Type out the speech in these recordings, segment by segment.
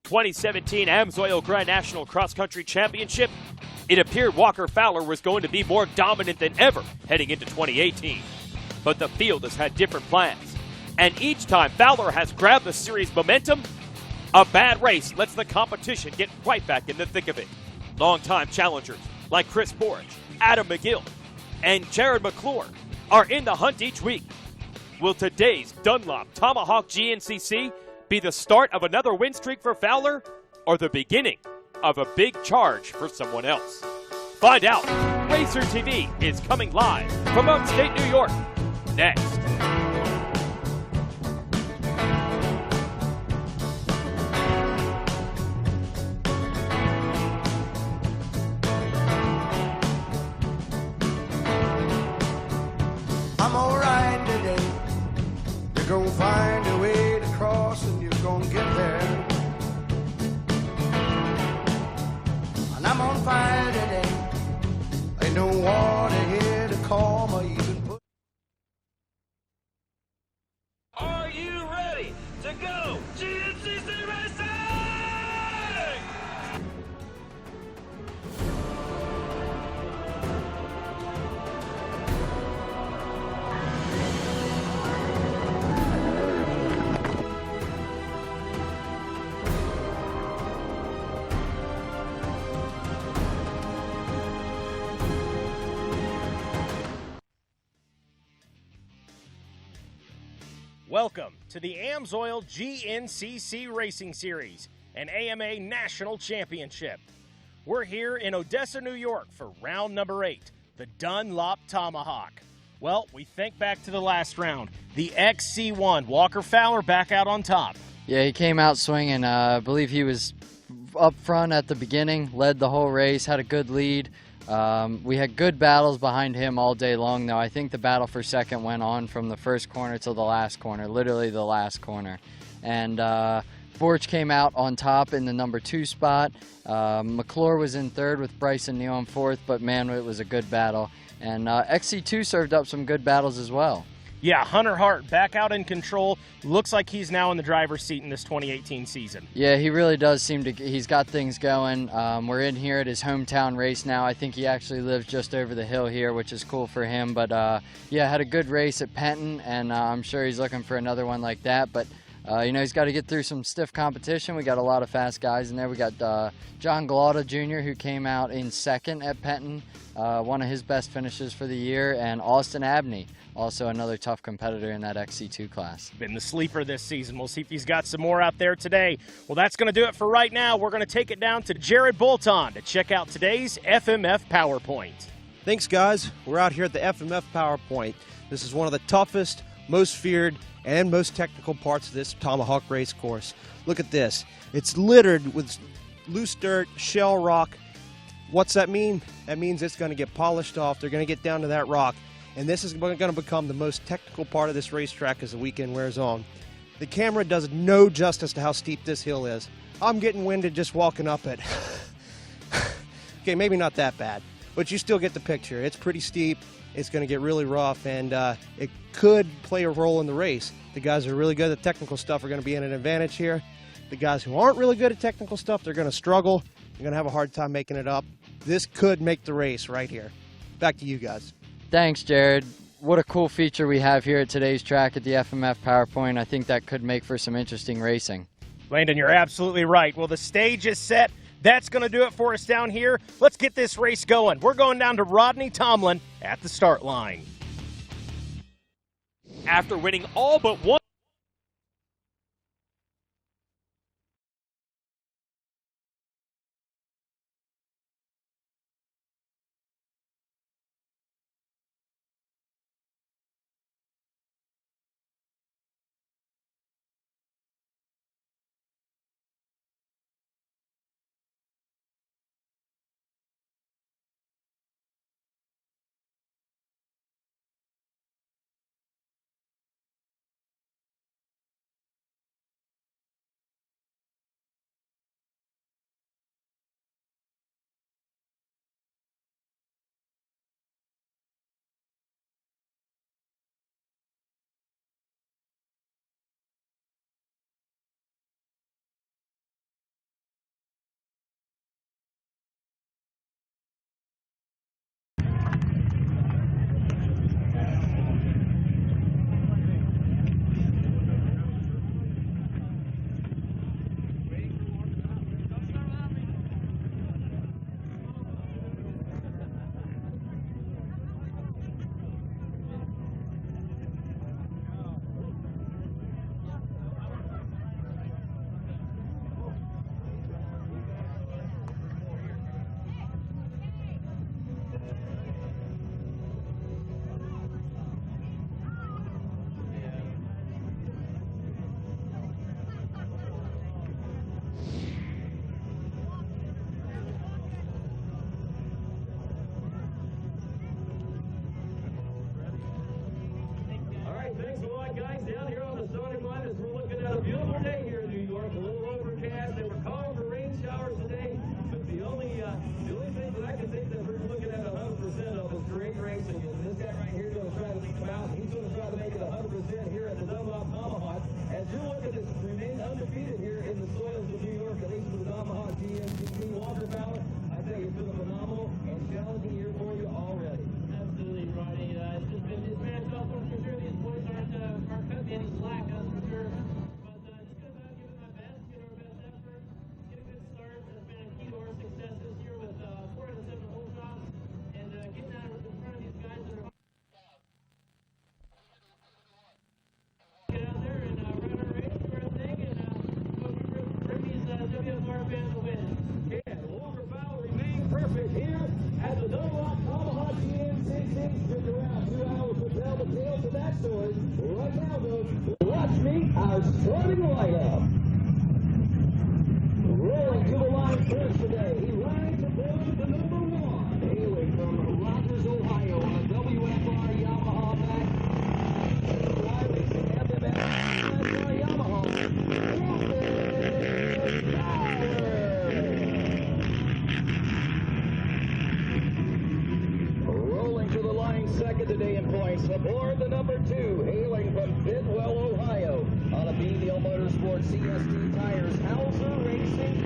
2017 Amsoil Grand National Cross Country Championship, it appeared Walker Fowler was going to be more dominant than ever heading into 2018. But the field has had different plans. And each time Fowler has grabbed the series momentum, a bad race lets the competition get right back in the thick of it. Longtime challengers like Chris Borich, Adam Mcgill, and Jared Mcclure are in the hunt each week. Will today's Dunlop Tomahawk GNCC be the start of another win streak for Fowler or the beginning of a big charge for someone else? Find out. RacerTV is coming live from upstate New York next. I'm alright today. You're gonna find a way to cross and you're gonna get there. And I'm on fire today. Ain't no water here to calm or even put. Are you ready to go GNCC Racing? Welcome to the Amsoil GNCC Racing Series, an AMA National Championship. We're here in Odessa, New York for round number 8, the Dunlop Tomahawk. Well, we think back to the last round, the XC1, Walker Fowler back out on top. Yeah, he came out swinging. I believe he was up front at the beginning, led the whole race, had a good lead. We had good battles behind him all day long, though. I think the battle for second went on from the first corner to the last corner, literally the last corner. And Borich came out on top in the number 2 spot. Mcclure was in third with Bryson Neal in fourth, but man, it was a good battle. And XC2 served up some good battles as well. Yeah, Hunter Hart back out in control. Looks like he's now in the driver's seat in this 2018 season. Yeah, he really does seem to. He's got things going. We're in here at his hometown race now. I think he actually lives just over the hill here, which is cool for him. But yeah, had a good race at Penton, and I'm sure he's looking for another one like that. But you know, he's got to get through some stiff competition. We got a lot of fast guys in there. We got John Galata Jr., who came out in second at Penton, one of his best finishes for the year, and Austin Abney, also another tough competitor in that XC2 class. Been the sleeper this season. We'll see if he's got some more out there today. Well, that's going to do it for right now. We're going to take it down to Jared Bolton to check out today's FMF PowerPoint. Thanks, guys. We're out here at the FMF PowerPoint. This is one of the toughest, most feared, and most technical parts of this Tomahawk race course. Look at this. It's littered with loose dirt, shell rock. What's that mean? That means it's going to get polished off. They're going to get down to that rock. And this is going to become the most technical part of this racetrack as the weekend wears on. The camera does no justice to how steep this hill is. I'm getting winded just walking up it. Okay, maybe not that bad, but you still get the picture. It's pretty steep. It's going to get really rough, and it could play a role in the race. The guys who are really good at technical stuff are going to be in an advantage here. The guys who aren't really good at technical stuff, they're going to struggle. They're going to have a hard time making it up. This could make the race right here. Back to you guys. Thanks, Jared. What a cool feature we have here at today's track at the FMF PowerPoint. I think that could make for some interesting racing. Landon, you're absolutely right. Well, the stage is set. That's going to do it for us down here. Let's get this race going. We're going down to Rodney Tomlin at the start line. After winning all but one undefeated here in the soils of New York, at least for the Tomahawk GNCC. Walker Fowler, I tell you, it's been a phenomenal and challenging year for you already. Absolutely, Rodney. It's been a tough one for sure. These boys aren't cutting me any slack, that's for sure. But it's good about giving my best, giving our best effort, get a good start. That's been a key to our success this year with 4 out of 7 hole shots and getting out in front of these guys that are get out there and run our race, do our thing, and bring these WSR fans a win. Yeah, Walker Fowler remained perfect here at the Tomahawk GNCC. Stick around, 2 hours to tell the tale to that story. Right now, though, let's meet our starting lineup. Rolling to the line first today, he rides aboard the number 1, hailing from Rogers, Ohio, on a WFR Yamaha back. Fly Racing FMF Yamaha. Rolling to the line second today in points, aboard the number 2, hailing from Bidwell, Ohio, on a BDL Motorsport CST tires, Hauser Racing.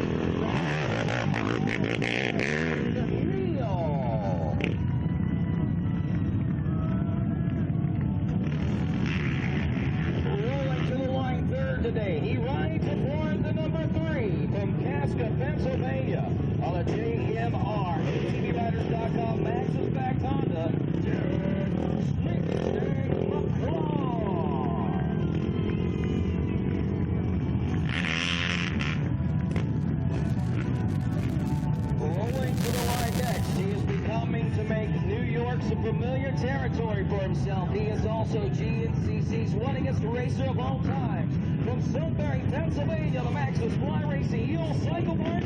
Rolling to the line third today, he rides aboard the number 3 from Casca, Pennsylvania, on a JMR, ATVriders.com Max's backed Honda, Mcclure. Rolling to the line next, he is becoming to make New York some familiar territory for himself. He is also GNCC's winningest racer of all time. From Sudbury, Pennsylvania, the Max's Fly Racing Heel Cycle Barn.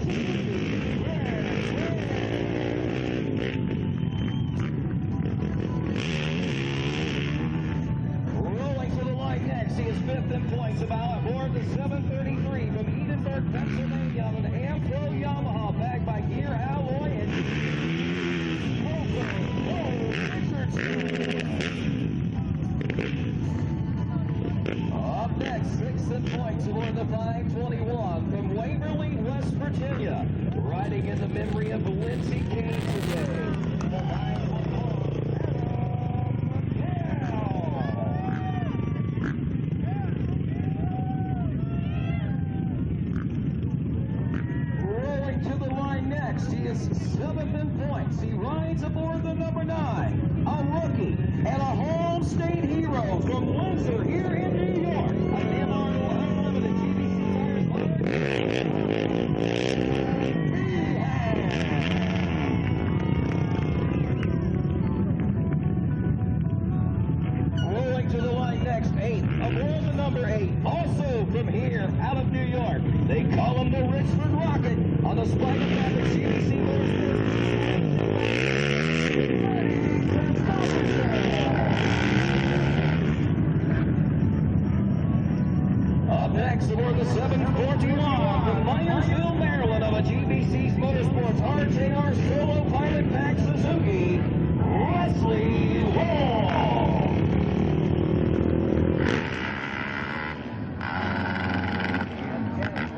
Rolling to the line next, he is 5th in points, about aboard the 733 from Edinburgh, Pennsylvania, on an Amsoil Yamaha, backed by Gear Alloy and Richardson. Up next, 6th in points aboard the 521 from Waverly, West Virginia, riding in the memory of Lindsey Kane today. Rolling to the line next, he is 7th in points. He rides aboard the number 9, a rookie and a home state hero from Windsor here in New York. A MR Limited Rolling to the line next, 8th aboard the number 8, also from here out of New York. They call him the Richford Rocket on the Spike of Traffic GNCC Up next aboard the 741 from Myersville, Maryland, of a GBC's Motorsports RJR Solo Pilot Pack Suzuki, Wesley Hall.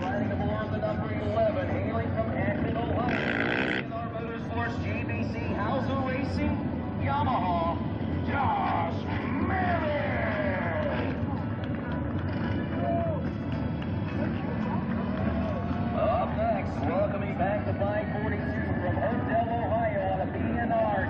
Riding aboard the number 11, hailing from Akron, Ohio, in our Motorsports GBC Hauser Racing Yamaha, Josh Merritt. Up next, welcoming back to 542 from Hopedale, Ohio, on a BNR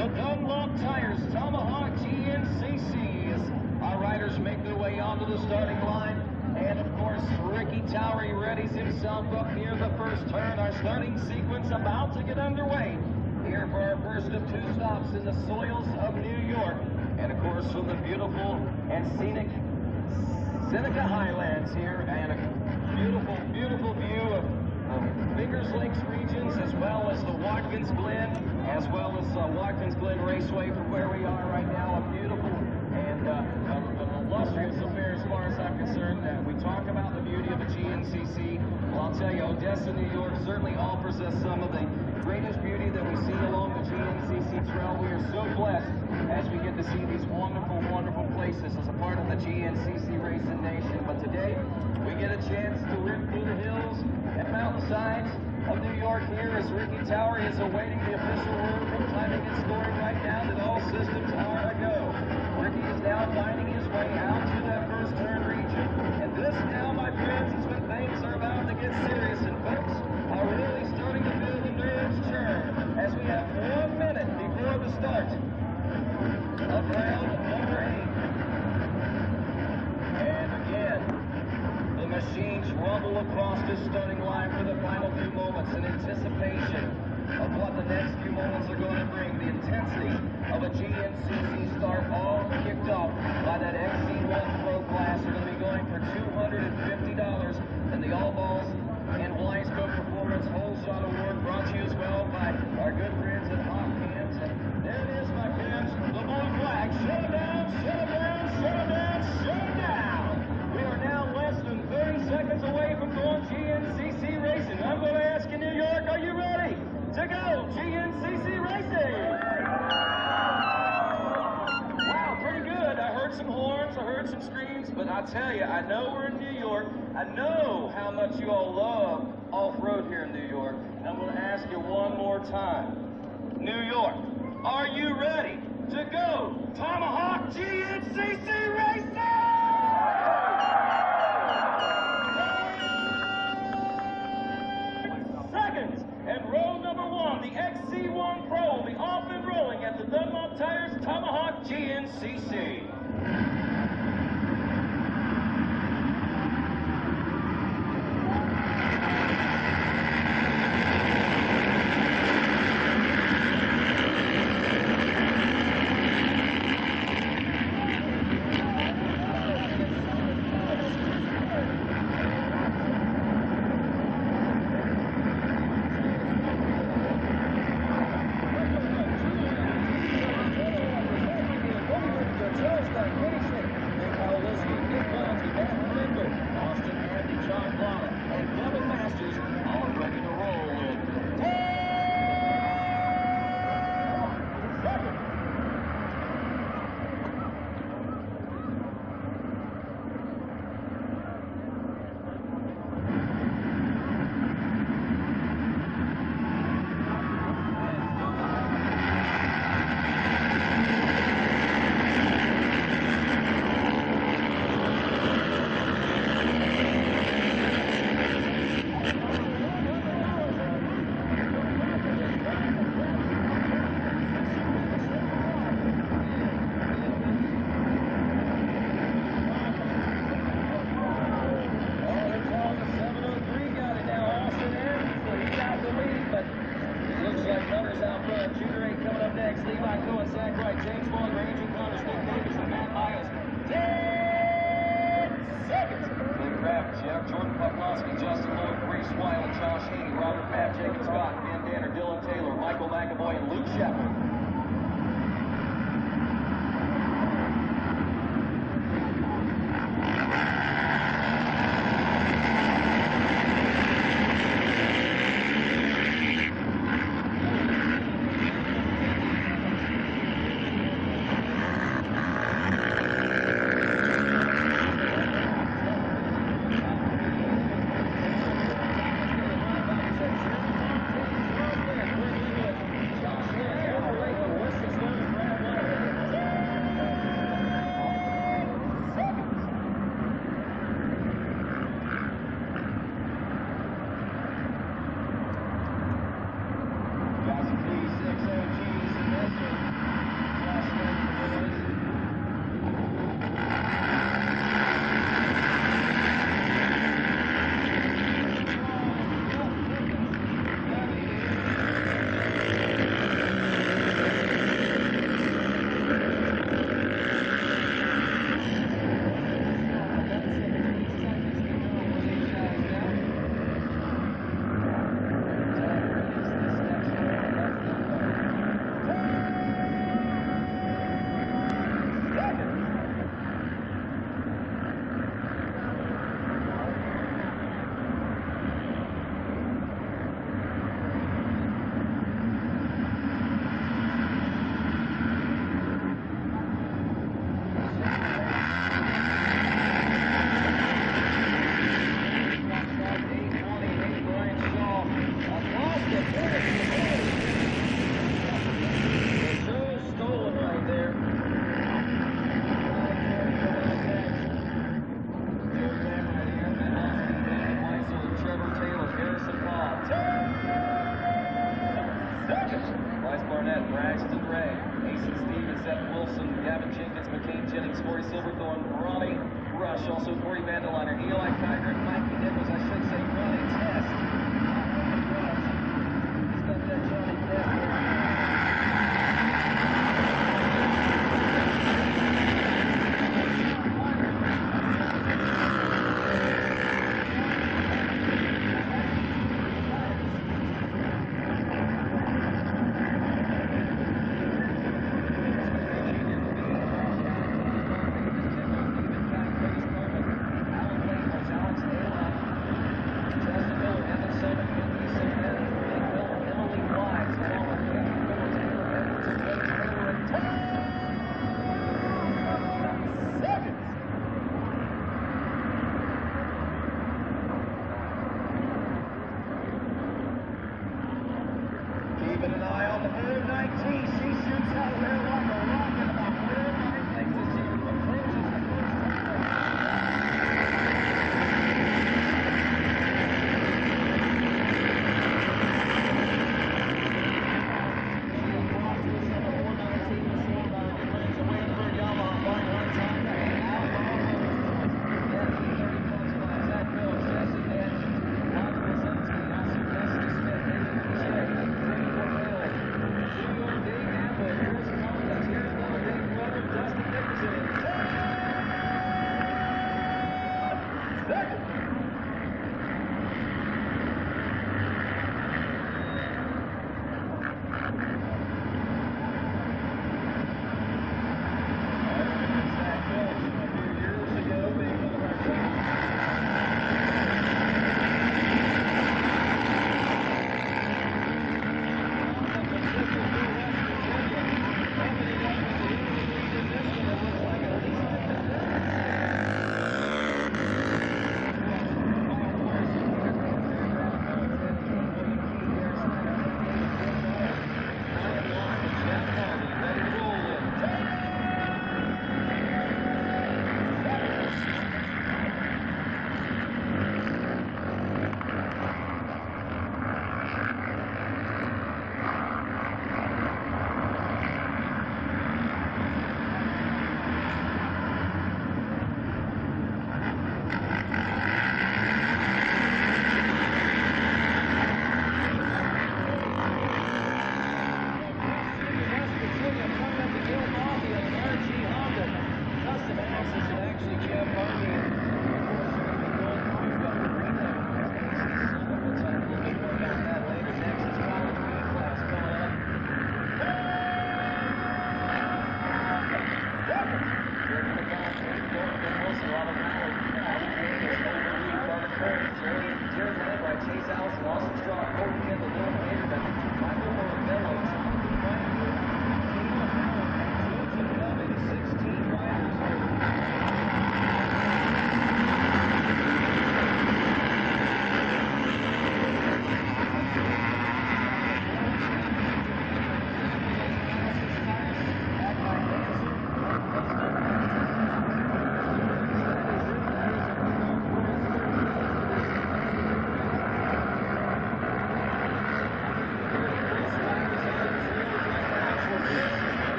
the Dunlop Tires Tomahawk GNCC as our riders make their way onto the starting line. And of course, Ricky Towery readies himself up near the first turn. Our starting sequence about to get underway here for our first of 2 stops in the soils of New York. And of course, from the beautiful and scenic Seneca Highlands here, and a beautiful, beautiful view of Fingers Lakes regions, as well as the Watkins Glen, as well as Watkins Glen Raceway from where we are right now. A beautiful and an illustrious affair as far as I'm concerned. We talk about the beauty of the GNCC. Well, I'll tell you, Odessa, New York certainly offers us some of the greatest beauty that we see along the GNCC trail. We are so blessed as we get to see these wonderful, wonderful places as a part of the GNCC Racing Nation. But today, we get a chance to rip through the hills and mountainsides of New York here as Ricky Towery is awaiting the official word from timing and scoring right now that all systems are a go. Ricky is now finding his way out to that first turn region. And this now, my friends, is when things are about to get serious, and folks are really starting to feel the nerves churn as we have 1 minute before the start of round number 8. And again, the machines rumble across this starting line for the final few moments in anticipation of what the next few moments are going to bring. The intensity of a GNCC start, all kicked off by that XC1 Pro class. Are going to be going for $250 in the All Balls and Wiseco Performance Whole Shot Award, brought to you as well by our good friends at Hot Cams. And there it is, my friends, the blue flag. Shut them down, shut them down, shut them down, shut them down. We are now less than 30 seconds away from going GNCC racing. I'm going to ask you, New York, are you ready to go GNCC racing? Wow, pretty good. I heard some horns, I heard some screams, but I tell you, I know we're in New York. I know how much you all love off-road here in New York. And I'm going to ask you one more time. New York, are you ready to go Tomahawk GNCC racing? Seconds, and row number 1, the XC1 Pro will be off and rolling at the Dunlop Tires Tomahawk GNCC. Richardson, Gavin Jenkins, McCain Jennings, Corey Silverthorne, Ronnie Rush, also Corey Vandeliner, Eli Kiger, Mikey Nichols, I should say Ronnie Test. He's got that Johnny Depp.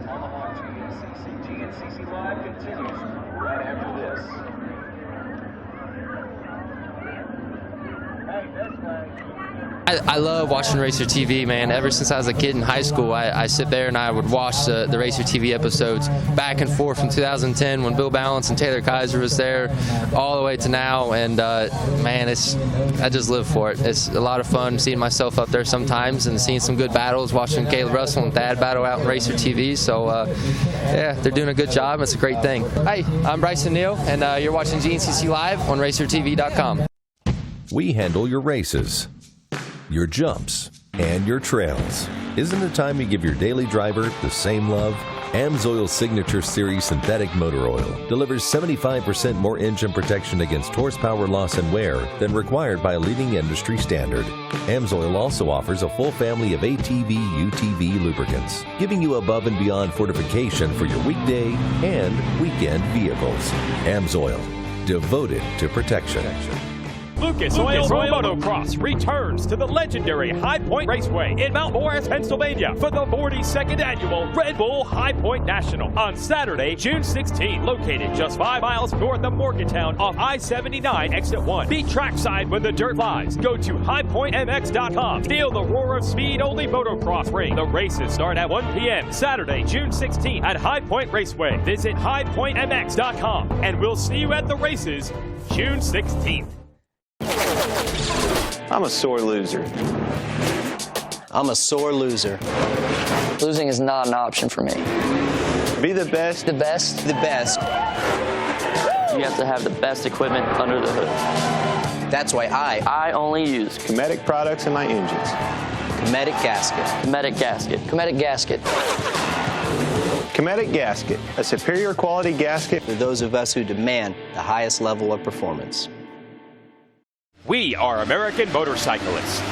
Tomahawk GNCC. GNCC Live continues right after this. Hey, this way. I love watching RacerTV, man. Ever since I was a kid in high school, I sit there and I would watch the RacerTV episodes back and forth from 2010 when Bill Balance and Taylor Kaiser was there, all the way to now. And man, I just live for it. It's a lot of fun seeing myself up there sometimes and seeing some good battles, watching Caleb Russell and Thad battle out in RacerTV. So yeah, they're doing a good job. It's a great thing. Hi, I'm Bryson Neal, and you're watching GNCC Live on RacerTV.com. We handle your races, your jumps, and your trails. Isn't it time you give your daily driver the same love? Amsoil Signature Series Synthetic Motor Oil delivers 75% more engine protection against horsepower loss and wear than required by a leading industry standard. Amsoil also offers a full family of ATV, UTV lubricants, giving you above and beyond fortification for your weekday and weekend vehicles. Amsoil, devoted to protection. Lucas Oil Motocross returns to the legendary High Point Raceway in Mount Morris, Pennsylvania for the 42nd annual Red Bull High Point National on Saturday, June 16th, located just 5 miles north of Morgantown off I-79 exit 1. Be trackside when the dirt flies. Go to highpointmx.com. Feel the roar of speed only motocross ring. The races start at 1 p.m. Saturday, June 16th at High Point Raceway. Visit highpointmx.com and we'll see you at the races June 16th. I'm a sore loser. I'm a sore loser. Losing is not an option for me. Be the best. The best? The best. You have to have the best equipment under the hood. That's why I only use Cometic products in my engines. Cometic gasket. Cometic gasket. Cometic gasket. Cometic gasket, a superior quality gasket for those of us who demand the highest level of performance. We are American motorcyclists.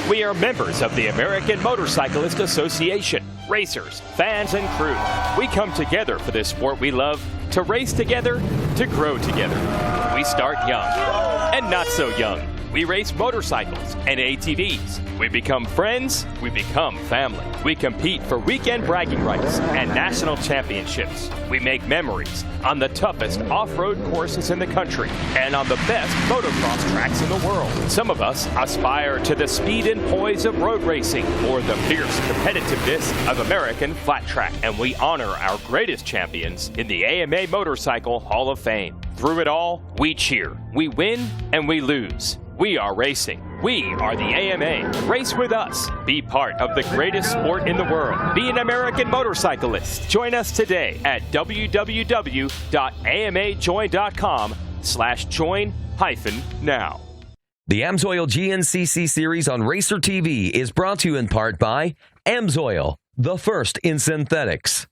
We are members of the American Motorcyclist Association. Racers, fans, and crew. We come together for this sport we love, to race together, to grow together. We start young and not so young. We race motorcycles and ATVs. We become friends, we become family. We compete for weekend bragging rights and national championships. We make memories on the toughest off-road courses in the country and on the best motocross tracks in the world. Some of us aspire to the speed and poise of road racing or the fierce competitiveness of American flat track. And we honor our greatest champions in the AMA Motorcycle Hall of Fame. Through it all, we cheer, we win, and we lose. We are racing. We are the AMA. Race with us. Be part of the greatest sport in the world. Be an American motorcyclist. Join us today at www.amajoin.com/join-now. The Amsoil GNCC series on RacerTV is brought to you in part by Amsoil, the first in synthetics.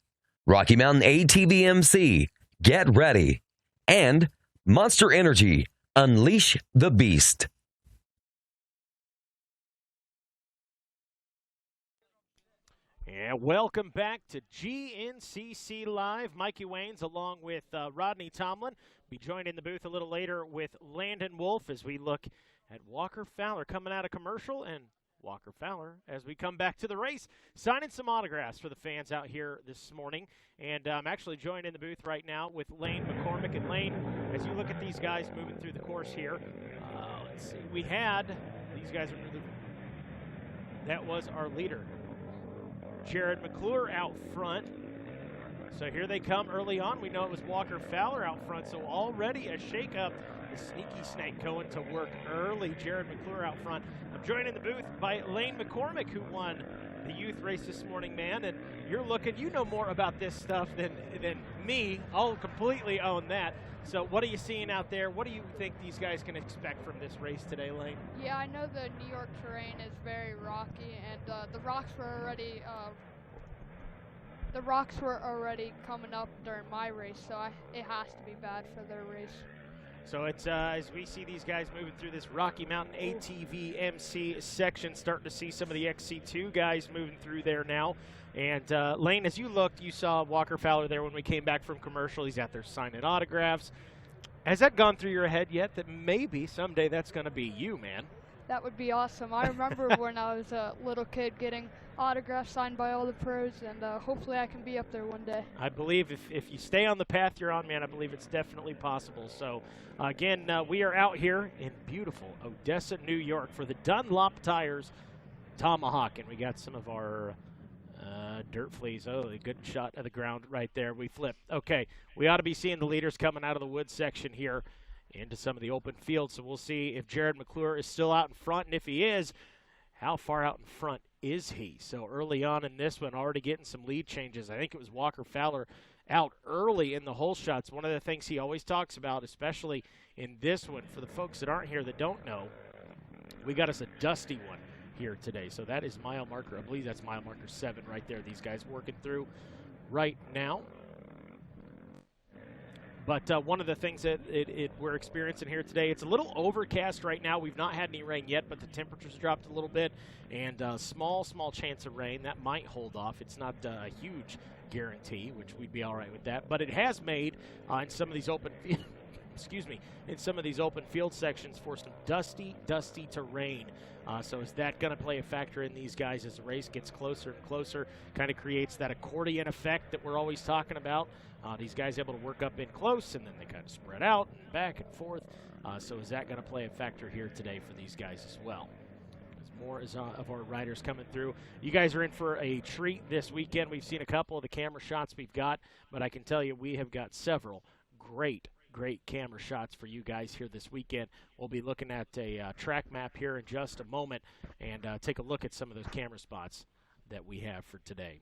Rocky Mountain ATV MC, get ready. And Monster Energy, unleash the beast. And welcome back to GNCC Live. Mikey Waynes along with Rodney Tomlin. Be joined in the booth a little later with Landon Wolf as we look at Walker Fowler coming out of commercial and Walker Fowler as we come back to the race, signing some autographs for the fans out here this morning. And I'm actually joined in the booth right now with Lane McCormick. And Lane, as you look at these guys moving through the course here, let's see, we had, these guys are, that was our leader, Jared Mcclure out front. So here they come early on. We know it was Walker Fowler out front, so already a shakeup. The sneaky snake going to work early. Jared Mcclure out front. I'm joined in the booth by Lane McCormick, who won the youth race this morning, man. And you're looking, you know more about this stuff than me. I'll completely own that. So what are you seeing out there? What do you think these guys can expect from this race today, Lane? Yeah, I know the New York terrain is very rocky, and the rocks were already coming up during my race, so it has to be bad for their race. So it's as we see these guys moving through this Rocky Mountain ATV MC section, starting to see some of the XC2 guys moving through there now. And Lane, as you looked, you saw Walker Fowler there when we came back from commercial. He's out there signing autographs. Has that gone through your head yet that maybe someday that's going to be you, man? That would be awesome. I remember when I was a little kid getting autographs signed by all the pros, and hopefully I can be up there one day. I believe if you stay on the path you're on, man, I believe it's definitely possible. So, again, we are out here in beautiful Odessa, New York for the Dunlop Tires Tomahawk, and we got some of our dirt fleas. Oh, a good shot of the ground right there. We flip. Okay, we ought to be seeing the leaders coming out of the woods section here into some of the open field. So we'll see if Jared Mcclure is still out in front, and if he is, how far out in front is he? So early on in this one, already getting some lead changes. I think it was Walker Fowler out early in the hole shots. One of the things he always talks about, especially in this one, for the folks that aren't here that don't know, we got us a dusty one here today. So that is mile marker, I believe that's mile marker 7 right there. These guys working through. right now. But one of the things that we're experiencing here today, it's a little overcast right now. We've not had any rain yet, but the temperature's dropped a little bit, and small chance of rain. That might hold off. It's not a huge guarantee, which we'd be all right with that. But it has made in some of these open in some of these open field sections for some dusty terrain. So is that going to play a factor in these guys as the race gets closer and closer? Kind of creates that accordion effect that we're always talking about. These guys able to work up in close, and then they kind of spread out and back and forth. So is that going to play a factor here today for these guys as well? As more of our riders coming through. You guys are in for a treat this weekend. We've seen a couple of the camera shots we've got, but I can tell you we have got several great camera shots for you guys here this weekend. We'll be looking at a track map here in just a moment and take a look at some of those camera spots that we have for today.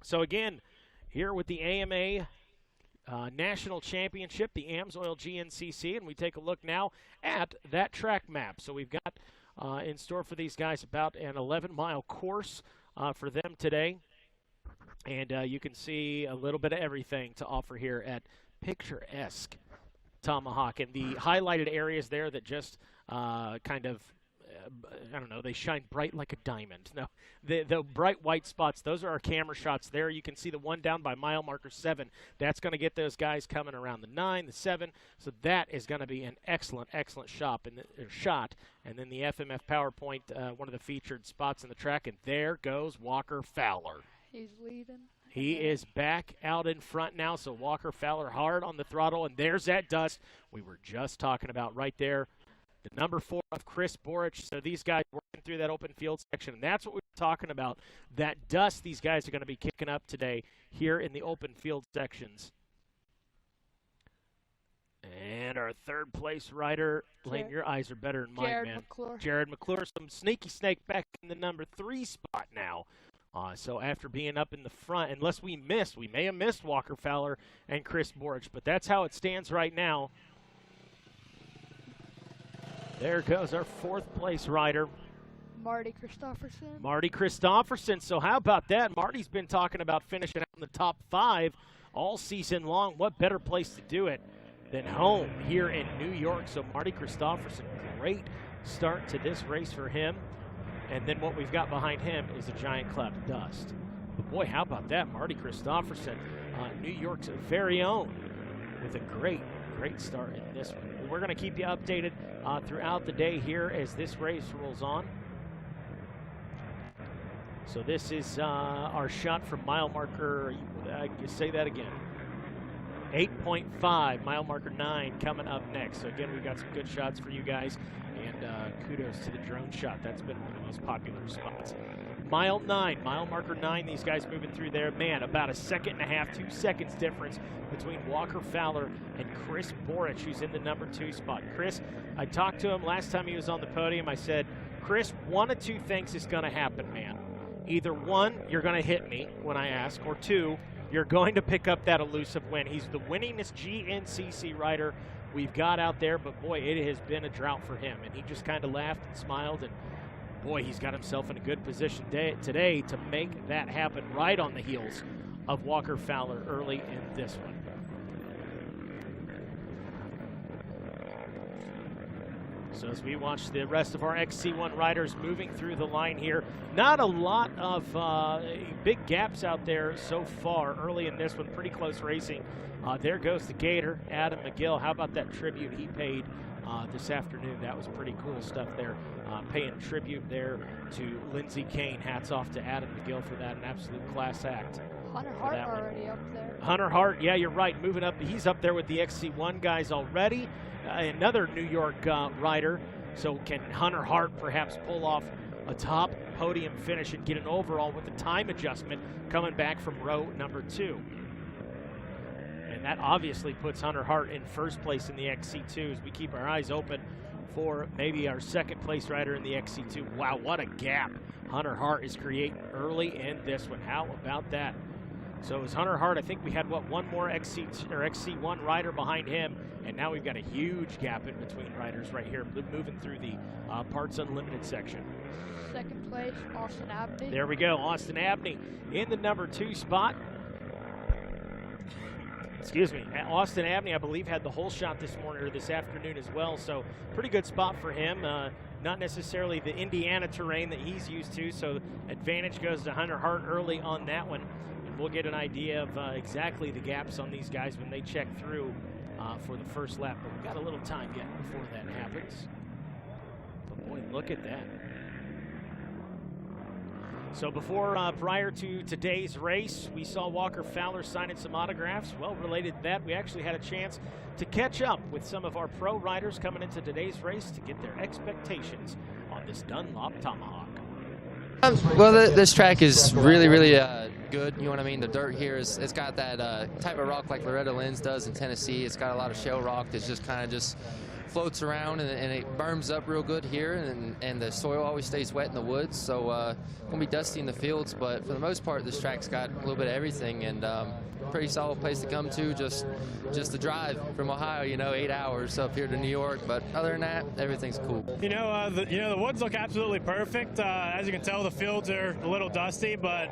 So again, here with the AMA National Championship, the Amsoil GNCC, and we take a look now at that track map. So we've got in store for these guys about an 11-mile course for them today. And you can see a little bit of everything to offer here at picturesque Tomahawk, and the highlighted areas there that just kind of I don't know, they shine bright like a diamond. No, the bright white spots, those are our camera shots there. You can see the one down by mile marker 7. That's going to get those guys coming around the 9, the 7. So that is going to be an excellent shot. And then the FMF PowerPoint, one of the featured spots in the track, and there goes Walker Fowler. He's leading. He is back out in front now, so Walker Fowler hard on the throttle, and there's that dust we were just talking about right there. The number 4 of Chris Borich. So these guys working through that open field section, and that's what we were talking about. That dust these guys are going to be kicking up today here in the open field sections. And our third place rider, Lane, your eyes are better than mine, man. Mcclure. Jared Mcclure, some sneaky snake back in the number 3 spot now. So after being up in the front, unless we may have missed Walker Fowler and Chris Borich, but that's how it stands right now. There goes our 4th place rider, Marty Christofferson. So how about that? Marty's been talking about finishing out in the top 5 all season long. What better place to do it than home here in New York? So Marty Christofferson, great start to this race for him. And then what we've got behind him is a giant cloud of dust. But boy, how about that? Marty Christofferson, New York's very own, with a great start in this one. We're going to keep you updated throughout the day here as this race rolls on. So this is our shot from mile marker, say that again, 8.5, mile marker 9 coming up next. So again, we've got some good shots for you guys, and kudos to the drone shot. That's been one of the most popular spots. Mile marker 9, these guys moving through there. Man, about a second and a half, 2 seconds difference between Walker Fowler and Chris Borich, who's in the number 2 spot. Chris, I talked to him last time he was on the podium. I said, Chris, one of 2 things is going to happen, man. Either 1, you're going to hit me when I ask, or 2, you're going to pick up that elusive win. He's the winningest GNCC rider we've got out there, but boy, it has been a drought for him. And he just kind of laughed and smiled, and boy, he's got himself in a good position today to make that happen right on the heels of Walker Fowler early in this one. So as we watch the rest of our XC1 riders moving through the line here, not a lot of big gaps out there so far early in this one. Pretty close racing. There goes the Gator, Adam Mcgill. How about that tribute he paid this afternoon? That was pretty cool stuff there. Paying tribute there to Lindsey Kane. Hats off to Adam Mcgill for that. An absolute class act. Hunter Hart already up there. Hunter Hart, yeah, you're right. Moving up. He's up there with the XC1 guys already. Another New York rider. So can Hunter Hart perhaps pull off a top podium finish and get an overall with the time adjustment coming back from row number 2? And that obviously puts Hunter Hart in first place in the XC2 as we keep our eyes open for maybe our second place rider in the XC2. Wow, what a gap Hunter Hart is creating early in this one. How about that? So as Hunter Hart, I think we had, one more XC1 rider behind him, and now we've got a huge gap in between riders right here, moving through the Parts Unlimited section. Second place, Austin Abney. There we go, Austin Abney in the number 2 spot. excuse me, Austin Abney, I believe, had the whole shot this morning or this afternoon as well. So pretty good spot for him. Not necessarily the Indiana terrain that he's used to. So advantage goes to Hunter Hart early on that one. And we'll get an idea of exactly the gaps on these guys when they check through for the first lap. But we've got a little time yet before that happens. But boy, look at that. So prior to today's race, we saw Walker Fowler signing some autographs. Well, related to that, we actually had a chance to catch up with some of our pro riders coming into today's race to get their expectations on this Dunlop Tomahawk. Well, this track is really, really good. You know what I mean? The dirt here it's got that type of rock like Loretta Lynn's does in Tennessee. It's got a lot of shell rock that's just kind of just floats around and it burns up real good here, and the soil always stays wet in the woods, so gonna be dusty in the fields, but for the most part this track's got a little bit of everything, and pretty solid place to come to, just the drive from Ohio, 8 hours up here to New York, but other than that, everything's cool. The woods look absolutely perfect. As you can tell, the fields are a little dusty, but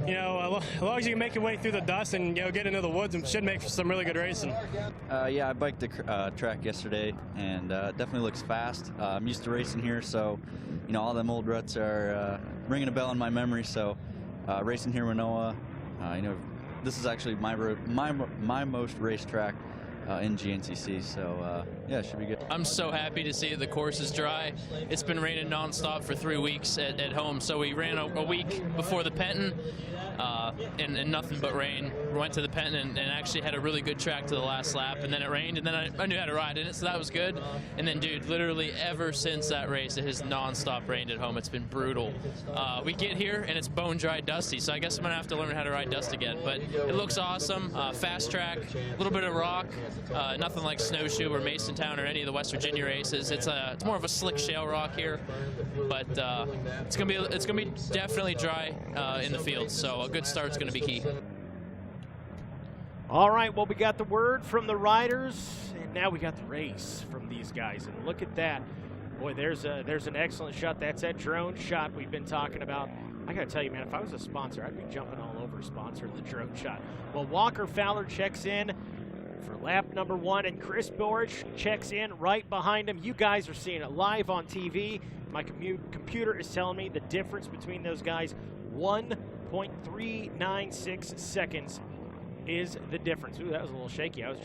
as long as you can make your way through the dust and get into the woods, it should make for some really good racing. Yeah, I biked the track yesterday, and definitely looks fast. I'm used to racing here, so all them old ruts are ringing a bell in my memory. So racing here with Noah, this is actually my most raced track in GNCC, so yeah, it should be good. I'm so happy to see that the course is dry. It's been raining nonstop for 3 weeks at home, so we ran a week before the Penton, and nothing but rain. We went to the Penton and actually had a really good track to the last lap, and then it rained, and then I knew how to ride in it, so that was good. And then, dude, literally ever since that race, it has nonstop rained at home. It's been brutal. We get here, and it's bone-dry dusty, so I guess I'm going to have to learn how to ride dust again. But it looks awesome. Fast track, a little bit of rock, nothing like Snowshoe or Masontown or any of the West Virginia races. It's more of a slick shale rock here, but it's gonna be definitely dry in the field. So a good start's gonna be key. All right, well, we got the word from the riders, and now we got the race from these guys. And look at that, boy. There's an excellent shot. That's that drone shot we've been talking about. I gotta tell you, man, if I was a sponsor, I'd be jumping all over sponsoring the drone shot. Well, Walker Fowler checks in for lap number 1, and Chris Borich checks in right behind him. You guys are seeing it live on TV. My computer is telling me the difference between those guys, 1.396 seconds is the difference. Ooh, that was a little shaky. I was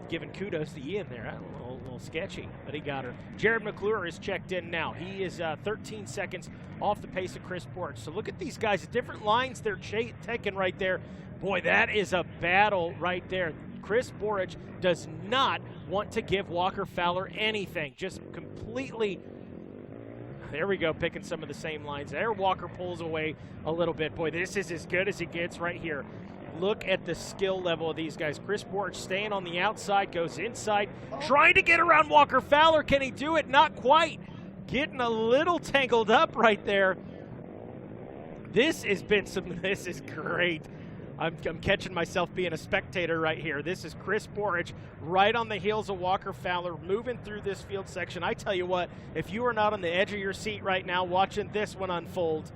giving kudos to Ian there. A little sketchy, but he got her. Jared Mcclure is checked in now. He is 13 seconds off the pace of Chris Borich. So look at these guys, different lines they're taking right there. Boy, that is a battle right there. Chris Borich does not want to give Walker Fowler anything. Just completely, there we go, picking some of the same lines. There, Walker pulls away a little bit. Boy, this is as good as it gets right here. Look at the skill level of these guys. Chris Borich staying on the outside, goes inside, trying to get around Walker Fowler. Can he do it? Not quite. Getting a little tangled up right there. This is great. I'm catching myself being a spectator right here. This is Chris Borich right on the heels of Walker Fowler moving through this field section. I tell you what, if you are not on the edge of your seat right now watching this one unfold,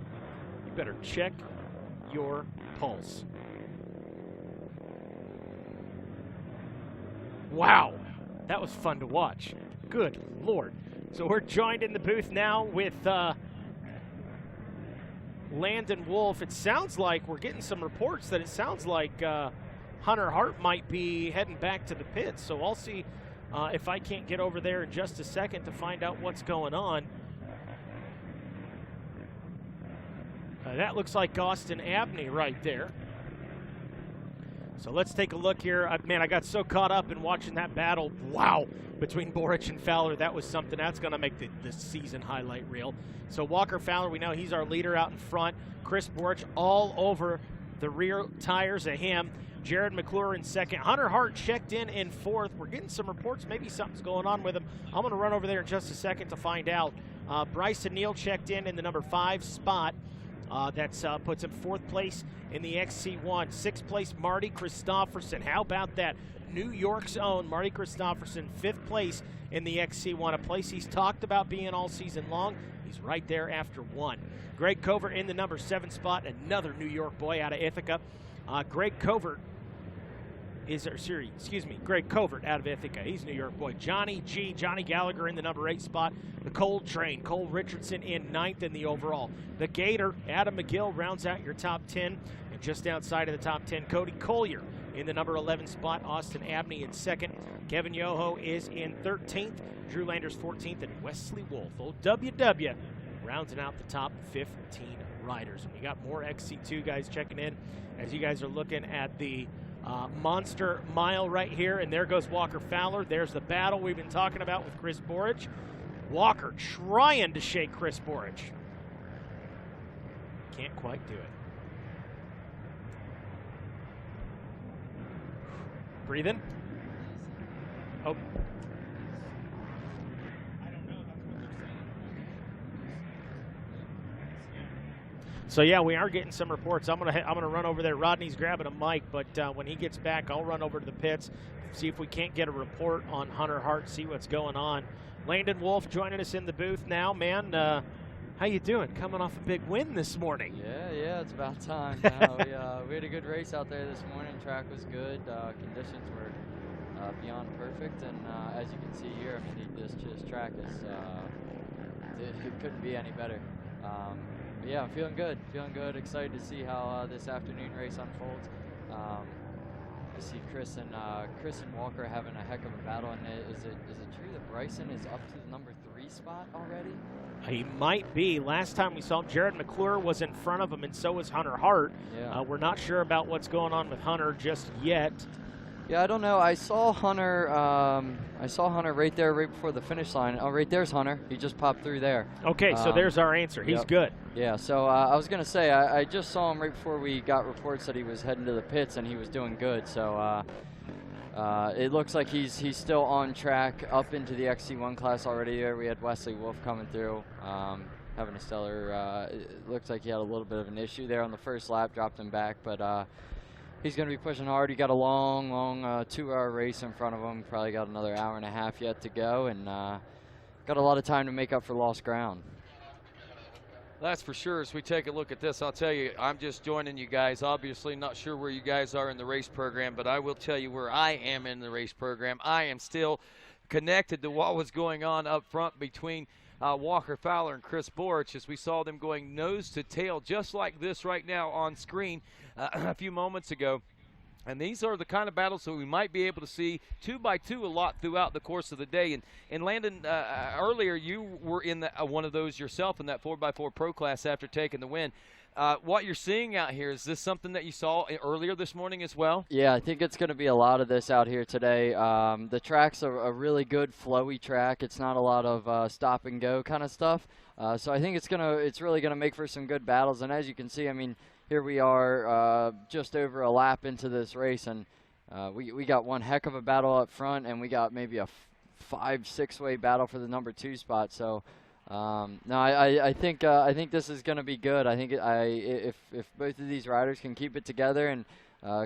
you better check your pulse. Wow, that was fun to watch. Good Lord. So we're joined in the booth now with Landon Wolf. It sounds like we're getting some reports that it sounds like Hunter Hart might be heading back to the pits. So I'll see if I can't get over there in just a second to find out what's going on. That looks like Austin Abney right there. So let's take a look here. Man, I got so caught up in watching that battle, wow, between Borich and Fowler. That was something that's going to make the season highlight reel. So Walker Fowler, we know he's our leader out in front. Chris Borich all over the rear tires of him. Jared Mcclure in second. Hunter Hart checked in fourth. We're getting some reports. Maybe something's going on with him. I'm going to run over there in just a second to find out. Bryson Neal checked in the number 5 spot. That puts him 4th place in the XC1. 6th place, Marty Christofferson. How about that? New York's own Marty Christofferson, 5th place in the XC1, a place he's talked about being all season long. He's right there after 1. Greg Covert in the number 7 spot, another New York boy out of Ithaca. Greg Covert Greg Covert out of Ithaca. He's a New York boy. Johnny Gallagher in the number 8 spot. The Coal Train, Cole Richardson in 9th in the overall. The Gator, Adam Mcgill rounds out your top 10. And just outside of the top 10, Cody Collier in the number 11 spot. Austin Abney in 2nd. Kevin Yoho is in 13th. Drew Landers 14th. And Wesley Wolf, old WW, rounding out the top 15 riders. And we got more XC2 guys checking in as you guys are looking at the Monster Mile right here. And there goes Walker Fowler. There's the battle we've been talking about with Chris Borich. Walker trying to shake Chris Borich. Can't quite do it. Breathing. Oh. So yeah, we are getting some reports. I'm gonna run over there. Rodney's grabbing a mic, but when he gets back, I'll run over to the pits, see if we can't get a report on Hunter Hart, see what's going on. Landon Wolf joining us in the booth now, man. How you doing? Coming off a big win this morning. Yeah, it's about time now. We had a good race out there this morning. Track was good. Conditions were beyond perfect, and as you can see here, I mean, this track is it couldn't be any better. But yeah, I'm feeling good. Excited to see how this afternoon race unfolds. I see Chris and Walker having a heck of a battle. And is it true that Bryson is up to the number 3 spot already? He might be. Last time we saw him, Jared Mcclure was in front of him, and so was Hunter Hart. Yeah. We're not sure about what's going on with Hunter just yet. Yeah, I don't know. I saw Hunter right there, right before the finish line. Oh, right there's Hunter. He just popped through there. Okay, so there's our answer. He's good. Yeah. So I was gonna say I just saw him right before we got reports that he was heading to the pits, and he was doing good. So it looks like he's still on track up into the XC1 class already. There we had Wesley Wolf coming through, having a stellar. It looks like he had a little bit of an issue there on the first lap, dropped him back, but. He's going to be pushing hard. He got a long 2-hour race in front of him. Probably got another hour and a half yet to go, and got a lot of time to make up for lost ground. That's for sure. As we take a look at this, I'll tell you, I'm just joining you guys. Obviously not sure where you guys are in the race program, but I will tell you where I am in the race program. I am still connected to what was going on up front between Walker Fowler and Chris Borich, as we saw them going nose to tail just like this right now on screen a few moments ago. And these are the kind of battles that we might be able to see 2 by 2 a lot throughout the course of the day. And Landon, earlier you were in one of those yourself in that 4x4 Pro class after taking the win. What you're seeing out here, is this something that you saw earlier this morning as well? Yeah, I think it's going to be a lot of this out here today. The track's a really good, flowy track. It's not a lot of stop and go kind of stuff. So I think it's really going to make for some good battles. And as you can see, I mean, here we are just over a lap into this race, and we got one heck of a battle up front, and we got maybe a 5-6 way battle for the number 2 spot. So. No, I think this is going to be good. I think if both of these riders can keep it together and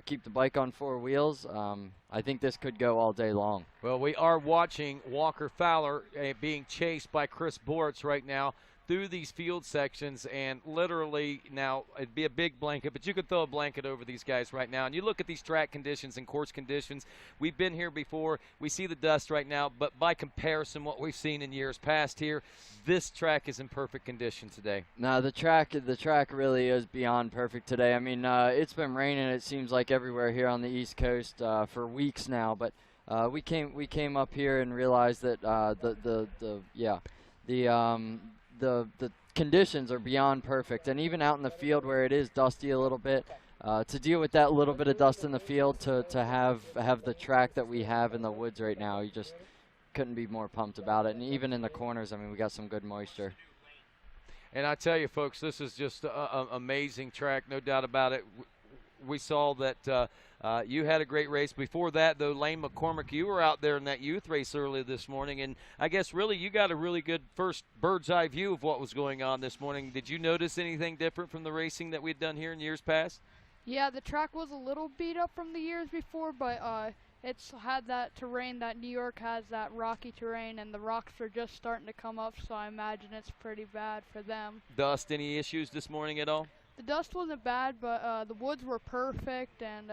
keep the bike on 4 wheels, I think this could go all day long. Well, we are watching Walker Fowler being chased by Chris Borich right now through these field sections, and literally now it'd be a big blanket, but you could throw a blanket over these guys right now. And you look at these track conditions and course conditions. We've been here before. We see the dust right now, but by comparison, what we've seen in years past here, this track is in perfect condition today. No, the track really is beyond perfect today. I mean, it's been raining, it seems like, everywhere here on the East Coast for weeks now, but we came up here and realized that the conditions are beyond perfect, and even out in the field where it is dusty a little bit, to deal with that little bit of dust in the field, to have the track that we have in the woods right now, you just couldn't be more pumped about it. And even in the corners, I mean, we got some good moisture. And I tell you, folks, this is just an amazing track, no doubt about it. We saw that you had a great race. Before that, though, Lane McCormick, you were out there in that youth race earlier this morning, and I guess really you got a really good first bird's-eye view of what was going on this morning. Did you notice anything different from the racing that we'd done here in years past? Yeah, the track was a little beat up from the years before, but it's had that terrain that New York has, that rocky terrain, and the rocks are just starting to come up, so I imagine it's pretty bad for them. Dust, any issues this morning at all? The dust wasn't bad, but the woods were perfect, and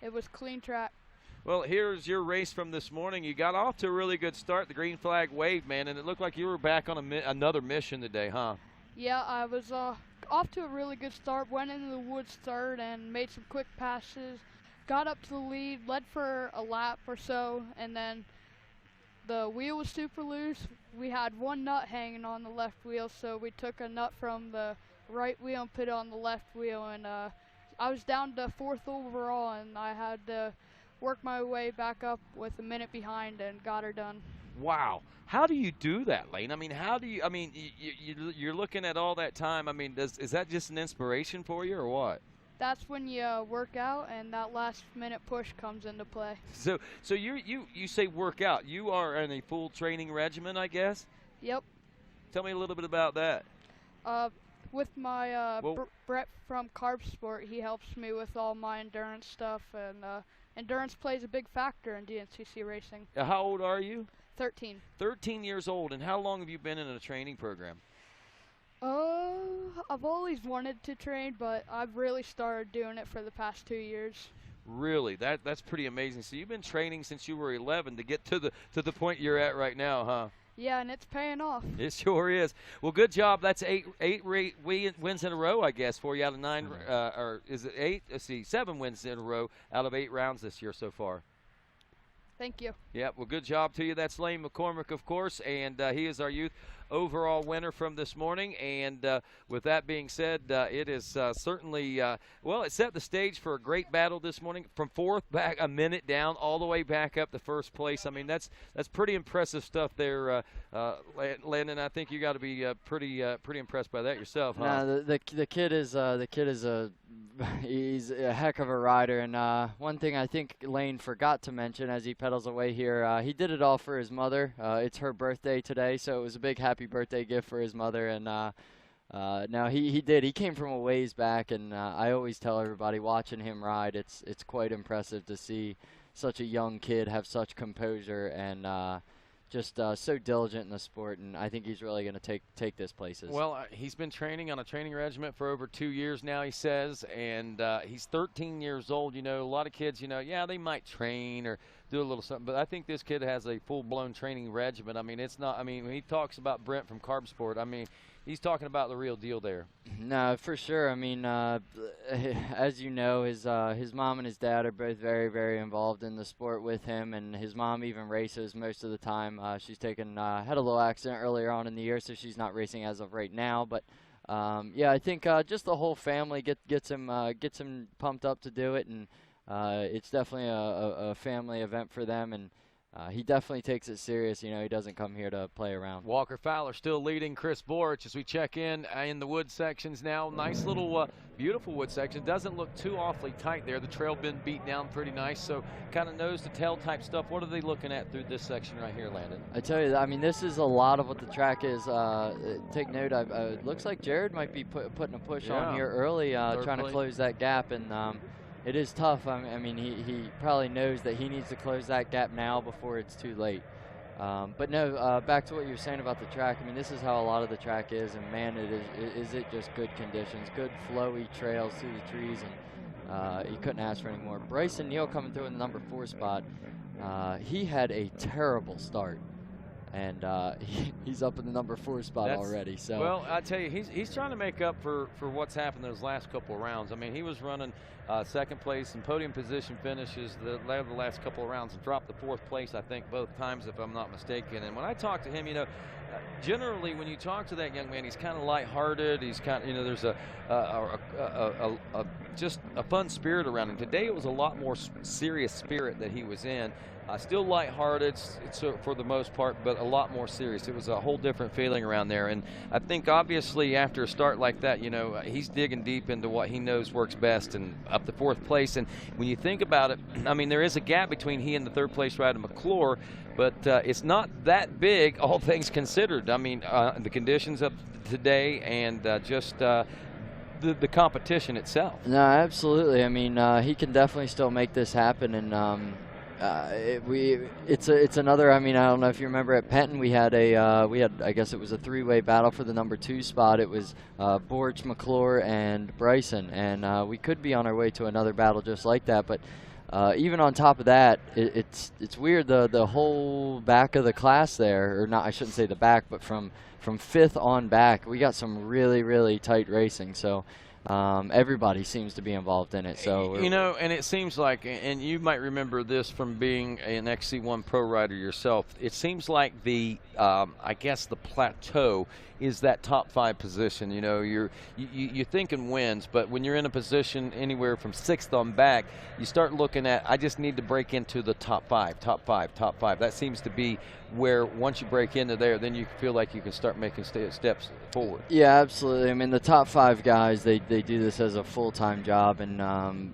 It was clean track. Well, here's your race from this morning. You got off to a really good start. The green flag waved, man, and it looked like you were back on another mission today, huh? Yeah, I was off to a really good start, went into the woods third and made some quick passes, got up to the lead, led for a lap or so, and then the wheel was super loose. We had one nut hanging on the left wheel, so we took a nut from the right wheel and put it on the left wheel, and I was down to 4th overall, and I had to work my way back up with a minute behind and got her done. Wow. How do you do that, Lane? I mean, how do you, I mean, you're looking at all that time. I mean, is that just an inspiration for you or what? That's when you work out, and that last minute push comes into play. So you say work out. You are in a full training regimen, I guess? Yep. Tell me a little bit about that. With my Brett from Carb Sport, he helps me with all my endurance stuff, and endurance plays a big factor in GNCC racing. How old are you? 13. 13 years old, and how long have you been in a training program? I've always wanted to train, but I've really started doing it for the past 2 years. Really? That's pretty amazing. So you've been training since you were 11 to get to the point you're at right now, huh? Yeah, and it's paying off. It sure is. Well, good job. That's eight wins in a row, I guess, for you out of 9, or is it 8? Let's see, 7 wins in a row out of 8 rounds this year so far. Thank you. Yeah, well, good job to you. That's Lane McCormick, of course, and he is our youth overall winner from this morning. And with that being said, it is certainly, well, it set the stage for a great battle this morning. From 4th back a minute down, all the way back up to 1st place. I mean, that's pretty impressive stuff there, Landon. I think you got to be pretty impressed by that yourself, huh? No, the kid is he's a heck of a rider, and one thing I think Lane forgot to mention as he pedals away here, he did it all for his mother. It's her birthday today, so it was a big happy birthday gift for his mother, and now he did. He came from a ways back, and I always tell everybody watching him ride, it's quite impressive to see such a young kid have such composure and just so diligent in the sport, and I think he's really going to take this places. Well, he's been training on a training regimen for over 2 years now, he says, and he's 13 years old. You know, a lot of kids, you know, yeah, they might train or do a little something, but I think this kid has a full-blown training regimen. I mean, it's not, I mean, when he talks about Brent from Carb Sport, I mean, he's talking about the real deal there. No, for sure. I mean, as you know, his mom and his dad are both very, very involved in the sport with him, and his mom even races most of the time. She's had a little accident earlier on in the year, so she's not racing as of right now. But yeah, I think just the whole family gets him pumped up to do it, and it's definitely a family event for them, and he definitely takes it serious. You know, he doesn't come here to play around. Walker Fowler still leading Chris Borich as we check in the wood sections now. Nice little beautiful wood section. Doesn't look too awfully tight there. The trail been beat down pretty nice, so kind of nose to tail type stuff. What are they looking at through this section right here, Landon? I tell you, I mean, this is a lot of what the track is. Take note, it looks like Jared might be putting a push on here early, trying to close that gap, and it is tough. I mean, he probably knows that he needs to close that gap now before it's too late. But no, back to what you were saying about the track. I mean, this is how a lot of the track is, and man, is it just good conditions, good flowy trails through the trees, and you couldn't ask for any more. Bryson Neal coming through in the number 4 spot. He had a terrible start, and he's up in the number 4 spot already. So well, I tell you, he's trying to make up for what's happened those last couple of rounds. I mean, he was running 2nd place and podium position finishes the last couple of rounds and dropped to 4th place, I think, both times, if I'm not mistaken. And when I talk to him, you know, generally when you talk to that young man, he's kind of lighthearted. He's kind of, you know, there's just a fun spirit around him. Today it was a lot more serious spirit that he was in. Still lighthearted for the most part, but a lot more serious. It was a whole different feeling around there. And I think obviously after a start like that, you know, he's digging deep into what he knows works best and up to 4th place. And when you think about it, I mean, there is a gap between he and the 3rd place rider Mcclure, but it's not that big, all things considered. I mean, the conditions of today and just the competition itself. No, absolutely. I mean, he can definitely still make this happen, and it's another. I mean, I don't know if you remember at Penton we had I guess it was a 3-way battle for the number 2 spot. It was Borich, Mcclure, and Bryson, and we could be on our way to another battle just like that. But even on top of that, it's weird. The whole back of the class there, or not, I shouldn't say the back, but from 5th on back, we got some really, really tight racing. So everybody seems to be involved in it. So you know, and it seems like, and you might remember this from being an XC1 pro rider yourself, it seems like the I guess the plateau is that top 5 position. You know, you're thinking wins, but when you're in a position anywhere from 6th on back, you start looking at, I just need to break into the top 5. That seems to be where once you break into there, then you feel like you can start making steps forward. Yeah, absolutely. I mean, the top 5 guys, they do this as a full-time job, and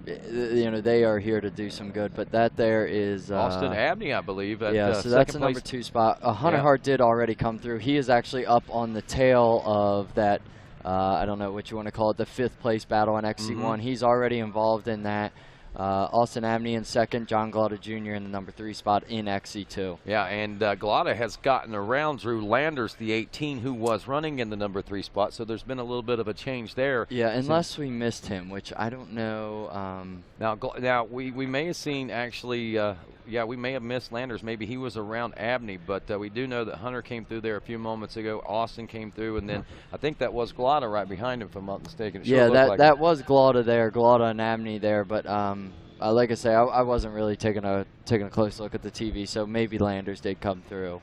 you know, they are here to do some good. But that there is Austin Abney, I believe. Yeah, so that's the number 2 spot. Hunter Hart did already come through. He is actually up on the tail of that. I don't know what you want to call it, the 5th place battle in XC1. He's already involved in that. Austin Abney in 2nd, John Glotta Jr. in the number 3 spot in XC2. Yeah, and Glotta has gotten around Drew Landers, the 18, who was running in the number 3 spot, so there's been a little bit of a change there. Yeah, unless we missed him, which I don't know. Now we may have seen, actually, we may have missed Landers. Maybe he was around Abney, but we do know that Hunter came through there a few moments ago. Austin came through, and then I think that was Glotta right behind him, if I'm not mistaken. That was Glotta there, Glotta and Abney there, but like I say, I wasn't really taking a close look at the TV, so maybe Landers did come through.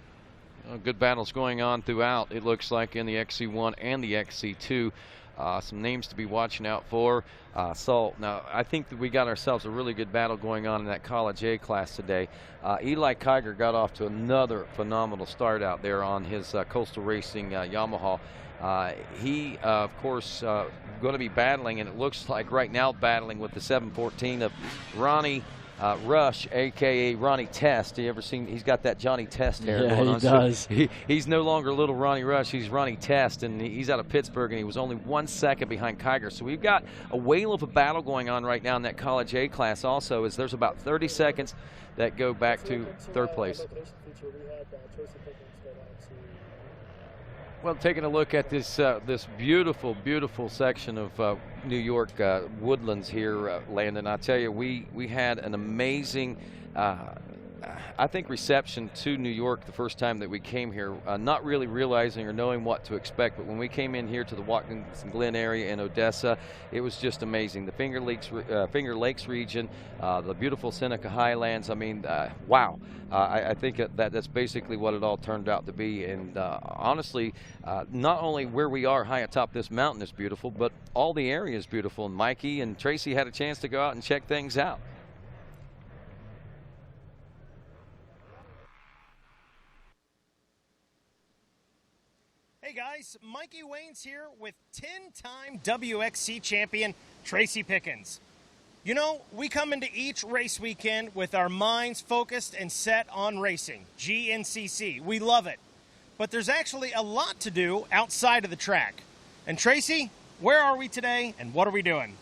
Good battles going on throughout, it looks like, in the XC1 and the XC2. Some names to be watching out for. Now, I think that we got ourselves a really good battle going on in that College A class today. Eli Kiger got off to another phenomenal start out there on his Coastal Racing Yamaha. He, of course, going to be battling, and it looks like right now battling with the 714 of Ronnie Rush, a.k.a. Ronnie Test. You ever seen? He's got that Johnny Test hair going on. He does. So he's no longer little Ronnie Rush. He's Ronnie Test, and he's out of Pittsburgh, and he was only 1 second behind Kiger. So we've got a whale of a battle going on right now in that College A class also, as there's about 30 seconds that go back to 3rd place. Well, taking a look at this this beautiful, beautiful section of New York woodlands here, Landon, I tell you, we had an amazing, I think, reception to New York the first time that we came here, not really realizing or knowing what to expect. But when we came in here to the Watkins Glen area in Odessa, it was just amazing. The Finger Lakes region, the beautiful Seneca Highlands. I mean, wow. I think that's basically what it all turned out to be. And honestly, not only where we are high atop this mountain is beautiful, but all the area is beautiful. And Mikey and Tracy had a chance to go out and check things out. Hey guys, Mikey Wayne's here with 10-time WXC champion Tracy Pickens. You know, we come into each race weekend with our minds focused and set on racing, GNCC. We love it. But there's actually a lot to do outside of the track. And Tracy, where are we today and what are we doing?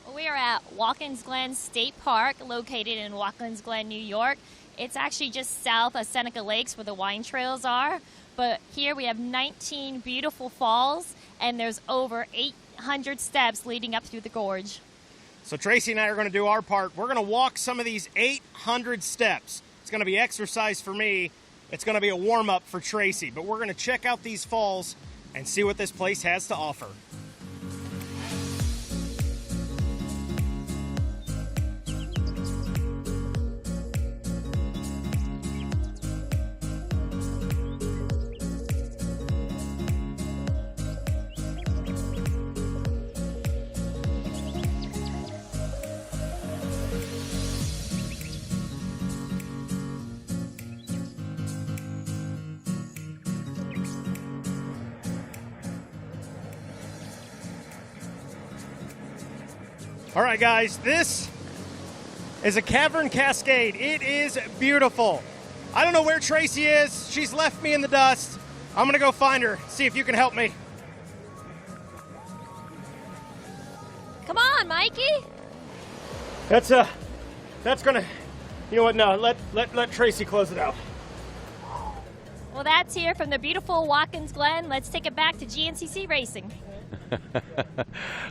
Well, we are at Watkins Glen State Park, located in Watkins Glen, New York. It's actually just south of Seneca Lakes where the wine trails are. But here we have 19 beautiful falls, and there's over 800 steps leading up through the gorge. So Tracy and I are going to do our part. We're going to walk some of these 800 steps. It's going to be exercise for me. It's going to be a warm-up for Tracy. But we're going to check out these falls and see what this place has to offer. All right, guys, this is a cavern cascade. It is beautiful. I don't know where Tracy is. She's left me in the dust. I'm going to go find her, see if you can help me. Come on, Mikey. That's going to, you know what, no, let Tracy close it out. Well, that's here from the beautiful Watkins Glen. Let's take it back to GNCC Racing.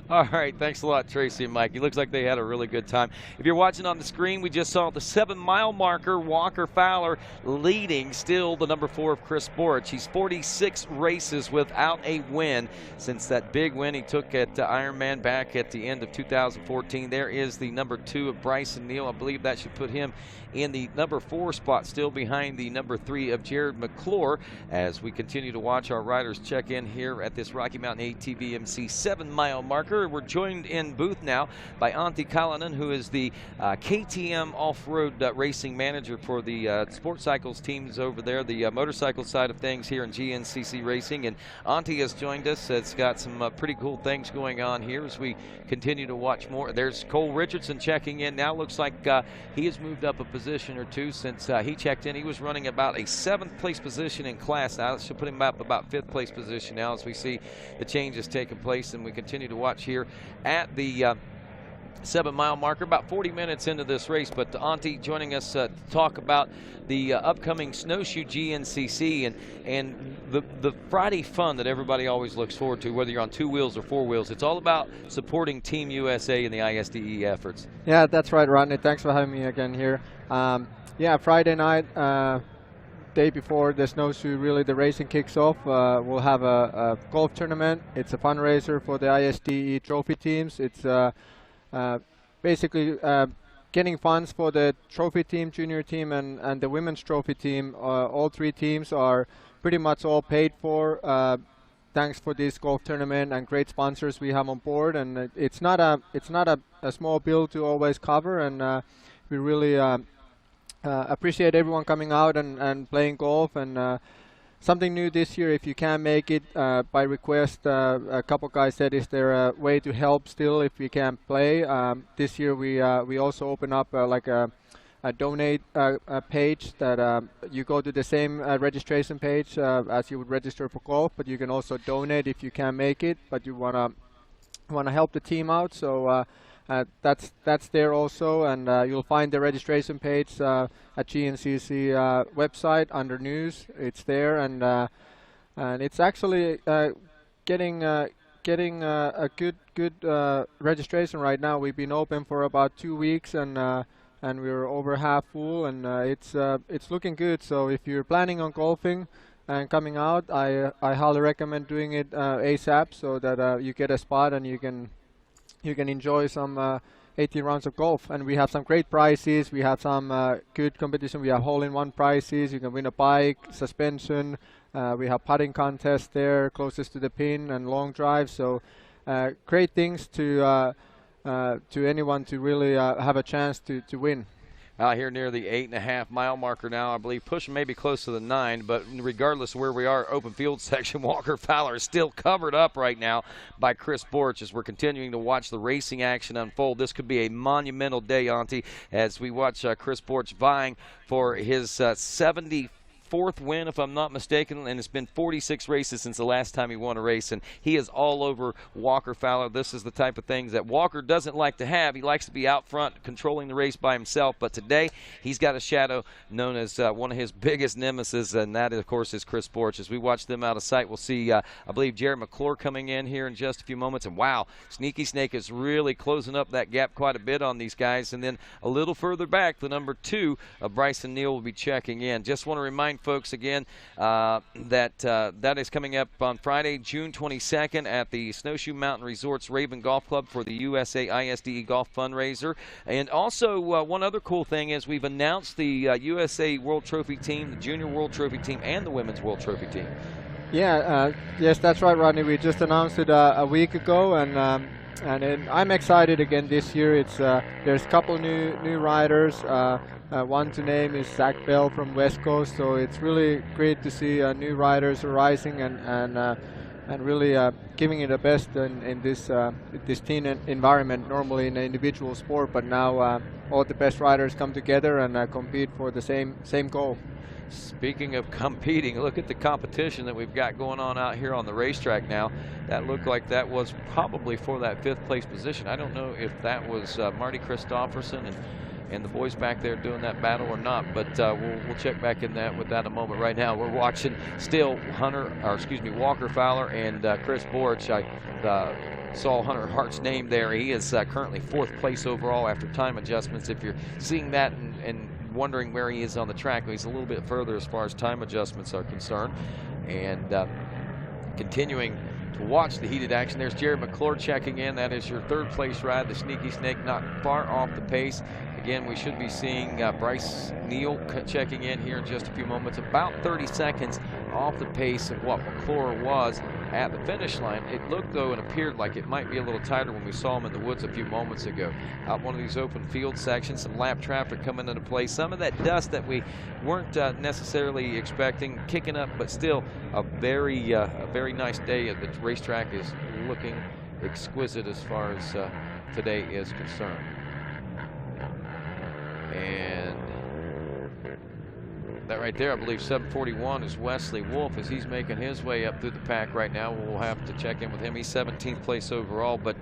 All right, thanks a lot, Tracy and Mike. It looks like they had a really good time. If you're watching on the screen, we just saw the 7-mile marker. Walker Fowler leading, still the number 4 of Chris Borich. He's 46 races without a win since that big win he took at Ironman back at the end of 2014. There is the number 2 of Bryson Neal. I believe that should put him in the number 4 spot, still behind the number 3 of Jared Mcclure, as we continue to watch our riders check in here at this Rocky Mountain ATVMC 7-mile marker. We're joined in booth now by Antti Kalanen, who is the KTM off-road racing manager for the sport cycles teams over there, the motorcycle side of things here in GNCC Racing. And Antti has joined us. It's got some pretty cool things going on here as we continue to watch more. There's Cole Richardson checking in now. Looks like he has moved up a position or two since he checked in. He was running about a 7th place position in class. Now that should put him up about 5th place position now as we see the changes taking place, and we continue to watch here at the 7-mile marker, about 40 minutes into this race. But Antti joining us to talk about the upcoming Snowshoe GNCC and the Friday fun that everybody always looks forward to, whether you're on 2 wheels or 4 wheels. It's all about supporting Team USA and the ISDE efforts. Yeah, that's right, Rodney. Thanks for having me again here. Yeah, Friday night, day before the Snowshoe, really the racing kicks off. We'll have a golf tournament. It's a fundraiser for the ISDE trophy teams. It's basically getting funds for the trophy team, junior team, and the women's trophy team. All 3 teams are pretty much all paid for. Thanks for this golf tournament and great sponsors we have on board. And it's not a small bill to always cover. And we really appreciate everyone coming out and playing golf. And something new this year, if you can't make it by request, a couple guys said, is there a way to help still if we can't play? This year we also open up like a donate page that you go to the same registration page as you would register for golf, but you can also donate if you can't make it, but you wanna help the team out. So that's there also, and you'll find the registration page at GNCC website under news. It's there, and it's actually getting a good registration right now. We've been open for about 2 weeks, and we're over half full, and it's looking good. So if you're planning on golfing and coming out, I highly recommend doing it ASAP, so that you get a spot and you can enjoy some 18 rounds of golf. And we have some great prizes. We have some good competition. We have hole-in-one prizes. You can win a bike, suspension. We have putting contest there, closest to the pin, and long drive. So great things to anyone to really have a chance to win. Out here near the 8.5-mile marker now, I believe, pushing maybe close to the 9, but regardless of where we are, open field section, Walker Fowler is still covered up right now by Chris Borich as we're continuing to watch the racing action unfold. This could be a monumental day, Antti, as we watch Chris Borich vying for his 74th win, if I'm not mistaken, and it's been 46 races since the last time he won a race, and he is all over Walker Fowler. This is the type of things that Walker doesn't like to have. He likes to be out front controlling the race by himself, but today he's got a shadow known as one of his biggest nemesis, and that, of course, is Chris Borich. As we watch them out of sight, we'll see, I believe, Jared Mcclure coming in here in just a few moments, and wow, Sneaky Snake is really closing up that gap quite a bit on these guys, and then a little further back, the number 2 of Bryson Neal will be checking in. Just want to remind folks again that is coming up on Friday, June 22nd at the Snowshoe Mountain Resorts Raven Golf Club for the USA ISDE Golf Fundraiser. And also one other cool thing is we've announced the USA World Trophy team, the Junior World Trophy team, and the Women's World Trophy team. Yeah, yes, that's right, Rodney. We just announced it a week ago, and I'm excited again this year. It's there's a couple new riders. One to name is Zach Bell from West Coast, so it's really great to see new riders rising and really giving it the best in this team environment. Normally in an individual sport, but now all the best riders come together and compete for the same goal. Speaking of competing, look at the competition that we've got going on out here on the racetrack now. That looked like that was probably for that 5th place position. I don't know if that was Marty Christofferson and the boys back there doing that battle or not. But we'll check back in with that in a moment. Right now, we're watching still Walker Fowler and Chris Borich. I saw Hunter Hart's name there. He is currently 4th place overall after time adjustments. If you're seeing that and wondering where he is on the track, he's a little bit further as far as time adjustments are concerned. And continuing to watch the heated action. There's Jared Mcclure checking in. That is your 3rd place ride. The Sneaky Snake not far off the pace. Again, we should be seeing Bryce Neal checking in here in just a few moments. About 30 seconds off the pace of what McClure was at the finish line. It looked, though, and appeared like it might be a little tighter when we saw him in the woods a few moments ago. Out one of these open field sections, some lap traffic coming into play. Some of that dust that we weren't necessarily expecting kicking up, but still a very nice day. The racetrack is looking exquisite as far as today is concerned. And that right there, I believe 741 is Wesley Wolf as he's making his way up through the pack right now. We'll have to check in with him. He's 17th place overall. But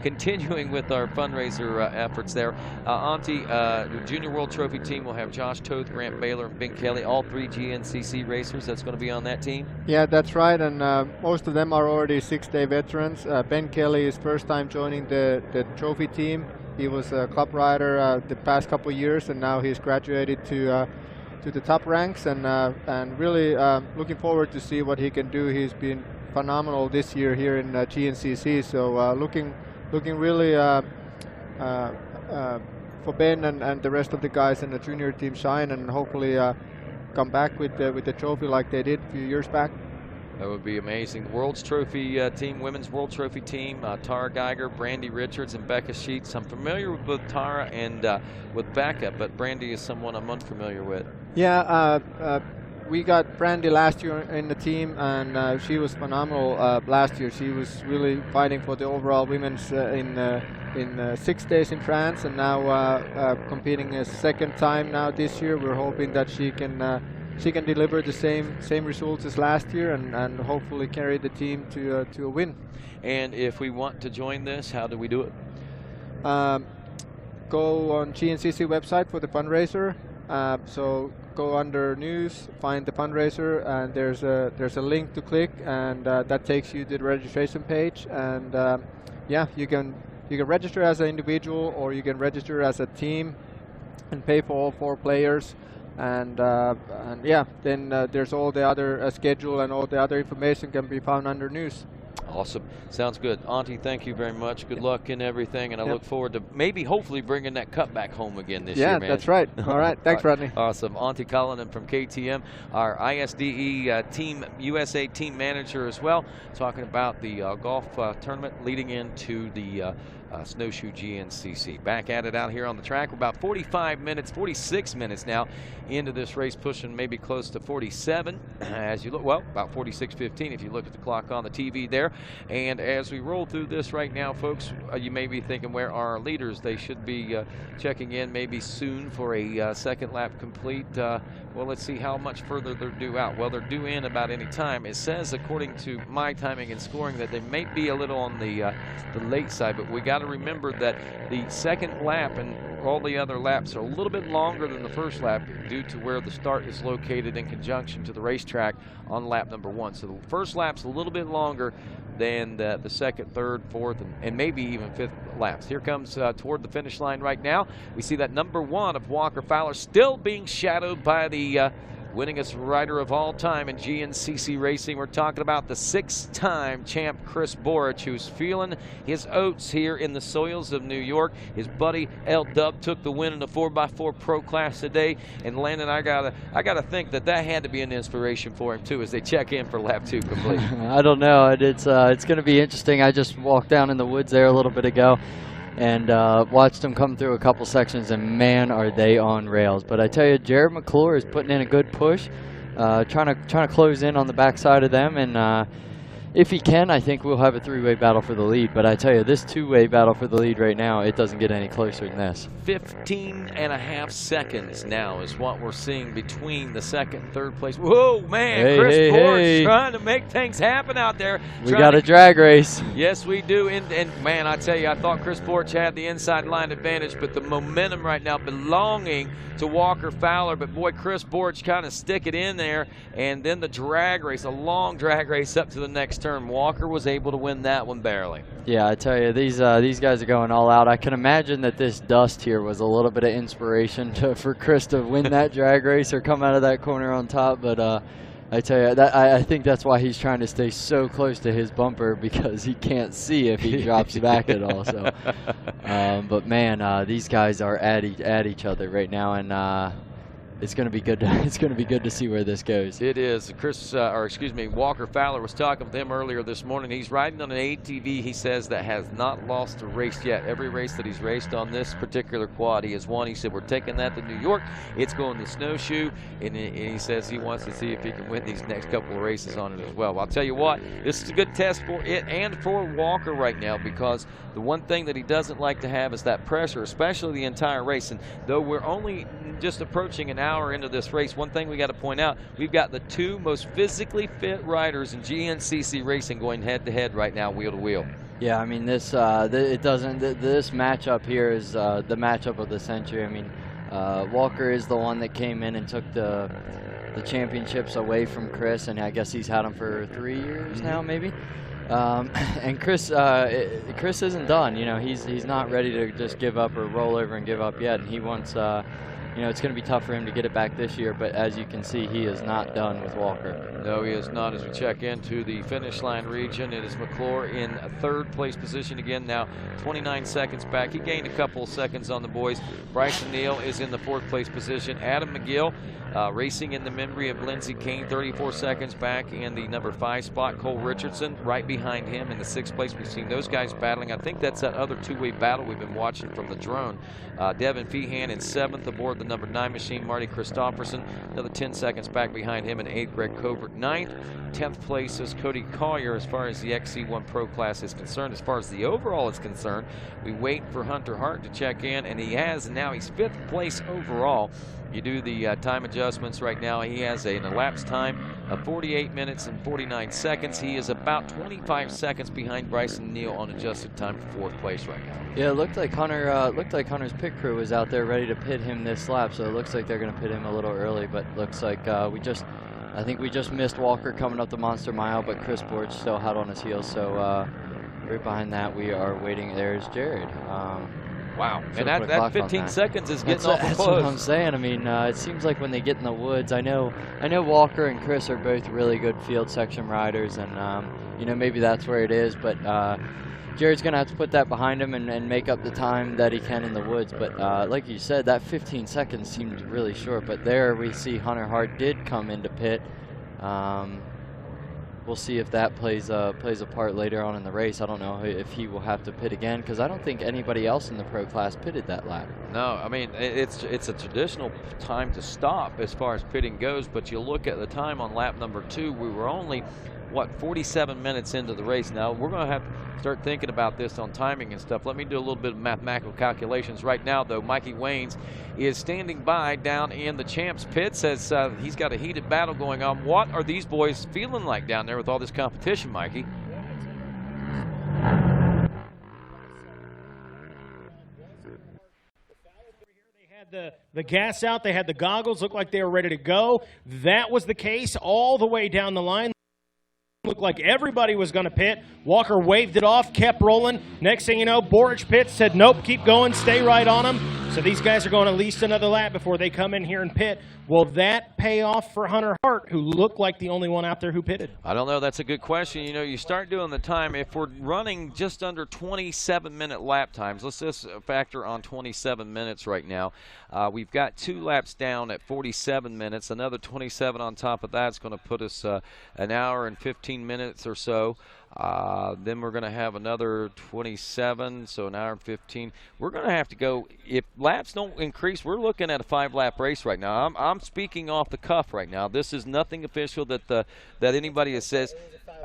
continuing with our fundraiser efforts there, Auntie, the Junior World Trophy team will have Josh Toth, Grant Baylor, and Ben Kelly, all 3 GNCC racers. That's going to be on that team? Yeah, that's right. And most of them are already 6-day veterans. Ben Kelly is first time joining the trophy team. He was a club rider the past couple of years, and now he's graduated to the top ranks, and really looking forward to see what he can do. He's been phenomenal this year here in GNCC. So looking really for Ben and the rest of the guys in the junior team shine, and hopefully come back with the trophy like they did a few years back. That would be amazing. The World's Trophy team, Women's World Trophy team, Tara Geiger, Brandy Richards, and Becca Sheets. I'm familiar with both Tara and with Becca, but Brandy is someone I'm unfamiliar with. Yeah, we got Brandy last year in the team, and she was phenomenal last year. She was really fighting for the overall women's in 6 days in France, and now competing a 2nd time now this year. We're hoping that she can deliver the same results as last year, and hopefully carry the team to a win. And if we want to join this, how do we do it? Go on GNCC website for the fundraiser. So go under news, find the fundraiser, and there's a link to click, and that takes you to the registration page. And yeah, you can register as an individual, or you can register as a team and pay for all 4 players. And yeah, then there's all the other schedule, and all the other information can be found under news. Awesome. Sounds good. Auntie, thank you very much. Good luck in everything, and I look forward to hopefully bringing that cup back home again this year, man. Yeah, that's right. All right. Thanks, Rodney. Awesome. Auntie Cullinan from KTM, our ISDE Team USA team manager as well, talking about the golf tournament leading into the Snowshoe GNCC. Back at it out here on the track. We're about 46 minutes now into this race, pushing maybe close to 47 as you look, well, about 46:15 if you look at the clock on the TV there. And as we roll through this right now, folks, you may be thinking, where are our leaders? They should be checking in maybe soon for a 2nd lap complete. Well, let's see how much further they're due out. Well, they're due in about any time. It says, according to my timing and scoring, that they may be a little on the late side, but we got to remember that the 2nd lap and all the other laps are a little bit longer than the 1st lap due to where the start is located in conjunction to the racetrack on lap number 1. So the 1st lap's a little bit longer than the 2nd, 3rd, 4th, and maybe even 5th laps. Here comes toward the finish line right now. We see that number 1 of Walker Fowler still being shadowed by the winningest rider of all time in GNCC racing. We're talking about the 6-time champ Chris Borich, who's feeling his oats here in the soils of New York. His buddy L Dub took the win in the 4x4 Pro Class today, and Landon, I gotta think that had to be an inspiration for him too as they check in for lap 2 complete. I don't know. It's going to be interesting. I just walked down in the woods there a little bit ago, and watched them come through a couple sections, and man, are they on rails. But I tell you, Jared Mcclure is putting in a good push, trying to close in on the backside of them, and if he can, I think we'll have a three-way battle for the lead. But I tell you, this two-way battle for the lead right now, it doesn't get any closer than this. 15.5 seconds now is what we're seeing between the second and third place. Whoa, man, Hey, Chris hey, Ford hey. trying to make things happen out there. We got a drag race. Yes, we do. And man, I tell you, I thought Chris Borch had the inside line advantage, but the momentum right now belonging to Walker Fowler. But boy, Chris Borch kind of stick it in there. And then the drag race, a long drag race up to the next turn. Walker was able to win that one barely. Yeah, I tell you, these guys are going all out. I can imagine that this dust here was a little bit of inspiration for Chris to win that drag race or come out of that corner on top. But I tell you, I think that's why he's trying to stay so close to his bumper, because he can't see if he drops back at all. So, but man, these guys are at each other right now, and it's going to be good. It's going to be good to see where this goes. It is. Walker Fowler was talking with him earlier this morning. He's riding on an ATV, he says, that has not lost a race yet. Every race that he's raced on this particular quad, he has won. He said, we're taking that to New York. It's going to Snowshoe, and he says he wants to see if he can win these next couple of races on it as well. I'll tell you what, this is a good test for it and for Walker right now, because the one thing that he doesn't like to have is that pressure, especially the entire race. And though we're only just approaching an hour into this race, one thing we got to point out, we've got the two most physically fit riders in GNCC racing going head-to-head right now, wheel-to-wheel. Yeah, I mean, this matchup here is the matchup of the century. I mean, Walker is the one that came in and took the championships away from Chris, and I guess he's had them for 3 years now, maybe. And Chris isn't done. You know, he's not ready to just give up or roll over and give up yet. And he wants, you know, it's going to be tough for him to get it back this year. But as you can see, he is not done with Walker. No, he is not. As we check into the finish line region, it is Mcclure in a third place position again now, 29 seconds back. He gained a couple seconds on the boys. Bryson Neal is in the fourth place position. Adam Mcgill racing in the memory of Lindsey Kane, 34 seconds back in the number 5 spot. Cole Richardson right behind him in the 6th place. We've seen those guys battling. I think that's that other two-way battle we've been watching from the drone. Devin Feehan in 7th aboard the number 9 machine. Marty Christopherson, another 10 seconds back behind him in 8th. Greg Covert 9th. 10th place is Cody Collier as far as the XC1 Pro class is concerned. As far as the overall is concerned, we wait for Hunter Hart to check in, and he has, and now he's 5th place overall. You do the time adjustments right now. He has an elapsed time of 48 minutes and 49 seconds. He is about 25 seconds behind Bryson Neal on adjusted time for 4th place right now. Yeah, it looked like Hunter's pit crew was out there ready to pit him this lap, so it looks like they're going to pit him a little early. But looks like I think we just missed Walker coming up the Monster Mile, but Chris Borch still hot on his heels. So right behind that, we are waiting. There's Jared. Wow, and that 15 seconds is getting awful close. That's what I'm saying. I mean, it seems like when they get in the woods, I know Walker and Chris are both really good field section riders, and you know, maybe that's where it is. But Jared's gonna have to put that behind him and make up the time that he can in the woods. But like you said, that 15 seconds seemed really short. But there we see Hunter Hart did come into pit. We'll see if that plays a part later on in the race. I don't know if he will have to pit again, because I don't think anybody else in the pro class pitted that lap. No, I mean, it's a traditional time to stop as far as pitting goes, but you look at the time on lap number 2, we were only, 47 minutes into the race. Now, we're going to have to start thinking about this on timing and stuff. Let me do a little bit of mathematical calculations. Right now, though, Mikey Waynes is standing by down in the champs pit, says he's got a heated battle going on. What are these boys feeling like down there with all this competition, Mikey? The gas out, they had the goggles, looked like they were ready to go. That was the case all the way down the line. Looked like everybody was going to pit. Walker waved it off, kept rolling. Next thing you know, Borich pits, said, nope, keep going, stay right on them. So these guys are going at least another lap before they come in here and pit. Will that pay off for Hunter Hart, who looked like the only one out there who pitted? I don't know. That's a good question. You know, you start doing the time. If we're running just under 27-minute lap times, let's just factor on 27 minutes right now. We've got 2 laps down at 47 minutes. Another 27 on top of that's going to put us an hour and 15 minutes or so. Then we're going to have another 27, so an hour and 15. We're going to have to go, if laps don't increase, we're looking at a 5-lap race right now. I'm speaking off the cuff right now. This is nothing official that anybody has says.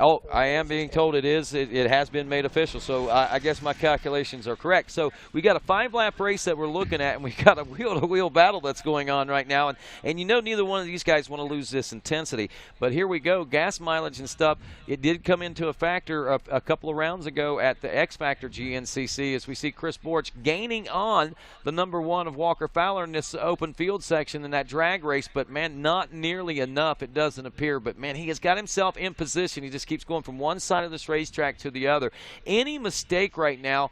Oh, I am being told it is. It has been made official, so I guess my calculations are correct. So we got a 5-lap race that we're looking at, and we got a wheel-to-wheel battle that's going on right now. And you know, neither one of these guys want to lose this intensity. But here we go, gas mileage and stuff. It did come into a factor a couple of rounds ago at the X Factor GNCC, as we see Chris Borch gaining on the number 1 of Walker Fowler in this open field section in that drag race. But man, not nearly enough, it doesn't appear. But man, he has got himself in position. He just keeps going from one side of this racetrack to the other. Any mistake right now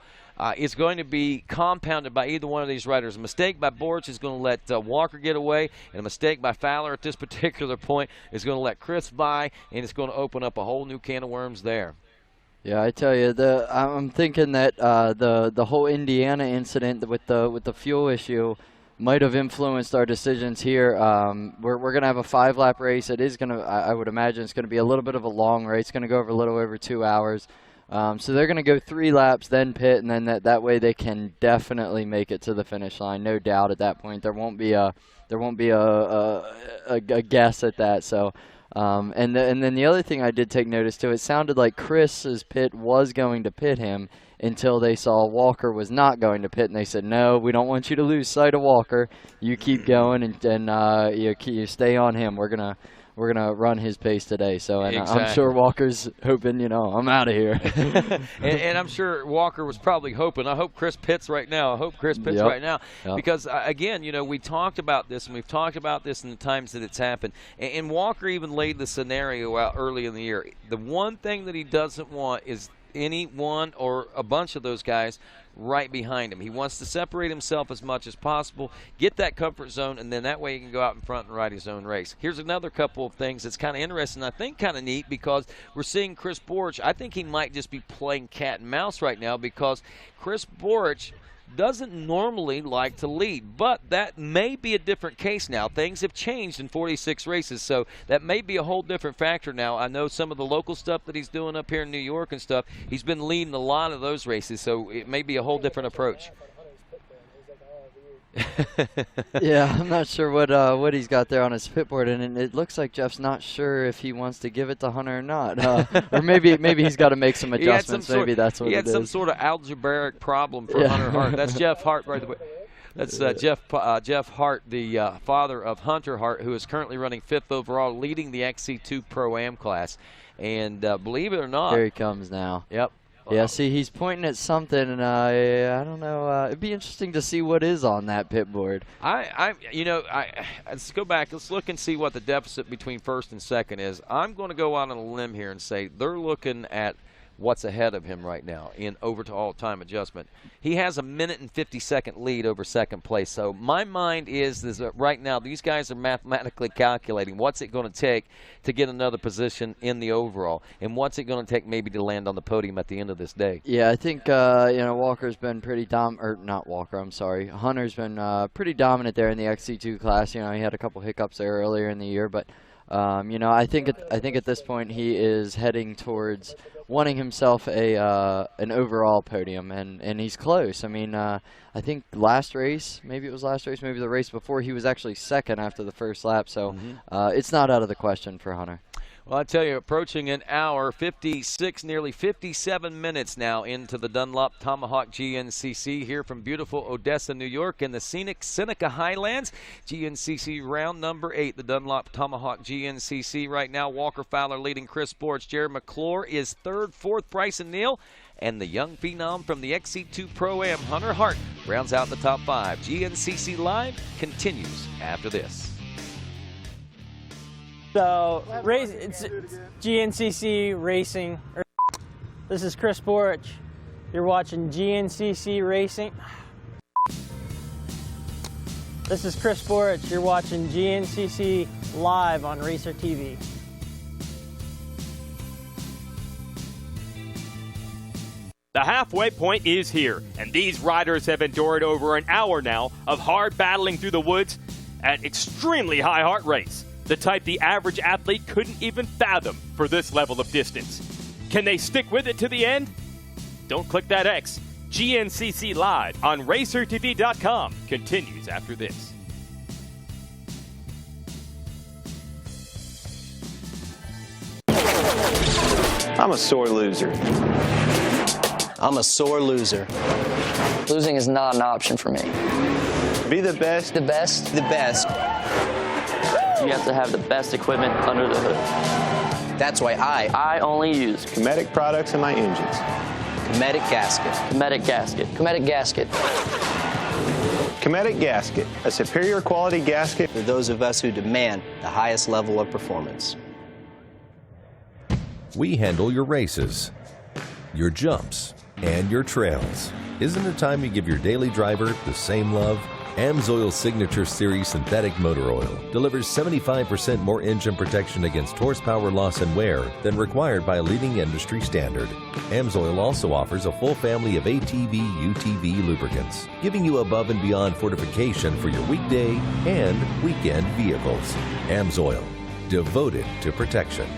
is going to be compounded by either one of these riders. A mistake by Borch is going to let Walker get away, and a mistake by Fowler at this particular point is going to let Chris by, and it's going to open up a whole new can of worms there. Yeah, I tell you, I'm thinking that the whole Indiana incident with the fuel issue might have influenced our decisions here. We're going to have a 5-lap race. It is going to, I would imagine it's going to be a little bit of a long race. It's going to go over a little over 2 hours. So they're going to go 3 laps, then pit, and then that way they can definitely make it to the finish line. No doubt at that point. There won't be a guess at that. So, and then the other thing I did take notice to, it sounded like Chris's pit was going to pit him until they saw Walker was not going to pit, and they said, no, we don't want you to lose sight of Walker. You keep going, and you stay on him. We're gonna run his pace today. So, and exactly. I'm sure Walker's hoping, I'm out of here. and I'm sure Walker was probably hoping, I hope Chris pits right now. I hope Chris pits right now. Yep. Because, again, we talked about this, and we've talked about this in the times that it's happened. And Walker even laid the scenario out early in the year. The one thing that he doesn't want is any one or a bunch of those guys right behind him. He wants to separate himself as much as possible, get that comfort zone, and then that way he can go out in front and ride his own race. Here's another couple of things that's kind of interesting, I think kind of neat, because we're seeing Chris Borch. I think he might just be playing cat and mouse right now, because Chris Borch doesn't normally like to lead, but that may be a different case now. Things have changed in 46 races, so that may be a whole different factor now. I know some of the local stuff that he's doing up here in New York and stuff, he's been leading a lot of those races, so it may be a whole different approach. Yeah, I'm not sure what he's got there on his pitboard, and it looks like Jeff's not sure if he wants to give it to Hunter or not, or maybe he's got to make some adjustments. Maybe that's what it is. He had some sort of algebraic problem for Hunter Hart. That's Jeff Hart, by the way. That's Jeff Hart, the father of Hunter Hart, who is currently running 5th overall, leading the XC2 Pro-Am class. And believe it or not, there he comes now. Yep. Yeah, see, he's pointing at something, and I don't know. It'd be interesting to see what is on that pit board. Let's go back. Let's look and see what the deficit between first and second is. I'm going to go out on a limb here and say they're looking at what's ahead of him right now in over to all-time adjustment. He has a 1 and 50-second lead over second place. So my mind is that right now these guys are mathematically calculating what's it going to take to get another position in the overall, and what's it going to take maybe to land on the podium at the end of this day. Yeah, I think Walker's been pretty Hunter's been pretty dominant there in the XC2 class. He had a couple hiccups there earlier in the year, but I think at this point he is heading towards wanting himself an overall podium, and he's close. I mean, I think maybe the race before, he was actually second after the first lap, so it's not out of the question for Hunter. Well, I tell you, approaching an hour, 56, nearly 57 minutes now into the Dunlop Tomahawk GNCC here from beautiful Odessa, New York in the scenic Seneca Highlands. GNCC round number 8, the Dunlop Tomahawk GNCC right now. Walker Fowler leading Chris Borch. Jared Mcclure is third, fourth, Bryson Neal. And the young phenom from the XC2 Pro-Am, Hunter Hart, rounds out the top 5. GNCC Live continues after this. So, it's GNCC Racing. This is Chris Borch. You're watching GNCC Racing. This is Chris Borch. You're watching GNCC live on RacerTV. The halfway point is here, and these riders have endured over an hour now of hard battling through the woods at extremely high heart rates. The type the average athlete couldn't even fathom for this level of distance. Can they stick with it to the end? Don't click that X. GNCC Live on RacerTV.com continues after this. I'm a sore loser. I'm a sore loser. Losing is not an option for me. Be the best. The best? The best. You have to have the best equipment under the hood. That's why I only use Cometic products in my engines. Cometic gasket. Cometic gasket. Cometic gasket. Cometic gasket, a superior quality gasket for those of us who demand the highest level of performance. We handle your races, your jumps, and your trails. Isn't it time you give your daily driver the same love? Amsoil Signature Series Synthetic Motor Oil delivers 75% more engine protection against horsepower loss and wear than required by a leading industry standard. Amsoil also offers a full family of ATV, UTV lubricants, giving you above and beyond fortification for your weekday and weekend vehicles. Amsoil, devoted to protection.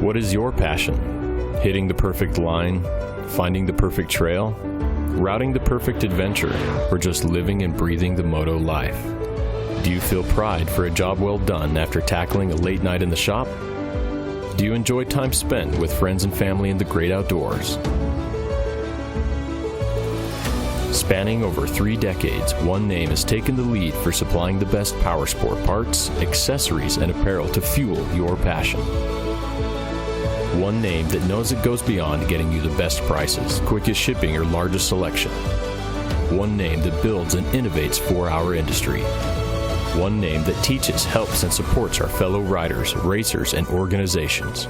What is your passion? Hitting the perfect line, finding the perfect trail, routing the perfect adventure, or just living and breathing the moto life? Do you feel pride for a job well done after tackling a late night in the shop? Do you enjoy time spent with friends and family in the great outdoors? Spanning over 3 decades, one name has taken the lead for supplying the best powersport parts, accessories, and apparel to fuel your passion. One name that knows it goes beyond getting you the best prices, quickest shipping, or largest selection. One name that builds and innovates for our industry. One name that teaches, helps, and supports our fellow riders, racers, and organizations.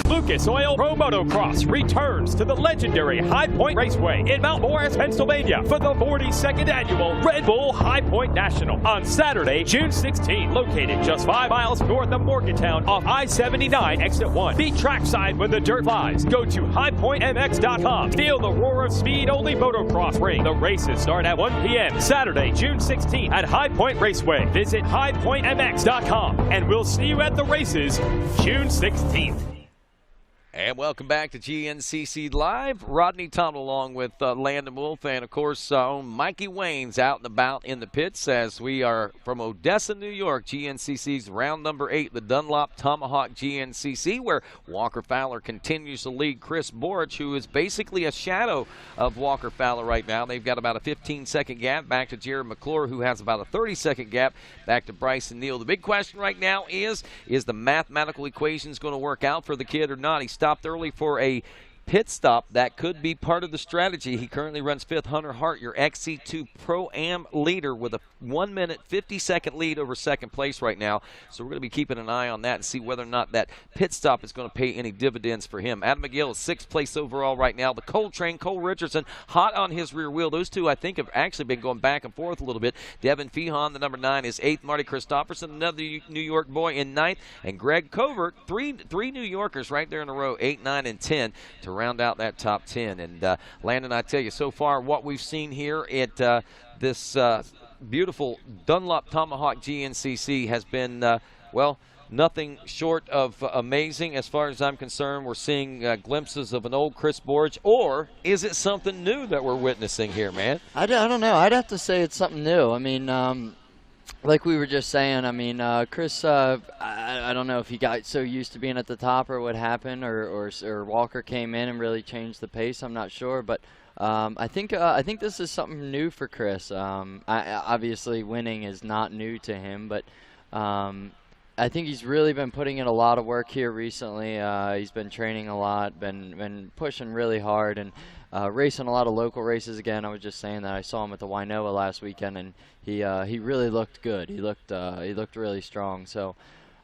Lucas Oil Pro Motocross returns to the legendary High Point Raceway in Mount Morris, Pennsylvania for the 42nd annual Red Bull High Point National on Saturday, June 16th, located just 5 miles north of Morgantown off I-79 exit 1. Be trackside when the dirt flies. Go to highpointmx.com. Feel the roar of speed-only motocross ring. The races start at 1 p.m. Saturday, June 16th at High Point Raceway. Visit highpointmx.com and we'll see you at the races June 16th. And welcome back to GNCC Live. Rodney Tomlin along with Landon Wolf and, of course, Mikey Wayne's out and about in the pits as we are from Odessa, New York, GNCC's round number 8, the Dunlop Tomahawk GNCC, where Walker Fowler continues to lead Chris Borich, who is basically a shadow of Walker Fowler right now. They've got about a 15-second gap back to Jared Mcclure, who has about a 30-second gap back to Bryson Neal. The big question right now is the mathematical equations going to work out for the kid or not? He stopped early for a pit stop. That could be part of the strategy. He currently runs 5th. Hunter Hart, your XC2 Pro-Am leader, with a 1-minute, 50-second lead over second place right now. So we're going to be keeping an eye on that and see whether or not that pit stop is going to pay any dividends for him. Adam Mcgill is 6th place overall right now. The Cole train, Cole Richardson, hot on his rear wheel. Those two, I think, have actually been going back and forth a little bit. Devin Feehan, the number 9, is 8th. Marty Christopherson, another New York boy, in 9th. And Greg Covert, three New Yorkers right there in a row, 8, 9, and 10, to round out that top 10. And Landon, I tell you, so far what we've seen here at this beautiful Dunlop Tomahawk GNCC has been, well, nothing short of amazing as far as I'm concerned. We're seeing glimpses of an old Chris Borich, or is it something new that we're witnessing here, man? I don't know. I'd have to say it's something new. I mean, like we were just saying, I mean, Chris, I don't know if he got so used to being at the top or what happened, or Walker came in and really changed the pace. I'm not sure, but I think this is something new for Chris. Obviously, winning is not new to him, but I think he's really been putting in a lot of work here recently. He's been training a lot, been pushing really hard, and racing a lot of local races again. I was just saying that I saw him at the Wainoa last weekend, and he really looked good. He looked really strong. So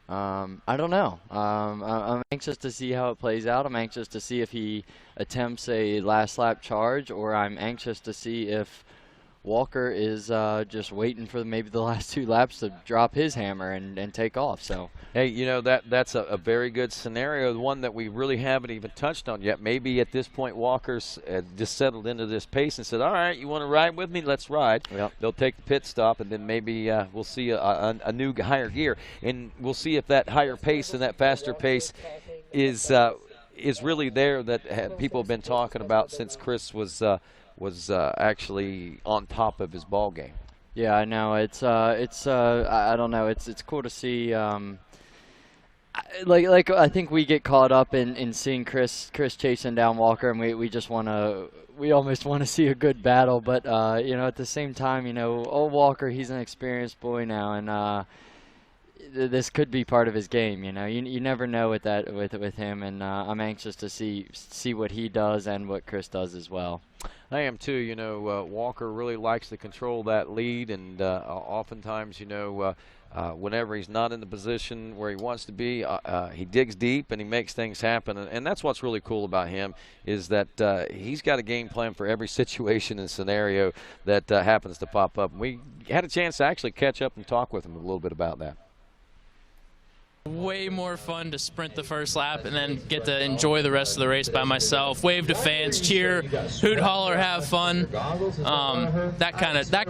I don't know. I'm anxious to see how it plays out. I'm anxious to see if he attempts a last lap charge, or I'm anxious to see if Walker is just waiting for maybe the last 2 laps to drop his hammer and take off. So, hey, you know, that's a very good scenario, one that we really haven't even touched on yet. Maybe at this point Walker's just settled into this pace and said, all right, you want to ride with me? Let's ride. Yep. They'll take the pit stop, and then maybe we'll see a new higher gear. And we'll see if that higher pace and that faster pace is really there that people have been talking about since Chris was actually on top of his ball game. Yeah, I know. It's I don't know. It's cool to see. Like I think we get caught up in seeing Chris chasing down Walker, and we almost want to see a good battle. But you know, at the same time, you know, old Walker, he's an experienced boy now, and this could be part of his game. You know, you never know with him, and I'm anxious to see what he does and what Chris does as well. I am too. You know, Walker really likes to control that lead, and oftentimes, you know, whenever he's not in the position where he wants to be, he digs deep and he makes things happen. And that's what's really cool about him, is that he's got a game plan for every situation and scenario that happens to pop up. And we had a chance to actually catch up and talk with him a little bit about that. Way more fun to sprint the first lap and then get to enjoy the rest of the race by myself. Wave to fans, cheer, hoot, holler, have fun. That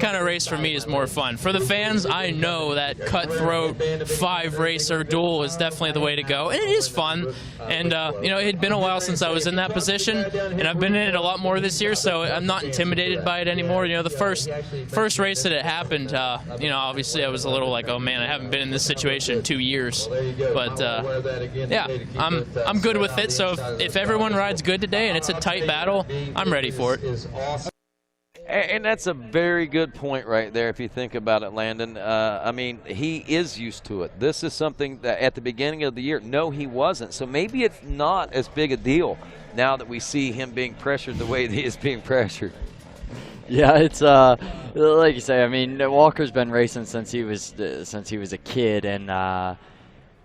kind of race for me is more fun. For the fans, I know that cutthroat 5-racer duel is definitely the way to go, and it is fun. And you know, it had been a while since I was in that position, and I've been in it a lot more this year, so I'm not intimidated by it anymore. You know, the first race that it happened, you know, obviously I was a little like, oh man, I haven't been in this situation in 2 years. But yeah, I'm good with it. So if everyone rides good today and it's a tight battle, I'm ready for it. And that's a very good point right there if you think about it, Landon. I mean, he is used to it. This is something that at the beginning of the year, no, he wasn't. So maybe it's not as big a deal now that we see him being pressured the way that he is being pressured. Yeah, it's like you say. I mean, Walker's been racing since he was a kid, and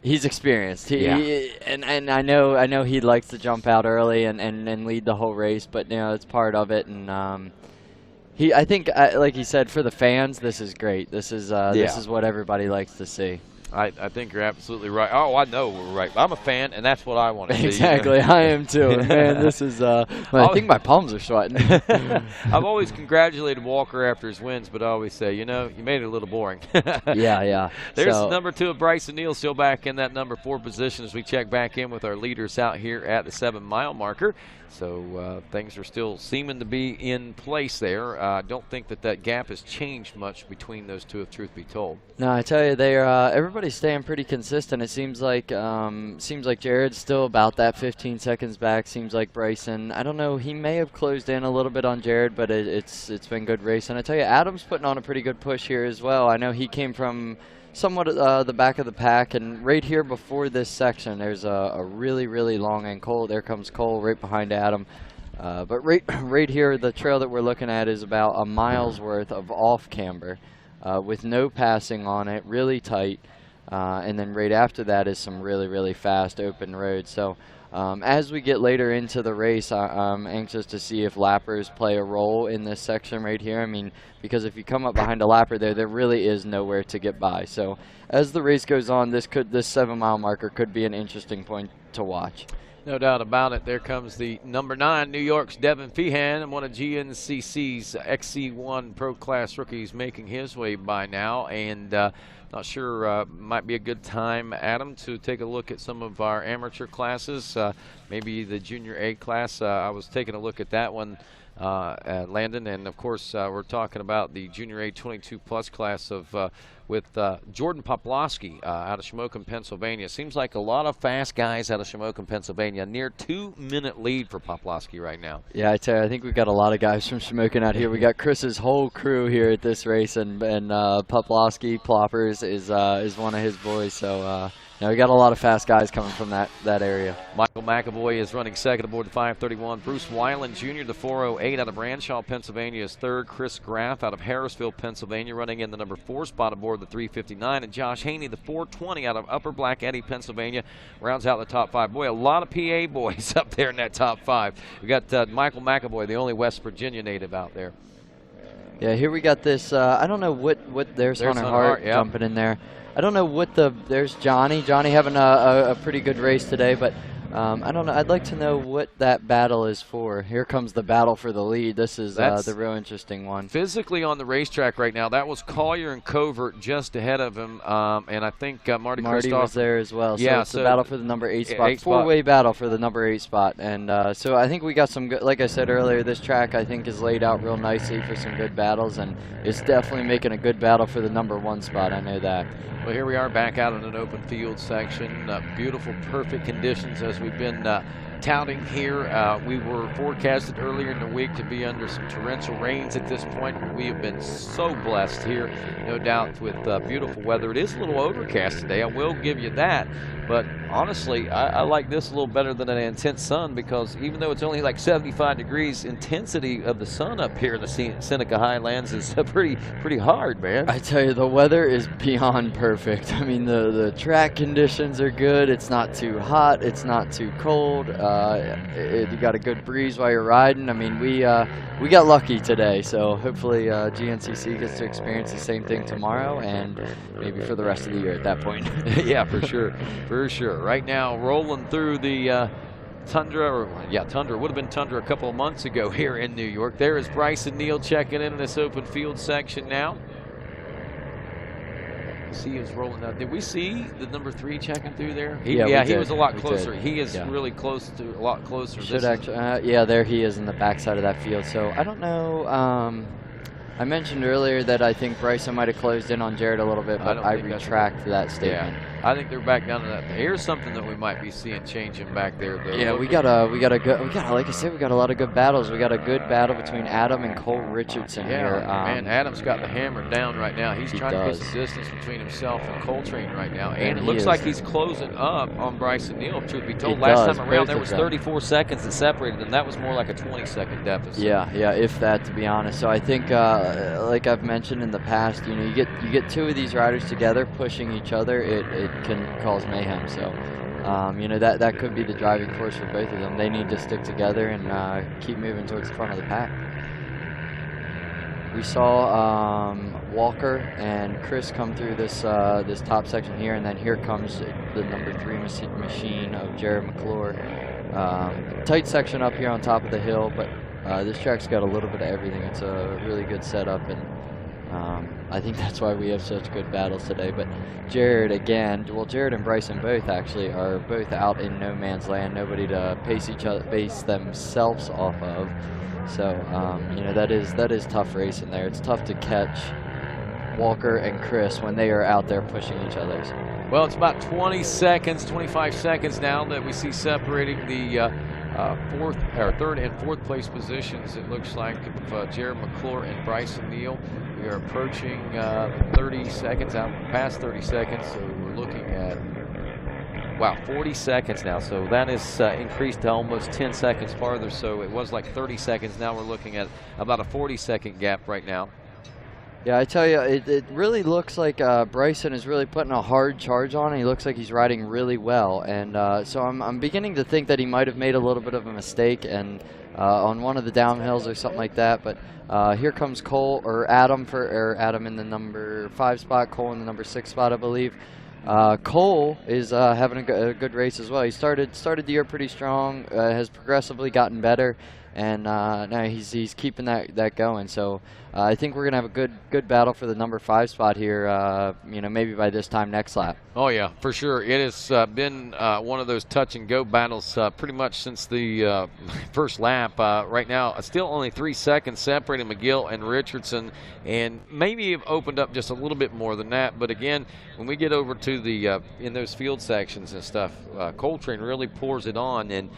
he's experienced. And I know he likes to jump out early and lead the whole race, but you know, it's part of it. And I think like he said, for the fans, this is great. This is what everybody likes to see. I think you're absolutely right. Oh, I know we're right. I'm a fan, and that's what I want to see. Exactly, I am too. Man, this is. I think my palms are sweating. I've always congratulated Walker after his wins, but I always say, you know, you made it a little boring. Yeah. There's number 2 of Bryson Neal still back in that number 4 position as we check back in with our leaders out here at the 7-mile marker. So things are still seeming to be in place there. I don't think that gap has changed much between those two, if truth be told. No, I tell you, they're everybody's staying pretty consistent. It seems like Jared's still about that 15 seconds back. Seems like Bryson, I don't know, he may have closed in a little bit on Jared, but it's been good racing. I tell you, Adam's putting on a pretty good push here as well. I know he came from somewhat the back of the pack, and right here before this section there's a really long end. Cole, there comes Cole right behind Adam, but right here the trail that we're looking at is about a mile's worth of off camber with no passing on it, really tight, and then right after that is some really fast open road. So as we get later into the race, I'm anxious to see if lappers play a role in this section right here. I mean, because if you come up behind a lapper there really is nowhere to get by. So as the race goes on, this 7-mile marker could be an interesting point to watch. No doubt about it. There comes the number 9, New York's Devin Feehan, and one of GNCC's XC1 Pro Class rookies making his way by now. And not sure, might be a good time, Adam, to take a look at some of our amateur classes, maybe the Junior A class. I was taking a look at that one, Landon, and of course we're talking about the Junior A 22 plus class with Jordan Poplowski out of Shamokin, Pennsylvania. Seems like a lot of fast guys out of Shamokin, Pennsylvania. Near 2-minute lead for Poplowski right now. Yeah, I tell you, I think we got a lot of guys from Shamokin out here. We got Chris's whole crew here at this race, and Poplowski, Ploppers is one of his boys. So we got a lot of fast guys coming from that area. Michael McAvoy is running second aboard the 531. Bruce Weiland Jr., the 408 out of Branshaw, Pennsylvania, is third. Chris Graff out of Harrisville, Pennsylvania, running in the number 4 spot aboard the 359. And Josh Haney, the 420 out of Upper Black Eddy, Pennsylvania, rounds out the top 5. Boy, a lot of PA boys up there in that top 5. We got Michael McAvoy, the only West Virginia native out there. Yeah, here we got this. I don't know what there's Hunter Hart yep. jumping in there. I don't know what there's Johnny. Johnny having a pretty good race today, but I don't know. I'd like to know what that battle is for. Here comes the battle for the lead. This is the real interesting one. Physically on the racetrack right now, that was Collier and Covert just ahead of him, and I think Marty was there as well. So yeah, it's the battle for the number 8 spot. Four-way battle for the number 8 spot. And so I think we got some good, like I said earlier, this track I think is laid out real nicely for some good battles, and it's definitely making a good battle for the number 1 spot. I know that. Well, here we are back out in an open field section. Beautiful, perfect conditions as we've been touting here. We were forecasted earlier in the week to be under some torrential rains at this point. We have been so blessed here, no doubt, with beautiful weather. It is a little overcast today, I will give you that. But honestly, I like this a little better than an intense sun, because even though it's only like 75 degrees, intensity of the sun up here in the Seneca Highlands is pretty hard, man. I tell you, the weather is beyond perfect. I mean, the track conditions are good. It's not too hot. It's not too cold. You got a good breeze while you're riding. I mean, we got lucky today, so hopefully GNCC gets to experience the same thing tomorrow and maybe for the rest of the year at that point. Yeah, for sure. For sure. Right now, rolling through the Tundra, Tundra would have been Tundra a couple of months ago here in New York. There is Bryson Neal checking in this open field section now. See, he was rolling out. Did we see the number 3 checking through there? He was a lot closer. He is really close to a lot closer. Should actually, there he is in the backside of that field. So I don't know. I mentioned earlier that I think Bryson might have closed in on Jared a little bit, but I retract that statement. Yeah. I think they're back down to that. Here's something that we might be seeing changing back there, though. Yeah, we got like I said, we got a lot of good battles. We got a good battle between Adam and Cole Richardson here. Man, Adam's got the hammer down right now. He's trying to put some distance between himself and Coltrane right now, and it looks like he's closing up on Bryson Neal. Truth be told, last time around there was 34 seconds that separated them. That was more like a 20-second deficit. Yeah, if that, to be honest. So I think, like I've mentioned in the past, you get 2 of these riders together pushing each other, it can cause mayhem. So that could be the driving force for both of them. They need to stick together and keep moving towards the front of the pack. We saw Walker and Chris come through this top section here, and then here comes the number 3 machine of Jared Mcclure. Tight section up here on top of the hill, but this track's got a little bit of everything. It's a really good setup, and I think that's why we have such good battles today. But Jared and Bryson both actually are both out in no man's land, nobody to pace themselves off of. So that is tough racing there. It's tough to catch Walker and Chris when they are out there pushing each other. Well, it's about 25 seconds now that we see separating the third and fourth place positions. It looks like of Jared Mcclure and Bryson Neal. We are approaching 30 seconds out, past 30 seconds. So we're looking at 40 seconds now. So that is increased to almost 10 seconds farther. So it was like 30 seconds. Now we're looking at about a 40-second gap right now. Yeah, I tell you, it really looks like Bryson is really putting a hard charge on. He looks like he's riding really well, and so I'm beginning to think that he might have made a little bit of a mistake and on one of the downhills or something like that. But here comes Adam in the number 5 spot, Cole in the number 6 spot, I believe. Cole is having a good race as well. He started the year pretty strong, has progressively gotten better, and now he's keeping that going. So I think we're gonna have a good battle for the number 5 spot here. Maybe by this time next lap. Oh yeah, for sure. It has been one of those touch and go battles pretty much since the first lap. Right now, still only 3 seconds separating Mcgill and Richardson, and maybe have opened up just a little bit more than that. But again, when we get over to the in those field sections and stuff, Coltrane really pours it on, and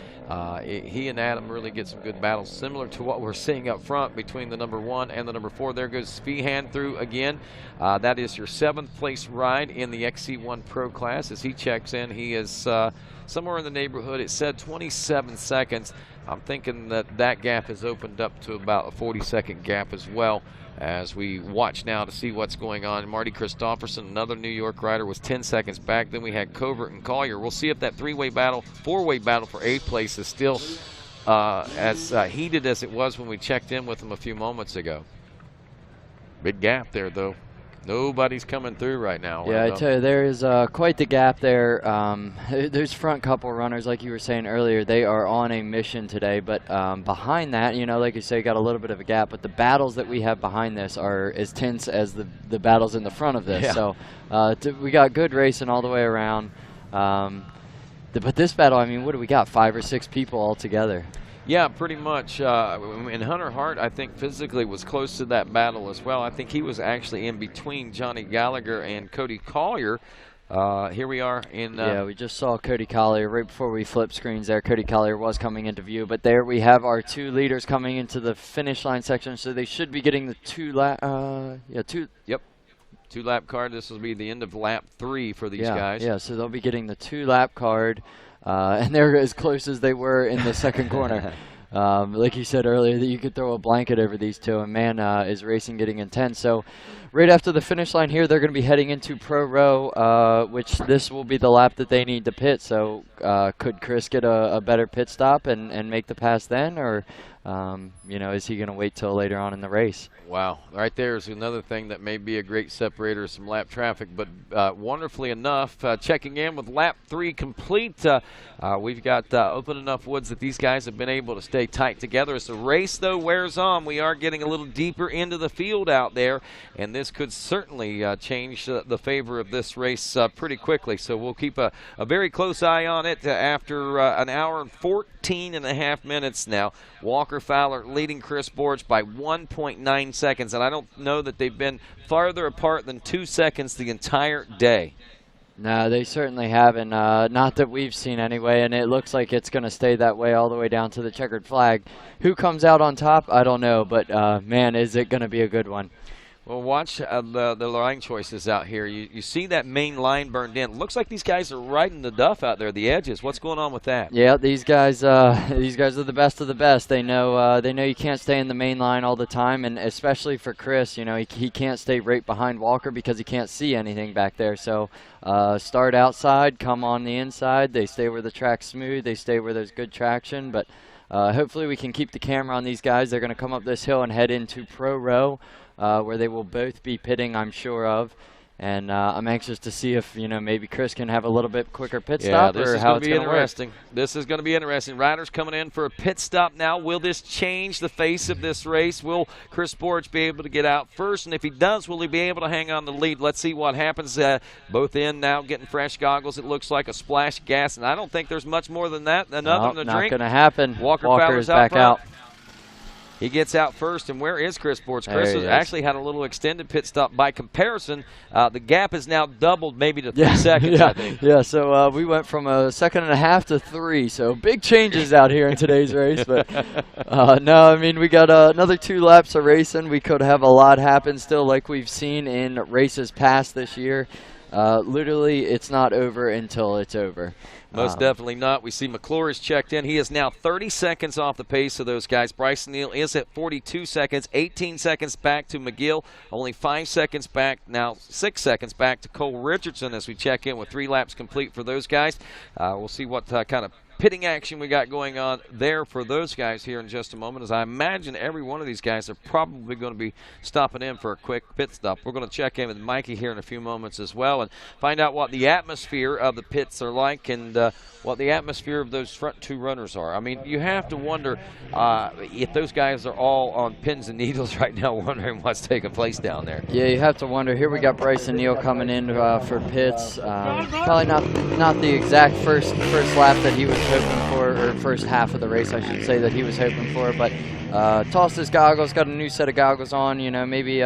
he and Adam really get some good battles, similar to what we're seeing up front between the number 1 and the number 4. There goes Feehan through again. That is your 7th place ride in the XC1 Pro class. As he checks in, he is somewhere in the neighborhood. It said 27 seconds. I'm thinking that gap has opened up to about a 40-second gap as well, as we watch now to see what's going on. Marty Christopherson, another New York rider, was 10 seconds back. Then we had Covert and Collier. We'll see if that 4-way battle for 8th place is still as heated as it was when we checked in with them a few moments ago. Big gap there, though. Nobody's coming through right now. Yeah, I tell you, there is quite the gap there. Those front couple runners, like you were saying earlier, they are on a mission today. But behind that, you know, like you say, got a little bit of a gap. But the battles that we have behind this are as tense as the battles in the front of this. Yeah. So we got good racing all the way around. But this battle, I mean, what do we got? 5 or 6 people all together. Yeah, pretty much. And Hunter Hart, I think, physically was close to that battle as well. I think he was actually in between Johnny Gallagher and Cody Collier. Here we are in... yeah, we just saw Cody Collier right before we flipped screens there. Cody Collier was coming into view, but there we have our 2 leaders coming into the finish line section, so they should be getting the 2-lap card. This will be the end of lap 3 for these guys. Yeah, so they'll be getting the 2-lap card. And they're as close as they were in the second corner. Like you said earlier, that you could throw a blanket over these two, and man, is racing getting intense. So right after the finish line here, they're going to be heading into Pro Row, which this will be the lap that they need to pit. So could Chris get a better pit stop and make the pass then, or you know, is he going to wait till later on in the race? Wow, right there is another thing that may be a great separator of some lap traffic, but wonderfully enough, checking in with lap 3 complete, we've got open enough woods that these guys have been able to stay tight together. As the race, though, wears on, we are getting a little deeper into the field out there, and this could certainly change the favor of this race pretty quickly. So we'll keep a very close eye on it after an hour and 14 and a half minutes now. Walker Fowler leading Chris Borge by 1.9 seconds, and I don't know that they've been farther apart than 2 seconds the entire day. No, they certainly haven't. Not that we've seen anyway, and it looks like it's going to stay that way all the way down to the checkered flag. Who comes out on top, I don't know, but man, is it going to be a good one. Well, watch the line choices out here. You see that main line burned in. Looks like these guys are riding the duff out there, the edges. What's going on with that? Yeah, these guys are the best of the best. They know you can't stay in the main line all the time, and especially for Chris, you know, he can't stay right behind Walker because he can't see anything back there. So start outside, come on the inside. They stay where the track's smooth. They stay where there's good traction, but hopefully we can keep the camera on these guys. They're going to come up this hill and head into Pro Row, where they will both be pitting, I'm sure of. And I'm anxious to see if, you know, maybe Chris can have a little bit quicker pit stop, or how it's going to work. This is going to be interesting. Riders coming in for a pit stop now. Will this change the face of this race? Will Chris Borge be able to get out first? And if he does, will he be able to hang on the lead? Let's see what happens. Both in now, getting fresh goggles. It looks like a splash of gas, and I don't think there's much more than that. Another than a drink. Not going to happen. Walker is back out. He gets out first, and where is Chris Borge? Chris has actually had a little extended pit stop. By comparison, the gap is now doubled maybe to 3 seconds, I think. Yeah, so we went from a 1.5 seconds to 3, so big changes out here in today's race. But no, I mean, we got another 2 laps of racing. We could have a lot happen still like we've seen in races past this year. Literally, it's not over until it's over. Most definitely not. We see Mcclure is checked in. He is now 30 seconds off the pace of those guys. Bryson Neal is at 42 seconds, 18 seconds back to Mcgill, only 5 seconds back, now 6 seconds back to Cole Richardson as we check in with 3 laps complete for those guys. We'll see what kind of pitting action we got going on there for those guys here in just a moment, as I imagine every one of these guys are probably going to be stopping in for a quick pit stop. We're going to check in with Mikey here in a few moments as well and find out what the atmosphere of the pits are like and what the atmosphere of those front 2 runners are. I mean, you have to wonder if those guys are all on pins and needles right now wondering what's taking place down there. Yeah, you have to wonder. Here we got Bryson Neal coming in for pits. Probably not the exact first lap that he was hoping for, or first half of the race, I should say, that he was hoping for. But tossed his goggles, got a new set of goggles on. You know, maybe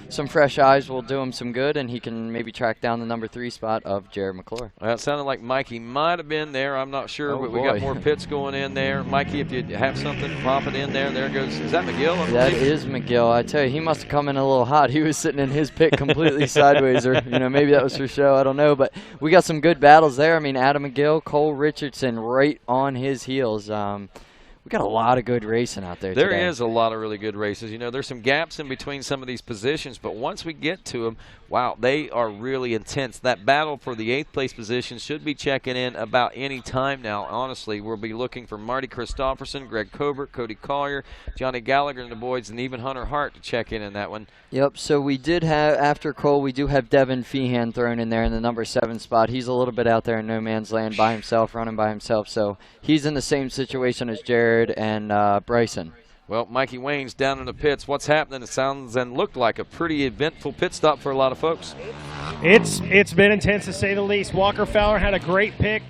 some fresh eyes will do him some good, and he can maybe track down the number 3 spot of Jared Mcclure. Well, it sounded like Mikey might have been there. I'm not sure, but we got more pits going in there. Mikey, if you have something, pop it in there. There goes. Is that Mcgill? That is Mcgill. I tell you, he must have come in a little hot. He was sitting in his pit completely sideways, or maybe that was for show. I don't know, but we got some good battles there. I mean, Adam Mcgill, Cole Richardson right on his heels. we got a lot of good racing out there There today. is a lot of really good races. You know, there's some gaps in between some of these positions, but once we get to them, wow, they are really intense. That battle for the 8th place position should be checking in about any time now. Honestly, we'll be looking for Marty Christopherson, Greg Covert, Cody Collier, Johnny Gallagher and the boys, and even Hunter Hart to check in that one. Yep, so we did have, after Cole, we do have Devin Feehan thrown in there in the number 7 spot. He's a little bit out there in no man's land by himself, running by himself, so he's in the same situation as Jared and Bryson. Well, Mikey Wayne's down in the pits. What's happening? It sounds and looked like a pretty eventful pit stop for a lot of folks. It's been intense to say the least. Walker Fowler had a great pit,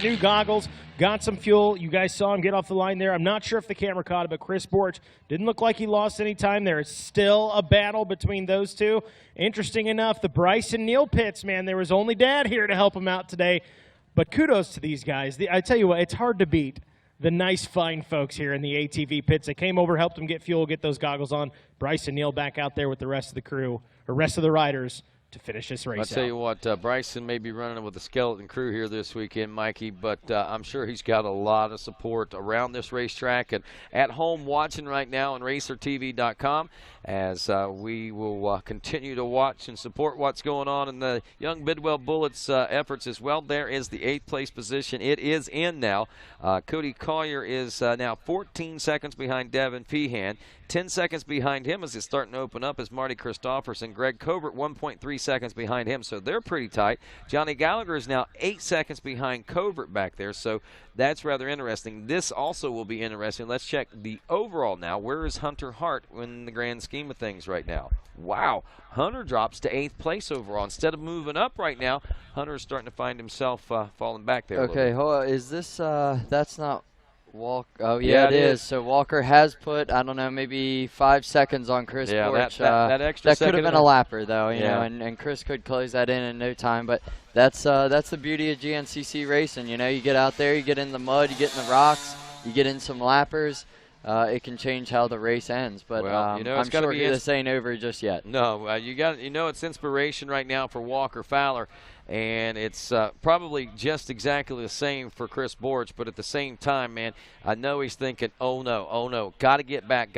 new goggles, got some fuel. You guys saw him get off the line there. I'm not sure if the camera caught it, but Chris Borch didn't look like he lost any time there. It's still a battle between those two. Interesting enough, the Bryce and Neil pits, man, there was only Dad here to help him out today. But kudos to these guys. I tell you what, it's hard to beat the nice, fine folks here in the ATV pits. They came over, helped them get fuel, get those goggles on. Bryce and Neil back out there with the rest of the crew, or rest of the riders, to finish this race I'll tell you what, Bryson may be running with a skeleton crew here this weekend, Mikey, but I'm sure he's got a lot of support around this racetrack and at home watching right now on RacerTV.com as we will continue to watch and support what's going on in the Young Bidwell Bullets efforts as well. There is the 8th place position. It is in now. Cody Collier is now 14 seconds behind Devin Feehan. 10 seconds behind him as it's starting to open up is Marty Christopherson. Greg Covert 1.3 seconds behind him, so they're pretty tight. Johnny Gallagher is now 8 seconds behind Covert back there, so that's rather interesting. This also will be interesting. Let's check the overall now. Where is Hunter Hart in the grand scheme of things right now? Wow, Hunter drops to 8th place overall. Instead of moving up right now, Hunter's starting to find himself falling back there. Okay, hold on. Is this, that's not Walker? Oh, yeah, it is. So Walker has put, I don't know, maybe 5 seconds on Chris Borch. That extra that second could have been a lapper, though, you know, and Chris could close that in no time. But that's the beauty of GNCC racing. You know, you get out there, you get in the mud, you get in the rocks, you get in some lappers. It can change how the race ends, but well, you know, I'm sure this ain't over just yet. No, it's inspiration right now for Walker Fowler, and it's probably just exactly the same for Chris Borch, but at the same time, man, I know he's thinking, oh no, got to get back.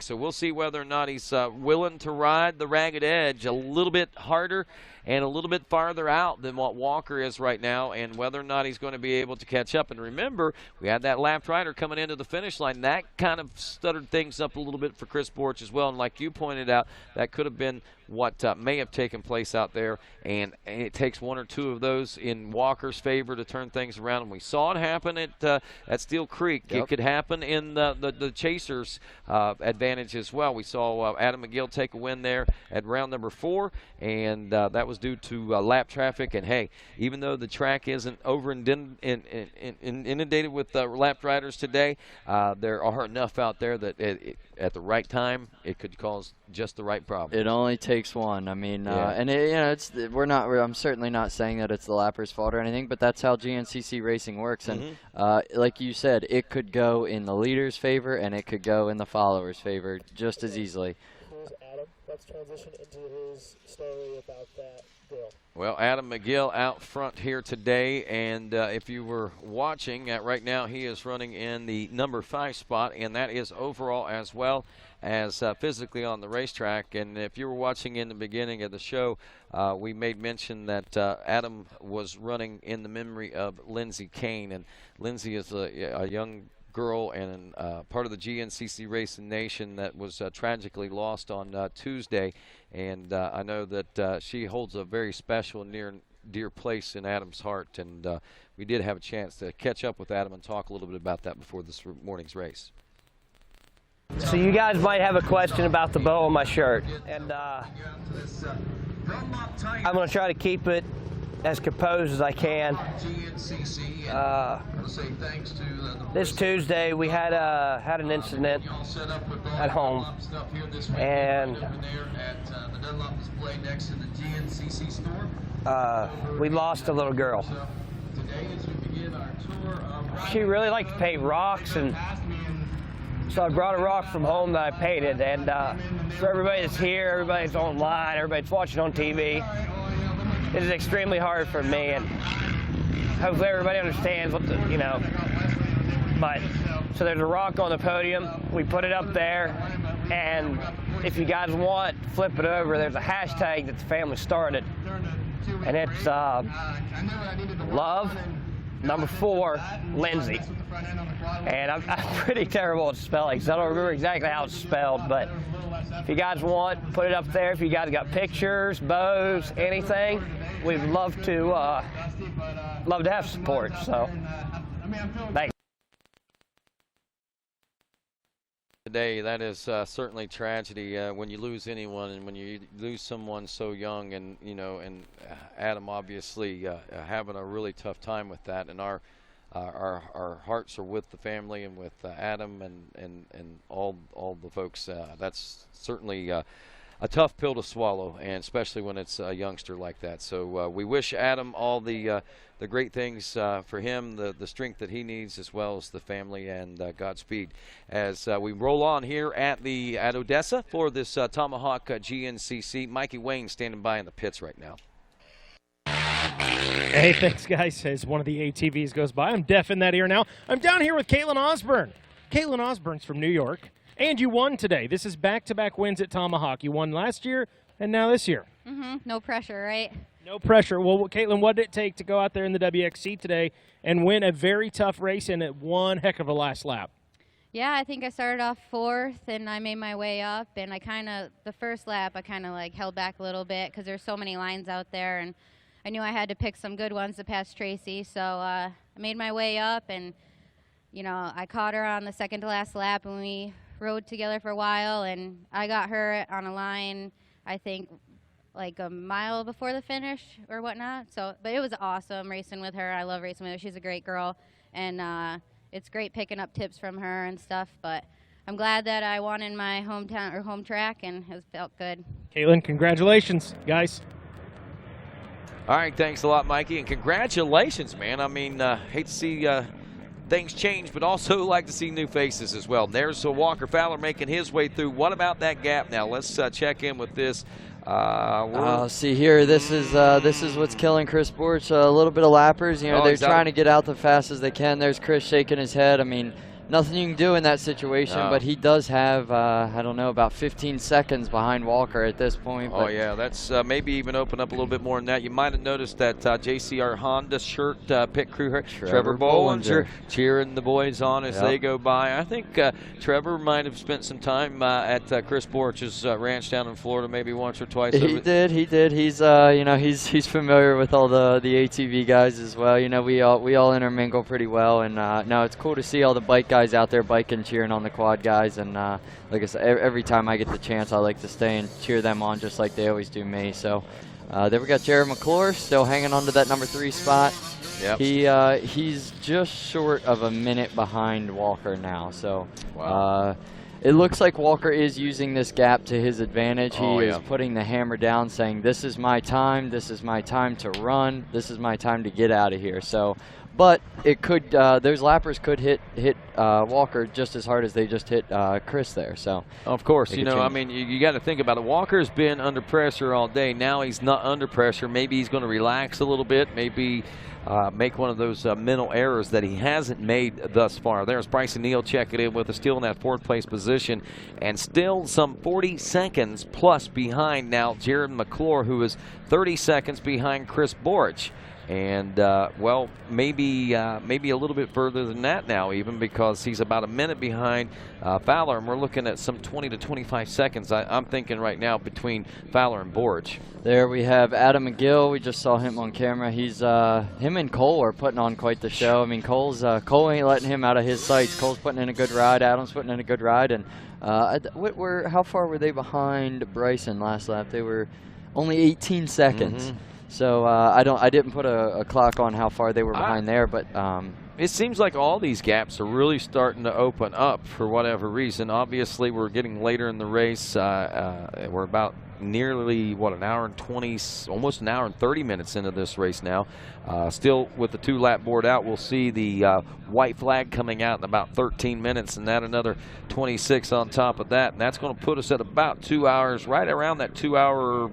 So we'll see whether or not he's willing to ride the ragged edge a little bit harder and a little bit farther out than what Walker is right now, and whether or not he's going to be able to catch up. And remember, we had that lapped rider coming into the finish line. That kind of stuttered things up a little bit for Chris Borch as well, and like you pointed out, that could have been what may have taken place out there, and it takes one or two of those in Walker's favor to turn things around. And we saw it happen at Steel Creek. It could happen in the Chasers' advantage as well. We saw Adam Mcgill take a win there at round number 4, and that was due to lap traffic. And hey, even though the track isn't over inundated with lapped riders today, there are enough out there that at the right time it could cause just the right problem. It only takes one. I mean, and I'm certainly not saying that it's the lapper's fault or anything, but that's how GNCC racing works. And like you said, it could go in the leader's favor and it could go in the follower's favor just as easily. Adam, let's transition into his story about that deal. Well, Adam Mcgill out front here today, and if you were watching, right now he is running in the number 5 spot, and that is overall as well as physically on the racetrack. And if you were watching in the beginning of the show, we made mention that Adam was running in the memory of Lindsay Kane, and Lindsay is a young girl and part of the GNCC Racing Nation that was tragically lost on Tuesday, and I know that she holds a very special and near and dear place in Adam's heart, and we did have a chance to catch up with Adam and talk a little bit about that before this morning's race. So you guys might have a question about the bow on my shirt, and I'm going to try to keep it as composed as I can. This Tuesday we had an incident at home, and we lost a little girl. She really liked to paint rocks, and so I brought a rock from home that I painted, and for everybody that's here, everybody's online, everybody's watching on TV, it is extremely hard for me, and hopefully everybody understands what But so there's a rock on the podium. We put it up there, and if you guys want, flip it over. There's a hashtag that the family started, and it's love number 4 Lindsay. And I'm pretty terrible at spelling, so I don't remember exactly how it's spelled, but if you guys want, put it up there. If you guys got pictures, bows, anything, we'd love to have support. So, thanks. Today, that is certainly tragedy when you lose anyone, and when you lose someone so young, and and Adam obviously having a really tough time with that, and our hearts are with the family and with Adam and all the folks. That's certainly a tough pill to swallow, and especially when it's a youngster like that. So we wish Adam all the great things for him, the strength that he needs, as well as the family, and Godspeed as we roll on here at Odessa for this Tomahawk GNCC. Mikey Wayne standing by in the pits right now. Hey, thanks, guys. As one of the ATVs goes by, I'm deaf in that ear now. I'm down here with Caitlin Osborne. Caitlin Osborne's from New York, and you won today. This is back-to-back wins at Tomahawk. You won last year and now this year. No pressure, right? No pressure. Well, Caitlin, what did it take to go out there in the WXC today and win a very tough race and at one heck of a last lap? Yeah, I think I started off 4th, and I made my way up, and the first lap, I kind of like held back a little bit because there's so many lines out there, and I knew I had to pick some good ones to pass Tracy, so I made my way up, and, I caught her on the second to last lap, and we rode together for a while, and I got her on a line, I think, like a mile before the finish or whatnot. So, but it was awesome racing with her. I love racing with her. She's a great girl, and it's great picking up tips from her and stuff, but I'm glad that I won in my hometown or home track, and it felt good. Caitlin, congratulations, guys. All right, thanks a lot, Mikey, and congratulations, man. I mean, hate to see things change, but also like to see new faces as well. There's Walker Fowler making his way through. What about that gap now? Let's check in with this. See here, this is what's killing Chris Borch. A little bit of lappers. They're trying to get out the fast as they can. There's Chris shaking his head. I mean, nothing you can do in that situation, but he does have, I don't know, about 15 seconds behind Walker at this point. Oh, yeah, that's maybe even open up a little bit more than that. You might have noticed that JCR Honda shirt pit crew, Trevor Bollinger, cheering the boys on as they go by. I think Trevor might have spent some time at Chris Borch's ranch down in Florida, maybe once or twice. He did. He's, he's familiar with all the ATV guys as well. We all intermingle pretty well, and no, it's cool to see all the bike guys out there biking, cheering on the quad guys, and like I said, every time I get the chance, I like to stay and cheer them on just like they always do me. So there we got Jared Mcclure still hanging on to that number 3 spot. Yep. He's just short of a minute behind Walker now. So it looks like Walker is using this gap to his advantage. He is putting the hammer down, saying, this is my time to run, this is my time to get out of here. So, but it could, those lappers could hit Walker just as hard as they just hit Chris there. So, of course, I mean, you got to think about it. Walker's been under pressure all day. Now he's not under pressure. Maybe he's going to relax a little bit. Maybe make one of those mental errors that he hasn't made thus far. There's Bryson Neal checking in with us, still in that 4th place position, and still some 40 seconds plus behind now Jared Mcclure, who is 30 seconds behind Chris Borch. And, well, maybe a little bit further than that now even, because he's about a minute behind Fowler, and we're looking at some 20 to 25 seconds, I'm thinking right now, between Fowler and Borch. There we have Adam Mcgill. We just saw him on camera. He's him and Cole are putting on quite the show. I mean, Cole ain't letting him out of his sights. Cole's putting in a good ride. Adam's putting in a good ride. And how far were they behind Bryson last lap? They were only 18 seconds. Mm-hmm. So I didn't put a clock on how far they were behind there, but it seems like all these gaps are really starting to open up for whatever reason. Obviously, we're getting later in the race. We're about nearly an hour and 20, almost an hour and 30 minutes into this race now. Still with the 2-lap board out, we'll see the white flag coming out in about 13 minutes, and that another 26 on top of that, and that's going to put us at about 2 hours, right around that 2 hour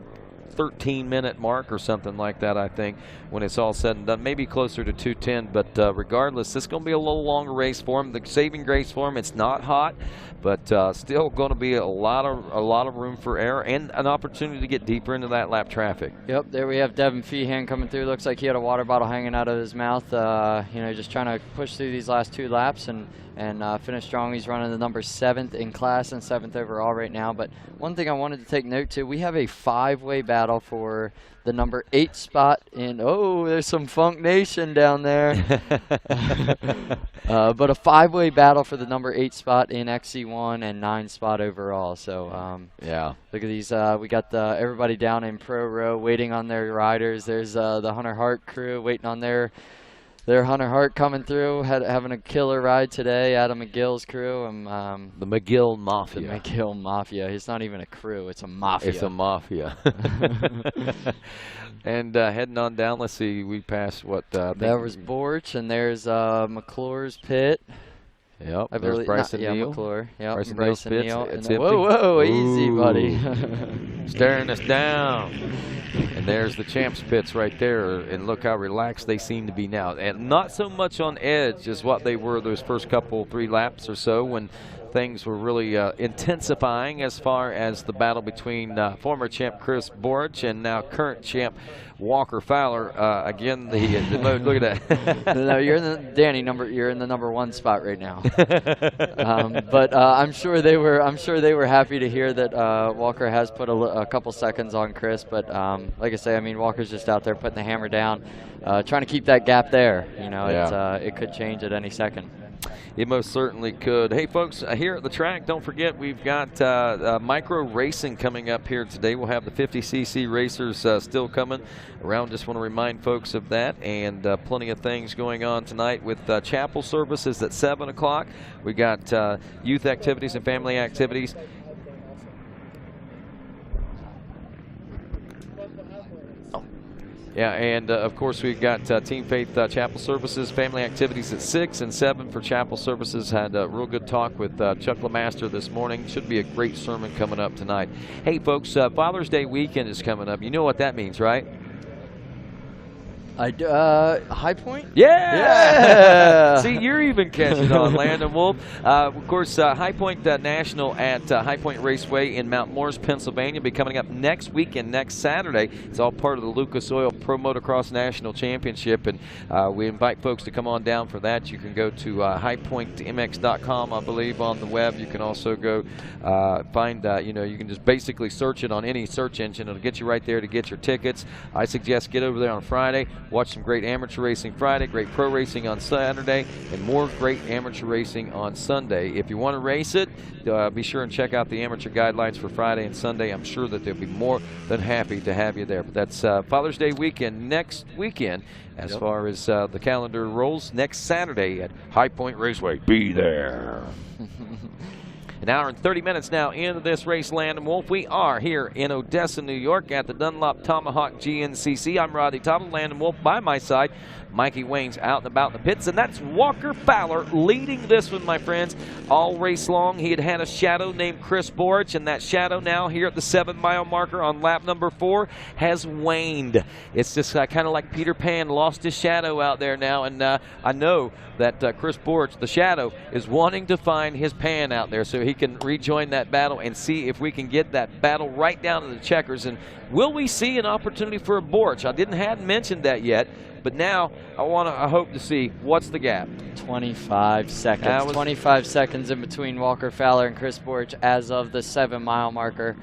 13-minute mark or something like that, I think, when it's all said and done. Maybe closer to 2:10, but regardless, this is going to be a little longer race for him. The saving grace for him, it's not hot, but still going to be a lot of room for error and an opportunity to get deeper into that lap traffic. Yep, there we have Devin Feehan coming through. Looks like he had a water bottle hanging out of his mouth. You know, just trying to push through these last 2 laps and finish strong. He's running the number 7th in class and 7th overall right now. But one thing I wanted to take note to, we have a 5-way battle for the number 8 spot in, oh, there's some Funk Nation down there. But a 5-way battle for the number 8 spot in XC1 and 9 spot overall. So yeah, look at these. We got everybody down in pro row waiting on their riders. There's the Hunter Hart crew waiting on their Hunter Hart coming through, having a killer ride today. Adam Mcgill's crew. The Mcgill Mafia. The Mcgill Mafia. It's not even a crew. It's a mafia. It's a mafia. And heading on down, let's see, we passed what? There was Borch, and there's McClure's pit. Yep, I there's believe, Bryson yeah, Neal. McClure. Yep, Bryson Neal. It's whoa, easy, buddy. Staring us down. And there's the champs pits right there, and look how relaxed they seem to be now. And not so much on edge as what they were those first 3 laps or so when things were really intensifying as far as the battle between former champ Chris Borch and now current champ Walker Fowler. Again, the look at that. No, you're in the Danny you're in the number 1 spot right now. But I'm sure they were happy to hear that Walker has put a couple seconds on Chris. But like I say, I mean, Walker's just out there putting the hammer down, trying to keep that gap there. You know, yeah. It could change at any second. It most certainly could. Hey, folks, here at the track, don't forget we've got micro racing coming up here today. We'll have the 50cc racers still coming around. Just want to remind folks of that, and plenty of things going on tonight with chapel services at 7 o'clock. We got youth activities and family activities. Yeah, and of course we've got Team Faith Chapel Services, family activities at 6 and 7 for Chapel Services. Had a real good talk with Chuck LeMaster this morning. Should be a great sermon coming up tonight. Hey folks, Father's Day weekend is coming up. You know what that means, right? I do, High Point? Yeah! See, you're even catching on, Landon Wolf. Of course, High Point National at High Point Raceway in Mount Morris, Pennsylvania, will be coming up next weekend, next Saturday. It's all part of the Lucas Oil Pro Motocross National Championship, and we invite folks to come on down for that. You can go to highpointmx.com, I believe, on the web. You can also go find, you can just basically search it on any search engine. It'll get you right there to get your tickets. I suggest get over there on Friday. Watch some great amateur racing Friday, great pro racing on Saturday, and more great amateur racing on Sunday. If you want to race it, be sure and check out the amateur guidelines for Friday and Sunday. I'm sure that they'll be more than happy to have you there. But that's Father's Day weekend next weekend as far as the calendar rolls. Next Saturday at High Point Raceway. Be there. An hour and 30 minutes now into this race, Landon Wolf. We are here in Odessa, New York at the Dunlop Tomahawk GNCC. I'm Rodney Tomlin, Landon Wolf by my side. Mikey Wayne's out and about in the pits, and that's Walker Fowler leading this one, my friends. All race long, he had a shadow named Chris Borch, and that shadow now here at the 7-mile marker on lap number 4 has waned. It's just kind of like Peter Pan lost his shadow out there now, and I know that Chris Borch, the shadow, is wanting to find his pan out there so he can rejoin that battle and see if we can get that battle right down to the checkers. And will we see an opportunity for a Borch? I hadn't mentioned that yet. But now I hope to see what's the gap. 25 seconds. 25 seconds in between Walker Fowler and Chris Borch as of the 7-mile marker.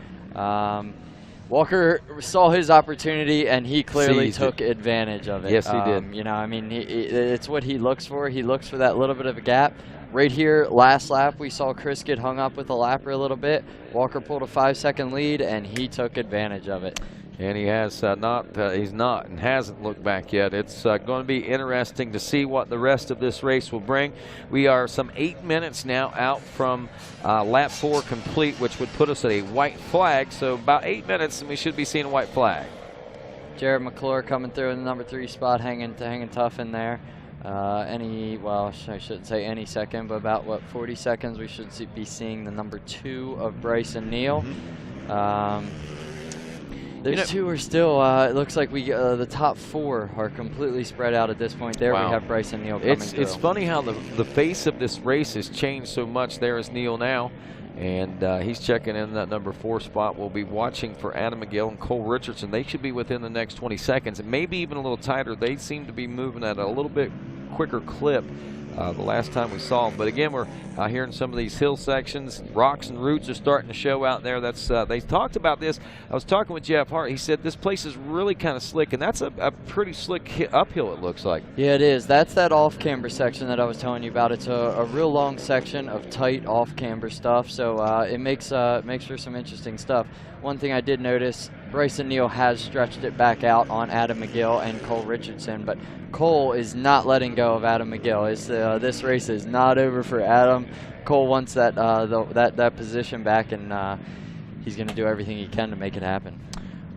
Walker saw his opportunity, and he clearly took advantage of it. Yes, he did. I mean, it's what he looks for. He looks for that little bit of a gap. Right here, last lap, we saw Chris get hung up with a lapper a little bit. Walker pulled a 5-second lead, and he took advantage of it. And he has hasn't looked back yet. It's going to be interesting to see what the rest of this race will bring. We are some 8 minutes now out from lap 4 complete, which would put us at a white flag. So about 8 minutes, and we should be seeing a white flag. Jared Mcclure coming through in the number 3 spot, hanging tough in there. I shouldn't say any second, but about 40 seconds, we should be seeing the number 2 of Bryson Neal. Those two are still, it looks like the top 4 are completely spread out at this point. There we have Bryson Neal coming through. It's funny how the face of this race has changed so much. There is Neal now, and he's checking in that number 4 spot. We'll be watching for Adam Mcgill and Cole Richardson. They should be within the next 20 seconds, and maybe even a little tighter. They seem to be moving at a little bit quicker clip the last time we saw them. But again, we're hearing some of these hill sections. Rocks and roots are starting to show out there. That's they talked about this. I was talking with Jeff Hart. He said this place is really kind of slick, and that's a pretty slick uphill, it looks like. Yeah, it is. That's that off-camber section that I was telling you about. It's a real long section of tight off-camber stuff, so it makes for some interesting stuff. One thing I did notice, Bryson Neal has stretched it back out on Adam Mcgill and Cole Richardson, but Cole is not letting go of Adam Mcgill. This race is not over for Adam. Cole wants that position back, and he's going to do everything he can to make it happen.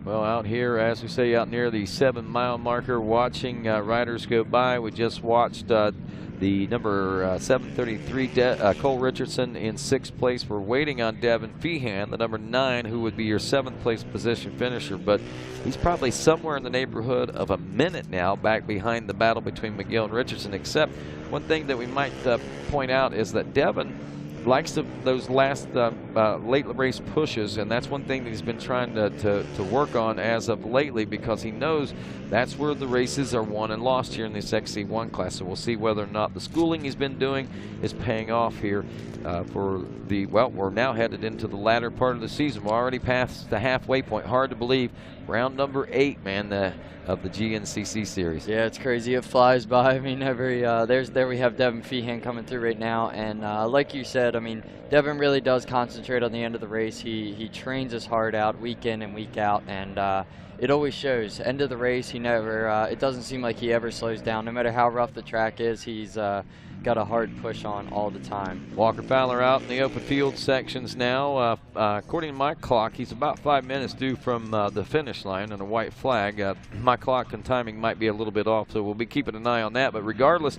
Well, out here, as we say, out near the 7-mile marker, watching riders go by. We just watched the number 733 Cole Richardson in 6th place. We're waiting on Devin Feehan, the number 9, who would be your 7th place position finisher, but he's probably somewhere in the neighborhood of a minute now back behind the battle between Mcgill and Richardson. Except one thing that we might point out is that Devin likes those last late race pushes, and that's one thing that he's been trying to work on as of lately, because he knows that's where the races are won and lost here in this XC1 class. So we'll see whether or not the schooling he's been doing is paying off here for the, well, we're now headed into the latter part of the season. We're already past the halfway point. Hard to believe. Round number 8, man, of the GNCC series. Yeah, it's crazy. It flies by. I mean, there we have Devin Feehan coming through right now, and like you said, I mean, Devin really does concentrate on the end of the race. He trains his heart out week in and week out, and it always shows. End of the race, he never. It doesn't seem like he ever slows down. No matter how rough the track is, he's got a hard push on all the time. Walker Fowler out in the open field sections now. According to my clock, he's about 5 minutes due from the finish line and a white flag. My clock and timing might be a little bit off, so we'll be keeping an eye on that. But regardless,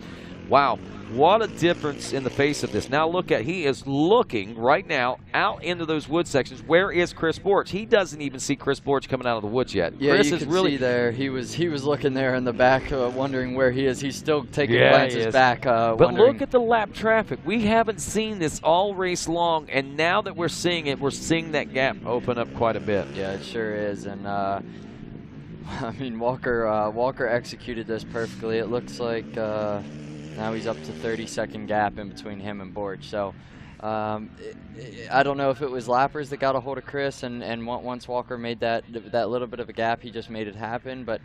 wow, what a difference in the face of this. Now look at, he is looking right now out into those wood sections. Where is Chris Borch? He doesn't even see Chris Borch coming out of the woods yet. Yeah, Chris you is can really see there. He was looking there in the back, wondering where he is. He's still taking glances back. But look at the lap traffic. We haven't seen this all race long, and now that we're seeing it, we're seeing that gap open up quite a bit. Yeah, it sure is. And I mean, Walker executed this perfectly. It looks like now he's up to 30-second gap in between him and Borch. So I don't know if it was lappers that got a hold of Chris, and once Walker made that little bit of a gap, he just made it happen. But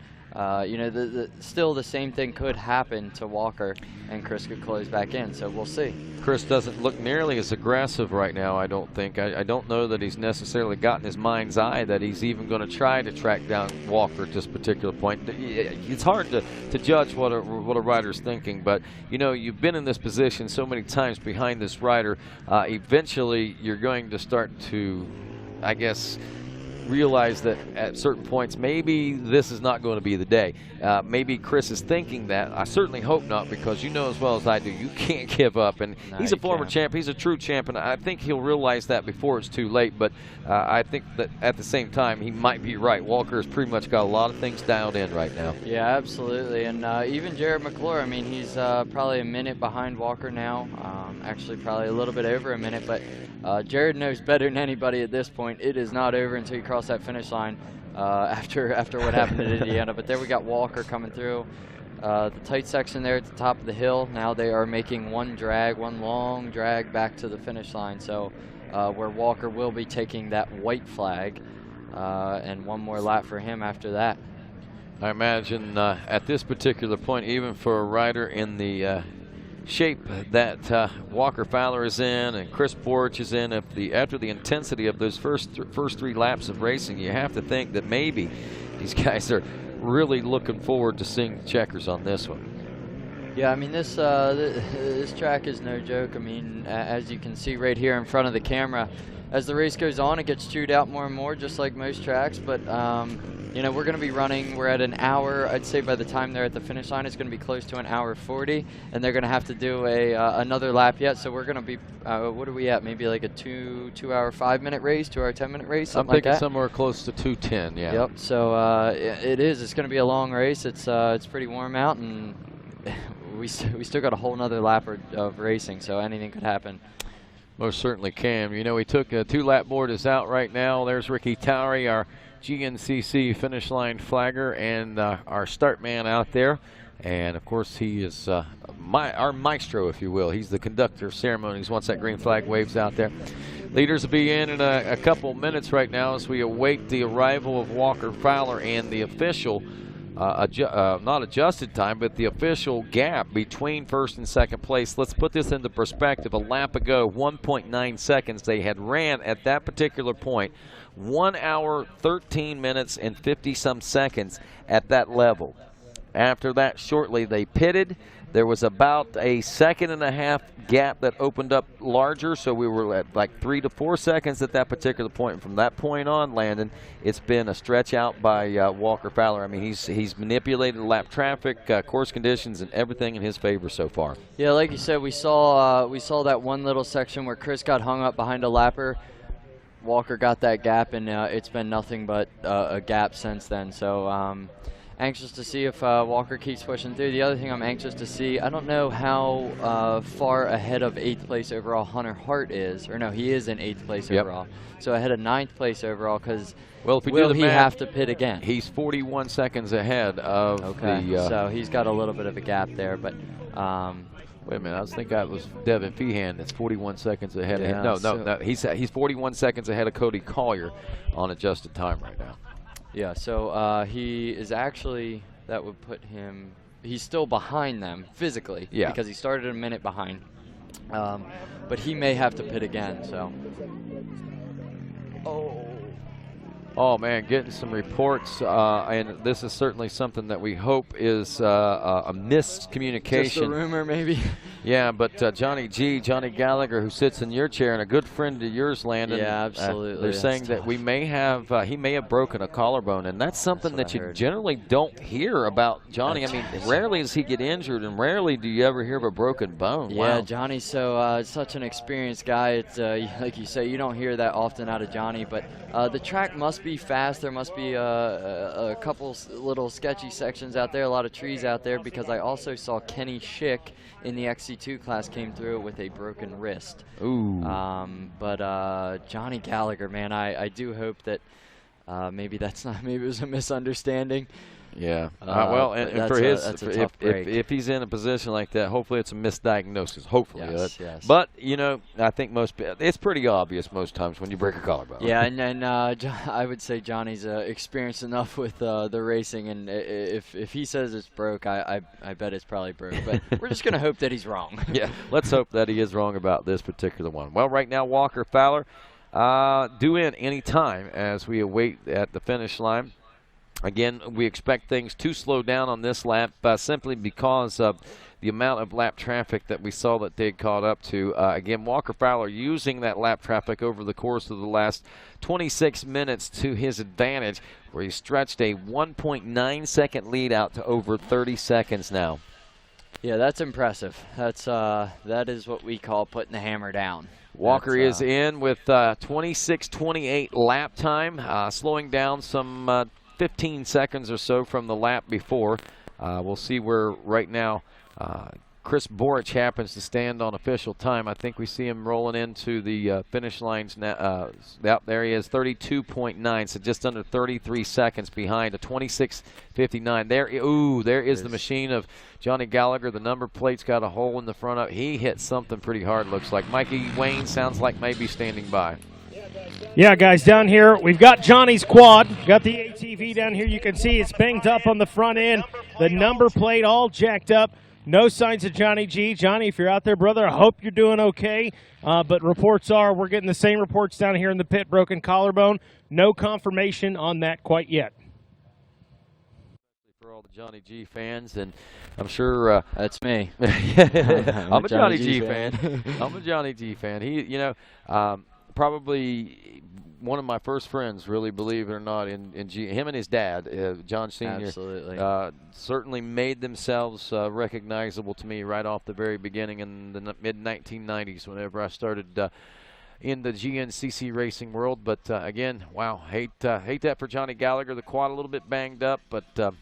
you know, still the same thing could happen to Walker, and Chris could close back in. So we'll see. Chris doesn't look nearly as aggressive right now, I don't think. I don't know that he's necessarily got in his mind's eye that he's even going to try to track down Walker at this particular point. It's hard to judge what a rider's thinking, but you know, you've been in this position so many times behind this rider. Eventually, you're going to start to, I guess, realize that at certain points maybe this is not going to be the day. Maybe Chris is thinking that. I certainly hope not, because you know as well as I do, you can't give up. And he's a former champ. He's a true champ, and I think he'll realize that before it's too late. But I think that at the same time, he might be right. Walker has pretty much got a lot of things dialed in right now. Yeah, absolutely. And even Jared Mcclure, I mean, he's probably a minute behind Walker now. Actually, probably a little bit over a minute. But Jared knows better than anybody at this point. It is not over until you cross that finish line after what happened in Indiana. But there we got Walker coming through the tight section there at the top of the hill. Now they are making one long drag back to the finish line. So where Walker will be taking that white flag, and one more lap for him after that. I imagine at this particular point, even for a rider in the shape that Walker Fowler is in and Chris Borch is in, after the intensity of those first 3 laps of racing, you have to think that maybe these guys are really looking forward to seeing the checkers on this one. Yeah, I mean, this track is no joke. I mean, as you can see right here in front of the camera, as the race goes on, it gets chewed out more and more, just like most tracks. But, you know, we're going to be running, we're at an hour. I'd say by the time they're at the finish line, it's going to be close to an hour 40. And they're going to have to do another lap yet. So we're going to be, what are we at? Maybe like a 2 hour 5-minute race, 2 hour 10-minute race, something like that? I'm thinking somewhere close to 2:10, yeah. Yep, so it is. It's going to be a long race. It's pretty warm out, and we still got a whole nother lap of racing, so anything could happen. Most certainly can. You know, we took a 2-lap board is out right now. There's Ricky Towery, our GNCC finish line flagger, and our start man out there. And, of course, he is our maestro, if you will. He's the conductor of ceremonies once that green flag waves out there. Leaders will be in a couple minutes right now as we await the arrival of Walker Fowler and the official not adjusted time, but the official gap between first and second place. Let's put this into perspective. A lap ago, 1.9 seconds. They had ran at that particular point 1 hour, 13 minutes, and 50-some seconds at that level. After that, shortly, they pitted. There was about a 1.5 second gap that opened up larger, so we were at like 3 to 4 seconds at that particular point. And from that point on, Landon, it's been a stretch out by Walker Fowler. I mean, he's manipulated lap traffic, course conditions, and everything in his favor so far. Yeah, like you said, we saw that one little section where Chris got hung up behind a lapper. Walker got that gap, and it's been nothing but a gap since then. So anxious to see if Walker keeps pushing through. The other thing I'm anxious to see, I don't know how far ahead of 8th place overall Hunter Hart is. Or no, he is in 8th place overall. So ahead of 9th place overall, because will he have to pit again? He's 41 seconds ahead of so he's got a little bit of a gap there. But wait a minute, I was thinking that was Devin Feehan that's 41 seconds ahead of him. No, he's 41 seconds ahead of Cody Collier on adjusted time right now. Yeah, so he is actually, that would put him, he's still behind them physically, because he started a minute behind. But he may have to pit again, so. Oh, man, getting some reports, and this is certainly something that we hope is a miscommunication. Just a rumor, maybe? Yeah, but Johnny Gallagher, who sits in your chair and a good friend of yours, Landon. Yeah, absolutely. They're saying that we may have, he may have broken a collarbone, and that's something that you generally don't hear about Johnny. I mean, rarely does he get injured, and rarely do you ever hear of a broken bone. Yeah, wow. Johnny's such an experienced guy. It's like you say, you don't hear that often out of Johnny, but the track must be fast. There must be a couple little sketchy sections out there, a lot of trees out there, because I also saw Kenny Schick in the XC2 class came through with a broken wrist. Ooh. But Johnny Gallagher, man, I do hope that maybe it was a misunderstanding. Yeah. Well, and for his, if he's in a position like that, hopefully it's a misdiagnosis. Hopefully. Yes. But, you know, I think it's pretty obvious most times when you break a collarbone. Yeah, and I would say Johnny's experienced enough with the racing, and if he says it's broke, I bet it's probably broke. But we're just going to hope that he's wrong. Yeah, let's hope that he is wrong about this particular one. Well, right now, Walker Fowler due in any time as we await at the finish line. Again, we expect things to slow down on this lap simply because of the amount of lap traffic that we saw that they had caught up to. Again, Walker Fowler using that lap traffic over the course of the last 26 minutes to his advantage, where he stretched a 1.9 second lead out to over 30 seconds now. Yeah, that's impressive. That is what we call putting the hammer down. Walker is in with 26:28 lap time, slowing down some 15 seconds or so from the lap before. We'll see where right now Chris Borich happens to stand on official time. I think we see him rolling into the finish lines now. There he is, 32.9, so just under 33 seconds behind a 26:59. There is the machine of Johnny Gallagher. The number plate's got a hole in the front of it. He hit something pretty hard, looks like. Mikey Wayne sounds like maybe standing by. Yeah, guys, down here, we've got Johnny's quad. Got the ATV down here. You can see it's banged up on the front end. The number plate all jacked up. No signs of Johnny G. Johnny, if you're out there, brother, I hope you're doing okay. But reports are we're getting the same reports down here in the pit, broken collarbone. No confirmation on that quite yet. For all the Johnny G fans, and I'm sure that's me. I'm a Johnny G fan. I'm a Johnny G fan. He, you know, probably one of my first friends, really, believe it or not, in G. Him and his dad, John Sr. Absolutely. Certainly made themselves recognizable to me right off the very beginning in the mid-1990s. Whenever I started. In the GNCC racing world, but again, wow, hate that for Johnny Gallagher. The quad a little bit banged up, but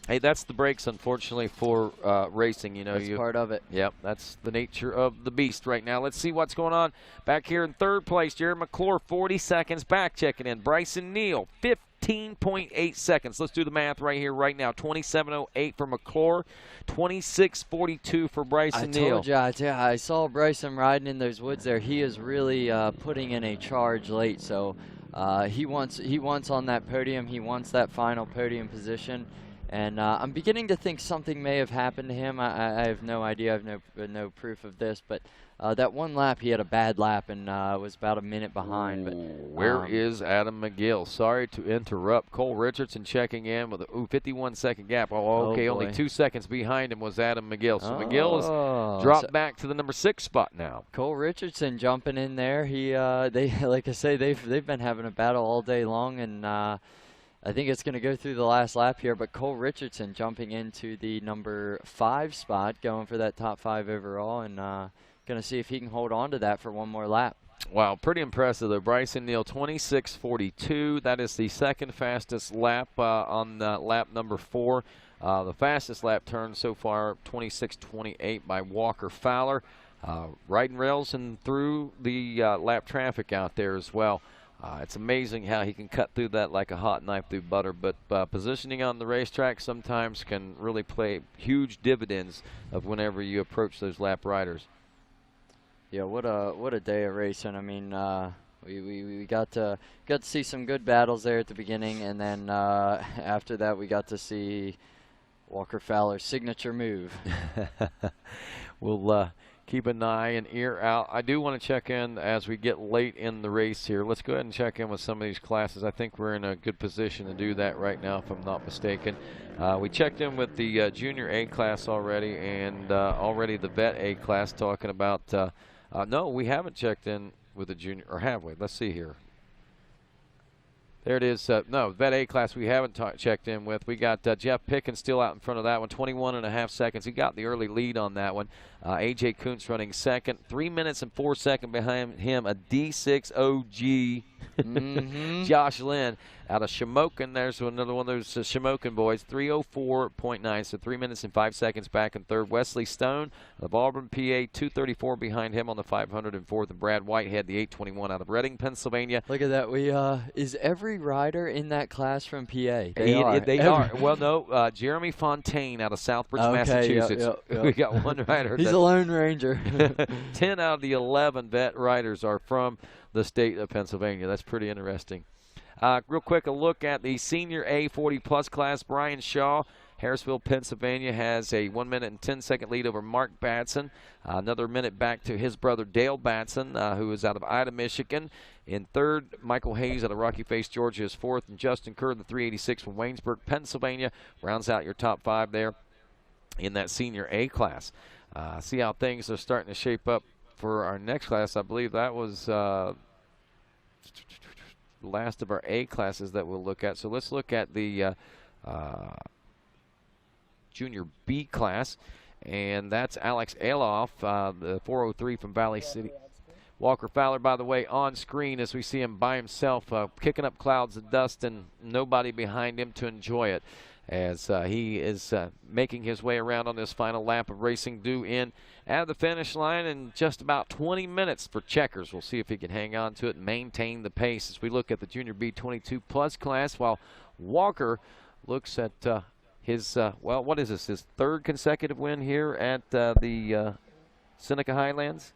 hey, that's the breaks, unfortunately, for racing. You know, that's part of it. Yep, that's the nature of the beast right now. Let's see what's going on back here in third place. Jared Mcclure, 40 seconds back checking in. Bryson Neal, 15.8 seconds. Let's do the math right here, right now. 27.08 for Mcclure, 26.42 for Bryson Neal. I told you, I saw Bryson riding in those woods there. He is really putting in a charge late, so he wants on that podium. He wants that final podium position. And I'm beginning to think something may have happened to him. I have no idea. I have no proof of this. But that one lap, he had a bad lap and was about a minute behind. But where is Adam Mcgill? Sorry to interrupt. Cole Richardson checking in with a 51-second gap. Oh, okay, only 2 seconds behind him was Adam Mcgill. So Mcgill has dropped back to the number 6 spot now. Cole Richardson jumping in there. They like I say, they've been having a battle all day long, and I think it's going to go through the last lap here, but Cole Richardson jumping into the number 5 spot, going for that top 5 overall, and going to see if he can hold on to that for one more lap. Wow, pretty impressive, though. Bryson Neal, 26.42. That is the second fastest lap on lap number 4. The fastest lap turn so far, 26.28 by Walker Fowler. Riding rails and through the lap traffic out there as well. It's amazing how he can cut through that like a hot knife through butter, but positioning on the racetrack sometimes can really play huge dividends of whenever you approach those lap riders. Yeah, what a day of racing. I mean, we got to see some good battles there at the beginning, and then after that we got to see Walker Fowler's signature move. We'll keep an eye and ear out. I do want to check in as we get late in the race here. Let's go ahead and check in with some of these classes. I think we're in a good position to do that right now, if I'm not mistaken. We checked in with the Junior A class already, and already the Vet A class, talking about no, we haven't checked in with the Junior, or have we? Let's see here. There it is. No, Vet A class we haven't checked in with. We got Jeff Pickens still out in front of that one, 21.5 seconds. He got the early lead on that one. A.J. Kuntz running second. 3 minutes and 4 seconds behind him, a D6 OG, Josh Lynn out of Shamokin. There's another one of those Shamokin boys, 3:04.9, so 3 minutes and 5 seconds back in third. Wesley Stone of Auburn, PA, 2:34 behind him on the 500 and fourth. And Brad Whitehead, the 8:21 out of Reading, Pennsylvania. Look at that. We is every rider in that class from PA? They are. Well, no, Jeremy Fontaine out of Southbridge, Massachusetts. Yep. We got one rider. He's a Lone Ranger. 10 out of the 11 vet riders are from the state of Pennsylvania. That's pretty interesting. Real quick, a look at the Senior A 40-plus class. Brian Shaw, Harrisville, Pennsylvania, has a 1 minute and 10-second lead over Mark Batson. Another minute back to his brother Dale Batson, who is out of Ida, Michigan. In third, Michael Hayes out of Rocky Face, Georgia, is fourth. And Justin Kerr, the 386 from Waynesburg, Pennsylvania, rounds out your top 5 there in that Senior A class. See how things are starting to shape up for our next class. I believe that was the last of our A classes that we'll look at. So let's look at the Junior B class, and that's Alex Aloff, the 403 from Valley City. Walker Fowler, by the way, on screen as we see him by himself, kicking up clouds of dust and nobody behind him to enjoy it, as he is making his way around on this final lap of racing, due in at the finish line in just about 20 minutes for Checkers. We'll see if he can hang on to it and maintain the pace as we look at the Junior B 22-plus class, while Walker looks at his, well, what is this, his third consecutive win here at the Seneca Highlands?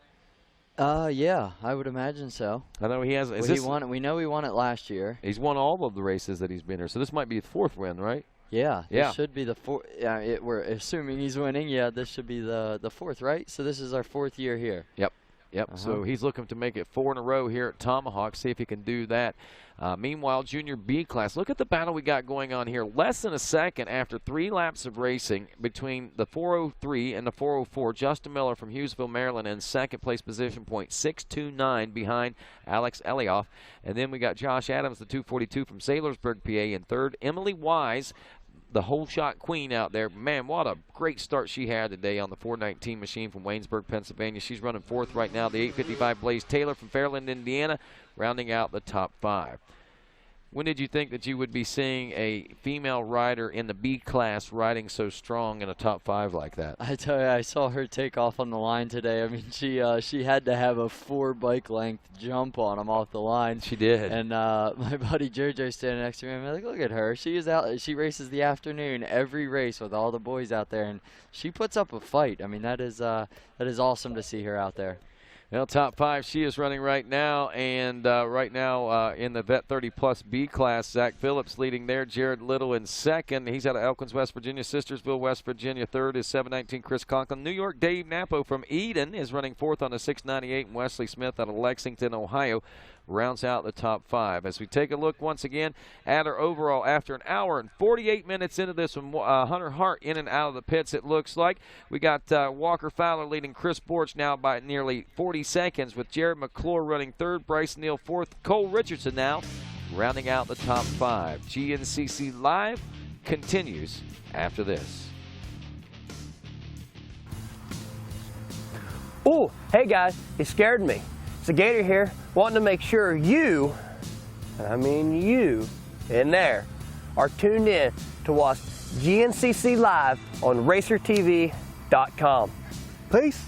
Yeah, I would imagine so. I know he has. We know he won it last year. He's won all of the races that he's been here, so this might be his fourth win, right? Yeah, this should be the fourth. We're assuming he's winning. Yeah, this should be the fourth, right? So this is our 4th year here. Yep. Yep, so he's looking to make it 4 in a row here at Tomahawk, see if he can do that. Meanwhile, Junior B class, look at the battle we got going on here. Less than a second after 3 laps of racing between the 403 and the 404. Justin Miller from Hughesville, Maryland in second place position, .629 behind Alex Elioff. And then we got Josh Adams, the 242 from Saylorsburg, PA, in third. Emily Wise, the whole shot queen out there. Man, what a great start she had today on the 419 machine from Waynesburg, Pennsylvania. She's running fourth right now. The 855 Blaze Taylor from Fairland, Indiana, rounding out the top 5. When did you think that you would be seeing a female rider in the B class riding so strong in a top 5 like that? I tell you, I saw her take off on the line today. I mean, she had to have a 4 bike length jump on him off the line. She did. And my buddy Jojo standing next to me, I'm like, look at her. She is out. She races the afternoon every race with all the boys out there, and she puts up a fight. I mean, that is awesome to see her out there. Well, top 5 she is running right now, and right now in the Vet 30-plus B class, Zach Phillips leading there, Jared Little in second. He's out of Elkins, West Virginia. Sistersville, West Virginia. Third is 719 Chris Conklin. New York Dave Napo from Eden is running fourth on the 698, and Wesley Smith out of Lexington, Ohio, rounds out the top 5. As we take a look once again at our overall after an hour and 48 minutes into this one, Hunter Hart in and out of the pits, it looks like. We got Walker Fowler leading Chris Borch now by nearly 40 seconds, with Jared Mcclure running third, Bryce Neal fourth, Cole Richardson now rounding out the top 5. GNCC Live continues after this. Ooh, hey guys, it scared me. It's the Gator here, wanting to make sure you, and I mean you, in there, are tuned in to watch GNCC Live on RacerTV.com. Peace.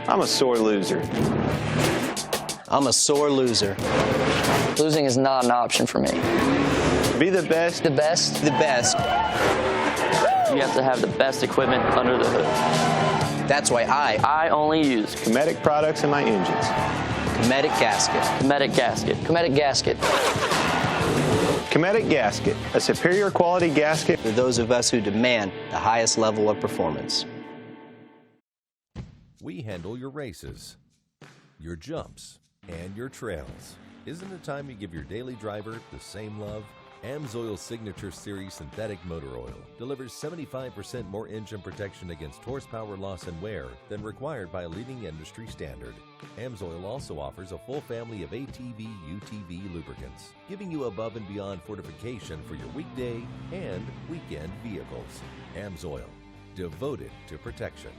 I'm a sore loser. I'm a sore loser. Losing is not an option for me. Be the best. The best? The best. You have to have the best equipment under the hood. That's why I only use Cometic products in my engines. Cometic gasket. Cometic gasket. Cometic gasket. Cometic gasket, a superior quality gasket for those of us who demand the highest level of performance. We handle your races, your jumps, and your trails. Isn't it time you give your daily driver the same love? Amsoil Signature Series Synthetic Motor Oil delivers 75% more engine protection against horsepower loss and wear than required by a leading industry standard. Amsoil also offers a full family of ATV, UTV lubricants, giving you above and beyond fortification for your weekday and weekend vehicles. Amsoil, devoted to protection.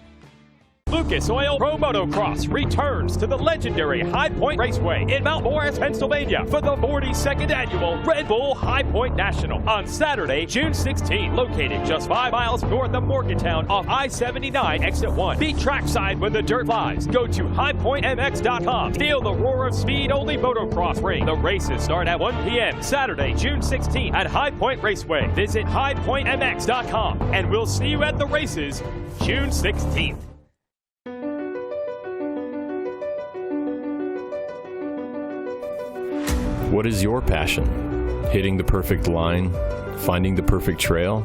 Lucas Oil Pro Motocross returns to the legendary High Point Raceway in Mount Morris, Pennsylvania for the 42nd annual Red Bull High Point National on Saturday, June 16, located just 5 miles north of Morgantown off I-79 exit 1. Be trackside when the dirt flies. Go to highpointmx.com. Feel the roar of speed-only motocross ring. The races start at 1 p.m. Saturday, June 16 at High Point Raceway. Visit highpointmx.com and we'll see you at the races June 16th. What is your passion? Hitting the perfect line, finding the perfect trail,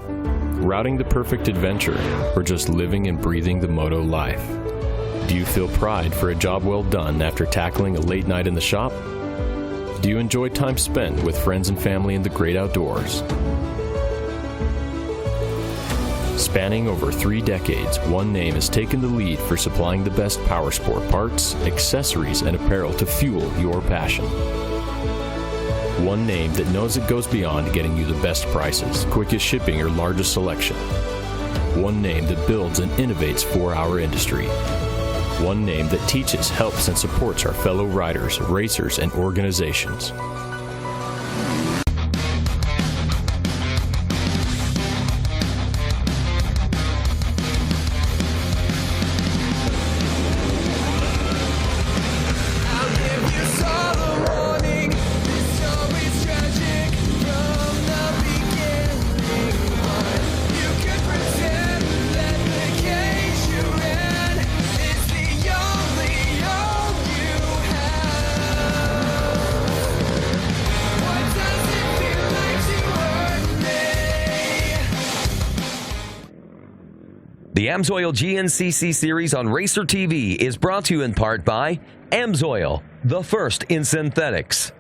routing the perfect adventure, or just living and breathing the moto life? Do you feel pride for a job well done after tackling a late night in the shop? Do you enjoy time spent with friends and family in the great outdoors? Spanning over 3 decades, one name has taken the lead for supplying the best powersport parts, accessories, and apparel to fuel your passion. One name that knows it goes beyond getting you the best prices, quickest shipping, or largest selection. One name that builds and innovates for our industry. One name that teaches, helps, and supports our fellow riders, racers, and organizations. The Amsoil GNCC series on Racer TV is brought to you in part by Amsoil, the first in synthetics,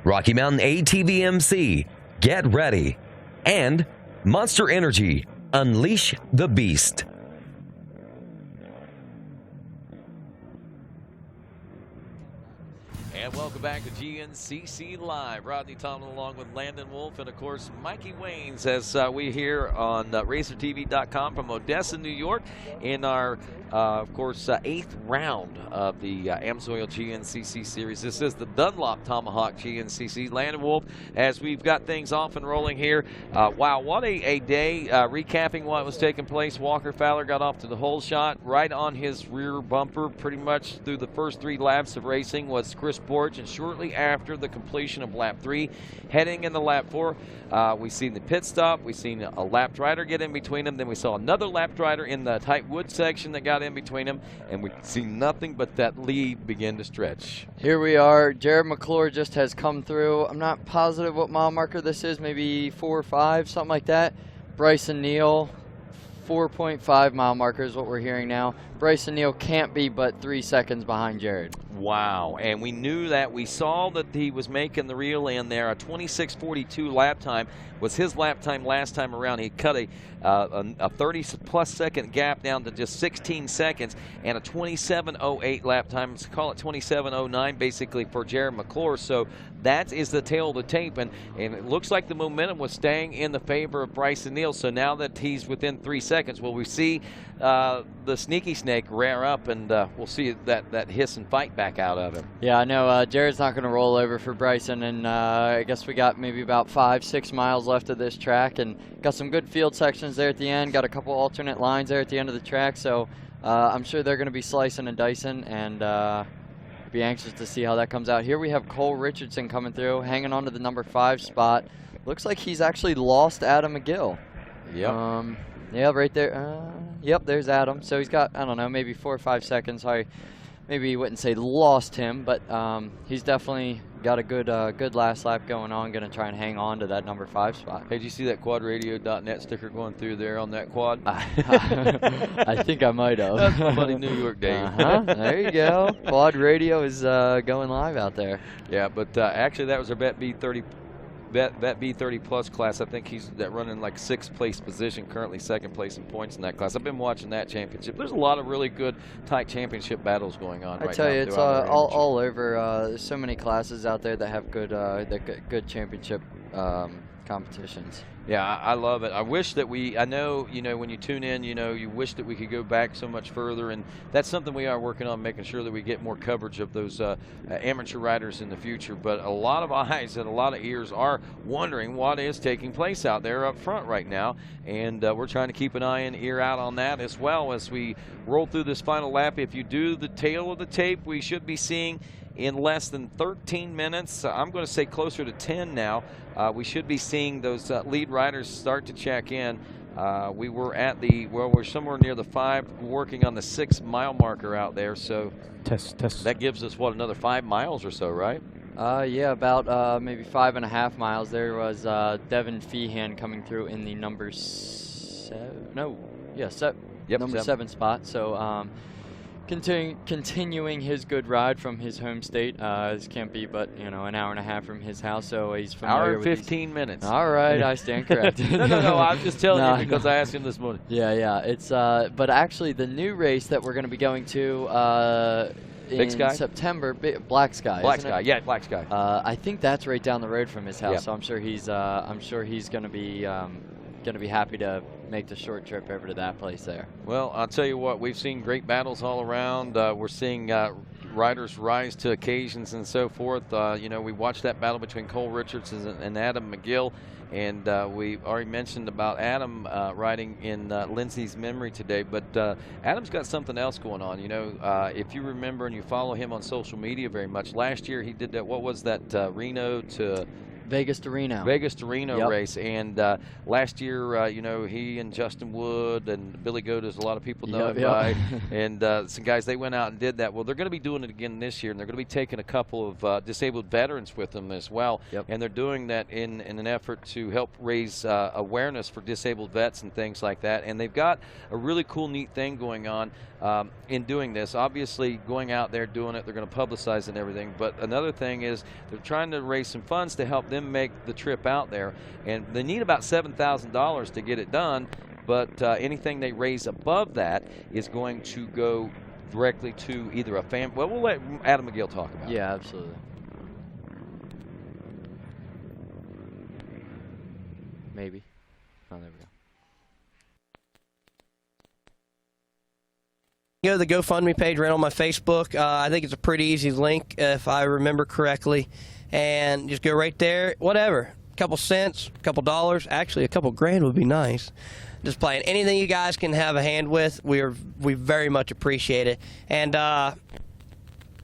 Rocky Mountain ATVMC, get ready, and Monster Energy, unleash the beast. And welcome back to GNCC Live. Rodney Tomlin along with Landon Wolf and, of course, Mikey Waynes as we here on RacerTV.com from Odessa, New York in our, of course, 8th round of the Amsoil GNCC series. This is the Dunlop Tomahawk GNCC. Landon Wolf, as we've got things off and rolling here. Wow, what a day. Recapping what was taking place, Walker Fowler got off to the hole shot right on his rear bumper pretty much through the first 3 laps of racing was Chris Borch, and shortly after the completion of lap 3, heading into lap 4, we seen the pit stop, we seen a lapped rider get in between them, then we saw another lapped rider in the tight wood section that got in between them, and we see nothing but that lead begin to stretch. Here we are. Jared Mcclure just has come through. I'm not positive what mile marker this is, maybe 4 or 5, something like that. Bryson Neal, 4.5 mile marker is what we're hearing now. Bryson Neal can't be but 3 seconds behind Jared. Wow, and we knew that. We saw that he was making the reel in there. A 26:42 lap time was his lap time last time around. He cut a 30-plus second gap down to just 16 seconds, and a 27:08 lap time. Let's call it 27:09 basically for Jared Mcclure. So that is the tail of the tape, and it looks like the momentum was staying in the favor of Bryson Neal. So now that he's within 3 seconds, will we see the sneaky snake rear up, and we'll see that hiss and fight back out of him. Yeah, I know Jared's not going to roll over for Bryson, and I guess we got maybe about 5-6 miles left of this track, and got some good field sections there at the end, got a couple alternate lines there at the end of the track, so I'm sure they're going to be slicing and dicing, and be anxious to see how that comes out. Here we have Cole Richardson coming through, hanging on to the number 5 spot. Looks like he's actually lost Adam Mcgill. Yep. Yeah, right there. Yep, there's Adam. So he's got, I don't know, maybe 4 or 5 seconds. Maybe you wouldn't say lost him, but he's definitely got a good last lap going on. Going to try and hang on to that number 5 spot. Hey, did you see that quadradio.net sticker going through there on that quad? I think I might have. That's a funny New York day. There you go. Quad radio is going live out there. Yeah, but actually that was our Bet B30 B30 plus class. I think he's running like 6th place position, currently 2nd place in points in that class. I've been watching that championship. There's a lot of really good tight championship battles going on right now. I tell you, it's all over. There's so many classes out there that have good championship competitions. Yeah, I love it. I wish that I know, when you tune in, you wish that we could go back so much further, and that's something we are working on, making sure that we get more coverage of those amateur riders in the future. But a lot of eyes and a lot of ears are wondering what is taking place out there up front right now, and we're trying to keep an eye and ear out on that as well as we roll through this final lap. If you do the tail of the tape, we should be seeing in less than 13 minutes. I'm going to say closer to 10 now. We should be seeing those lead riders start to check in. We were at we're somewhere near the 5, working on the 6 mile marker out there. So test. That gives us another 5 miles or so, right? Yeah, about maybe 5.5 miles. There was Devin Feehan coming through in the number 7. No, yeah, number 7 spot. So continuing his good ride from his home state. This can't be but an hour and a half from his house, so he's familiar hour and with 15 minutes. All right, I stand corrected. No, I'm just telling you because I asked him this morning. Yeah, it's but actually the new race that we're going to be going to in September, Black Sky. Black Sky, yeah, Black Sky. I think that's right down the road from his house, yeah. So I'm sure he's going to be happy to make the short trip over to that place there. Well, I'll tell you what, we've seen great battles all around. We're seeing riders rise to occasions and so forth. We watched that battle between Cole Richardson and Adam Mcgill, and we already mentioned about Adam riding in Lindsay's memory today, but Adam's got something else going on. If you remember and you follow him on social media very much, last year he did that, what was that, Reno to Vegas to Reno. Vegas to Reno Yep. race. And last year, you know, he and Justin Wood and Billy Godas, a lot of people know Yep, him yep. by, and some guys, they went out and did that. Well, they're going to be doing it again this year, and they're going to be taking a couple of disabled veterans with them as well. Yep. And they're doing that in an effort to help raise awareness for disabled vets and things like that. And they've got a really cool, neat thing going on in doing this. Obviously, going out there doing it, they're going to publicize and everything. But another thing is they're trying to raise some funds to help them make the trip out there. And they need about $7,000 to get it done. But anything they raise above that is going to go directly to either a family. Well, we'll let Adam Mcgill talk about it. Yeah, absolutely. Maybe. Oh, there we go. Go to the GoFundMe page right on my Facebook. I think it's a pretty easy link if I remember correctly. And just go right there, whatever. A couple cents, a couple dollars, actually a couple grand would be nice. Just playing anything you guys can have a hand with, we very much appreciate it. And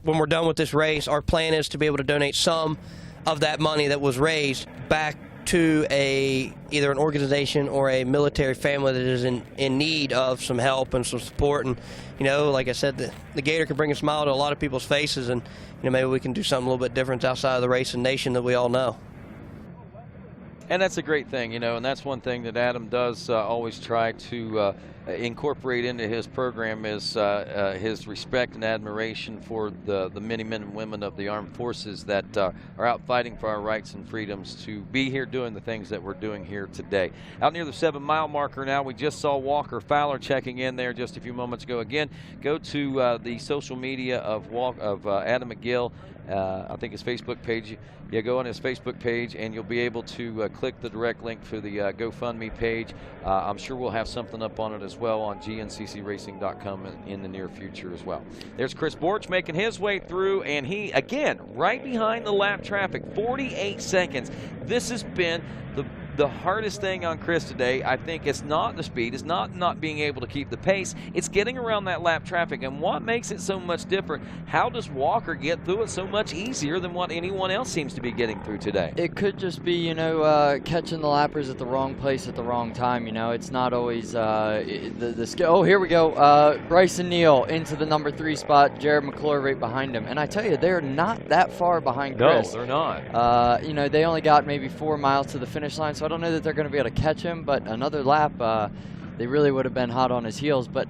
when we're done with this race, our plan is to be able to donate some of that money that was raised back to either an organization or a military family that is in need of some help and some support. And you know, like I said, the Gator can bring a smile to a lot of people's faces, and you know, maybe we can do something a little bit different outside of the racing nation that we all know. And that's a great thing, you know, and that's one thing that Adam does always try to incorporate into his program is his respect and admiration for the many men and women of the armed forces that are out fighting for our rights and freedoms to be here doing the things that we're doing here today. Out near the 7-mile marker now, we just saw Walker Fowler checking in there just a few moments ago. Again, go to the social media of Adam Mcgill. I think his Facebook page. Yeah, go on his Facebook page and you'll be able to click the direct link for the GoFundMe page. I'm sure we'll have something up on it as well on GNCCRacing.com in the near future as well. There's Chris Borch making his way through, and he, again, right behind the lap traffic, 48 seconds. This has been the hardest thing on Chris today. I think it's not the speed, it's not being able to keep the pace, it's getting around that lap traffic. And what makes it so much different, how does Walker get through it so much easier than what anyone else seems to be getting through today? It could just be, you know, catching the lappers at the wrong place at the wrong time. You know, it's not always the skill. Oh, here we go. Bryson Neal into the number 3 spot. Jared Mcclure right behind him. And I tell you, they're not that far behind Chris. No, they're not. You know, they only got maybe 4 miles to the finish line, so I don't know that they're going to be able to catch him, but another lap, they really would have been hot on his heels. But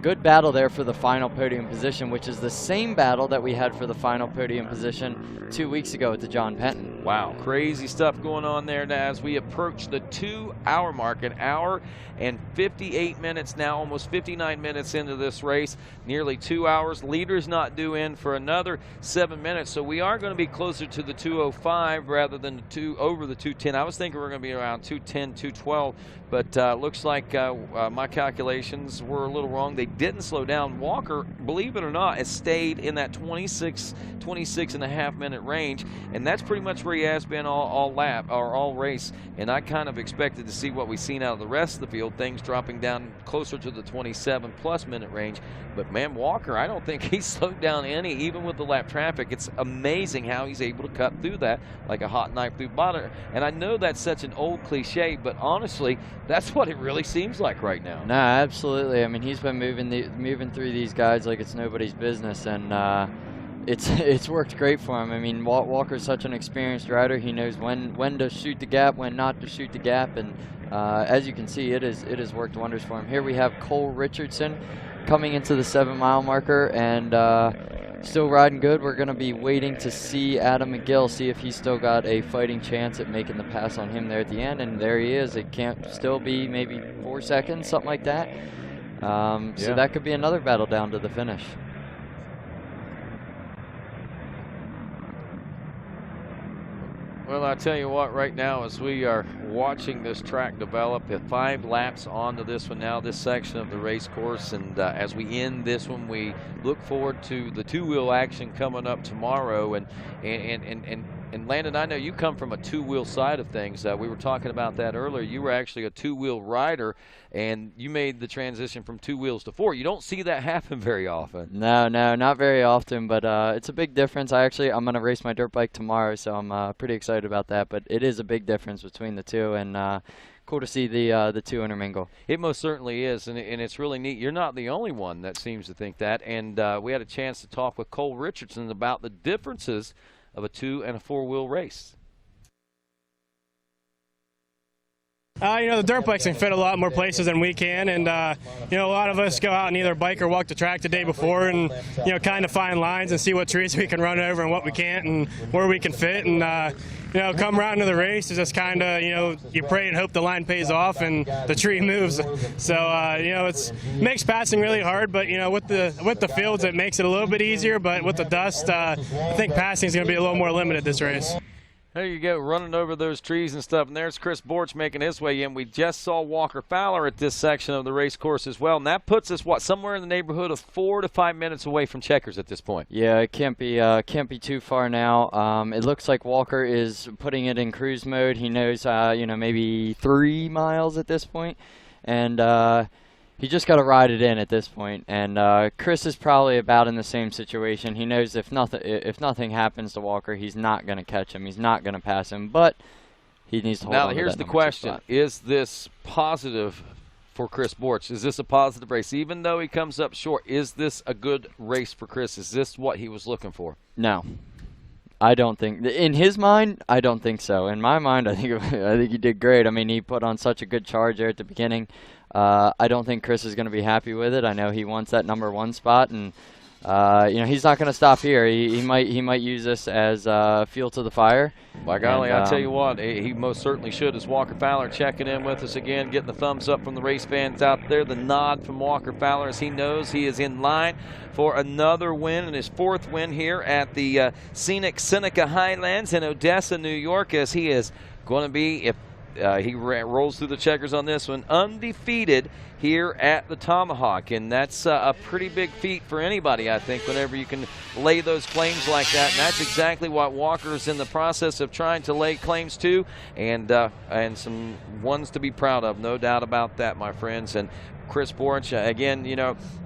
good battle there for the final podium position, which is the same battle that we had for the final podium position 2 weeks ago at the John Penton. Wow, crazy stuff going on there now as we approach the 2-hour mark, an hour and 58 minutes now, almost 59 minutes into this race, nearly 2 hours. Leader's not due in for another 7 minutes, so we are going to be closer to the 2:05 rather than over the 2:10. I was thinking we were going to be around 2:10, 2:12, but looks like my calculations were a little wrong. They didn't slow down. Walker, believe it or not, has stayed in that 26 and a half minute range, and that's pretty much where he has been all race. And I kind of expected to see what we've seen out of the rest of the field, things dropping down closer to the 27+ minute range. But man, Walker, I don't think he's slowed down any, even with the lap traffic. It's amazing how he's able to cut through that like a hot knife through butter. And I know that's such an old cliche, but honestly, that's what it really seems like right now. No, absolutely. I mean, he's been moving through these guys like it's nobody's business, and it's worked great for him. I mean, Walker's such an experienced rider. He knows when to shoot the gap, when not to shoot the gap, and as you can see, it has worked wonders for him. Here we have Cole Richardson coming into the 7-mile marker, and still riding good. We're going to be waiting to see Adam Mcgill, see if he's still got a fighting chance at making the pass on him there at the end, and there he is. It can't still be maybe 4 seconds, something like that. So that could be another battle down to the finish. Well, I tell you what, right now as we are watching this track develop, 5 laps onto this one now, this section of the race course, and as we end this one, we look forward to the 2-wheel action coming up tomorrow, and And Landon, I know you come from a two-wheel side of things. We were talking about that earlier. You were actually a two-wheel rider, and you made the transition from 2 wheels to 4. You don't see that happen very often. No, not very often, but it's a big difference. I'm going to race my dirt bike tomorrow, so I'm pretty excited about that. But it is a big difference between the two, and cool to see the two intermingle. It most certainly is, and it's really neat. You're not the only one that seems to think that, and we had a chance to talk with Cole Richardson about the differences of a 2- and a 4-wheel race. The dirt bikes can fit a lot more places than we can, and a lot of us go out and either bike or walk the track the day before, and kind of find lines and see what trees we can run over and what we can't, and where we can fit, and come around to the race is just kind of you pray and hope the line pays off and the tree moves. So it makes passing really hard, but with the fields it makes it a little bit easier. But with the dust, I think passing is going to be a little more limited this race. There you go, running over those trees and stuff. And there's Chris Borch making his way in. We just saw Walker Fowler at this section of the race course as well. And that puts us, somewhere in the neighborhood of 4 to 5 minutes away from Checkers at this point. Yeah, it can't be too far now. It looks like Walker is putting it in cruise mode. He knows, maybe 3 miles at this point. And he just got to ride it in at this point. And Chris is probably about in the same situation. He knows if nothing happens to Walker, he's not going to catch him. He's not going to pass him. But he needs to hold on to that. Now, here's the question. Is this positive for Chris Borch? Is this a positive race? Even though he comes up short, is this a good race for Chris? Is this what he was looking for? No. I don't think. In his mind, I don't think so. In my mind, I think he did great. I mean, he put on such a good charge there at the beginning. I don't think Chris is going to be happy with it. I know he wants that #1 spot, and he's not going to stop here. He might use this as fuel to the fire. By golly, I tell you what, he most certainly should. As Walker Fowler checking in with us again, getting the thumbs up from the race fans out there, the nod from Walker Fowler as he knows he is in line for another win and his 4th win here at the scenic Seneca Highlands in Odessa, New York, as he is going to be, if he rolls through the checkers on this one, undefeated here at the Tomahawk. And that's a pretty big feat for anybody, I think, whenever you can lay those claims like that. And that's exactly what Walker's in the process of trying to lay claims to, and some ones to be proud of, no doubt about that, my friends. And Chris Borch, again,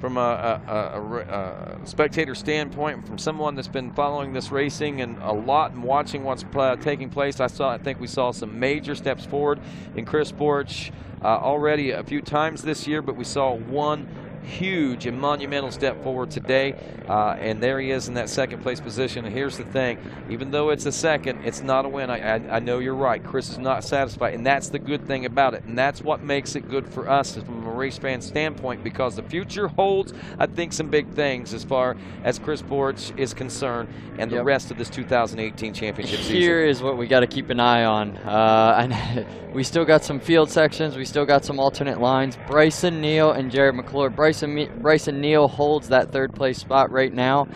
from a spectator standpoint, from someone that's been following this racing and a lot and watching what's taking place, I think we saw some major steps forward in Chris Borch already a few times this year, but we saw one huge and monumental step forward today, and there he is in that 2nd place position. And here's the thing, even though it's a 2nd, it's not a win. I know you're right. Chris is not satisfied, and that's the good thing about it, and that's what makes it good for us from a race fan standpoint, because the future holds, I think, some big things as far as Chris Borch is concerned and the rest of this 2018 championship season. Here is what we got to keep an eye on. We still got some field sections. We still got some alternate lines. Bryson Neal and Jared Mcclure. Bryson Neal holds that 3rd place spot right now.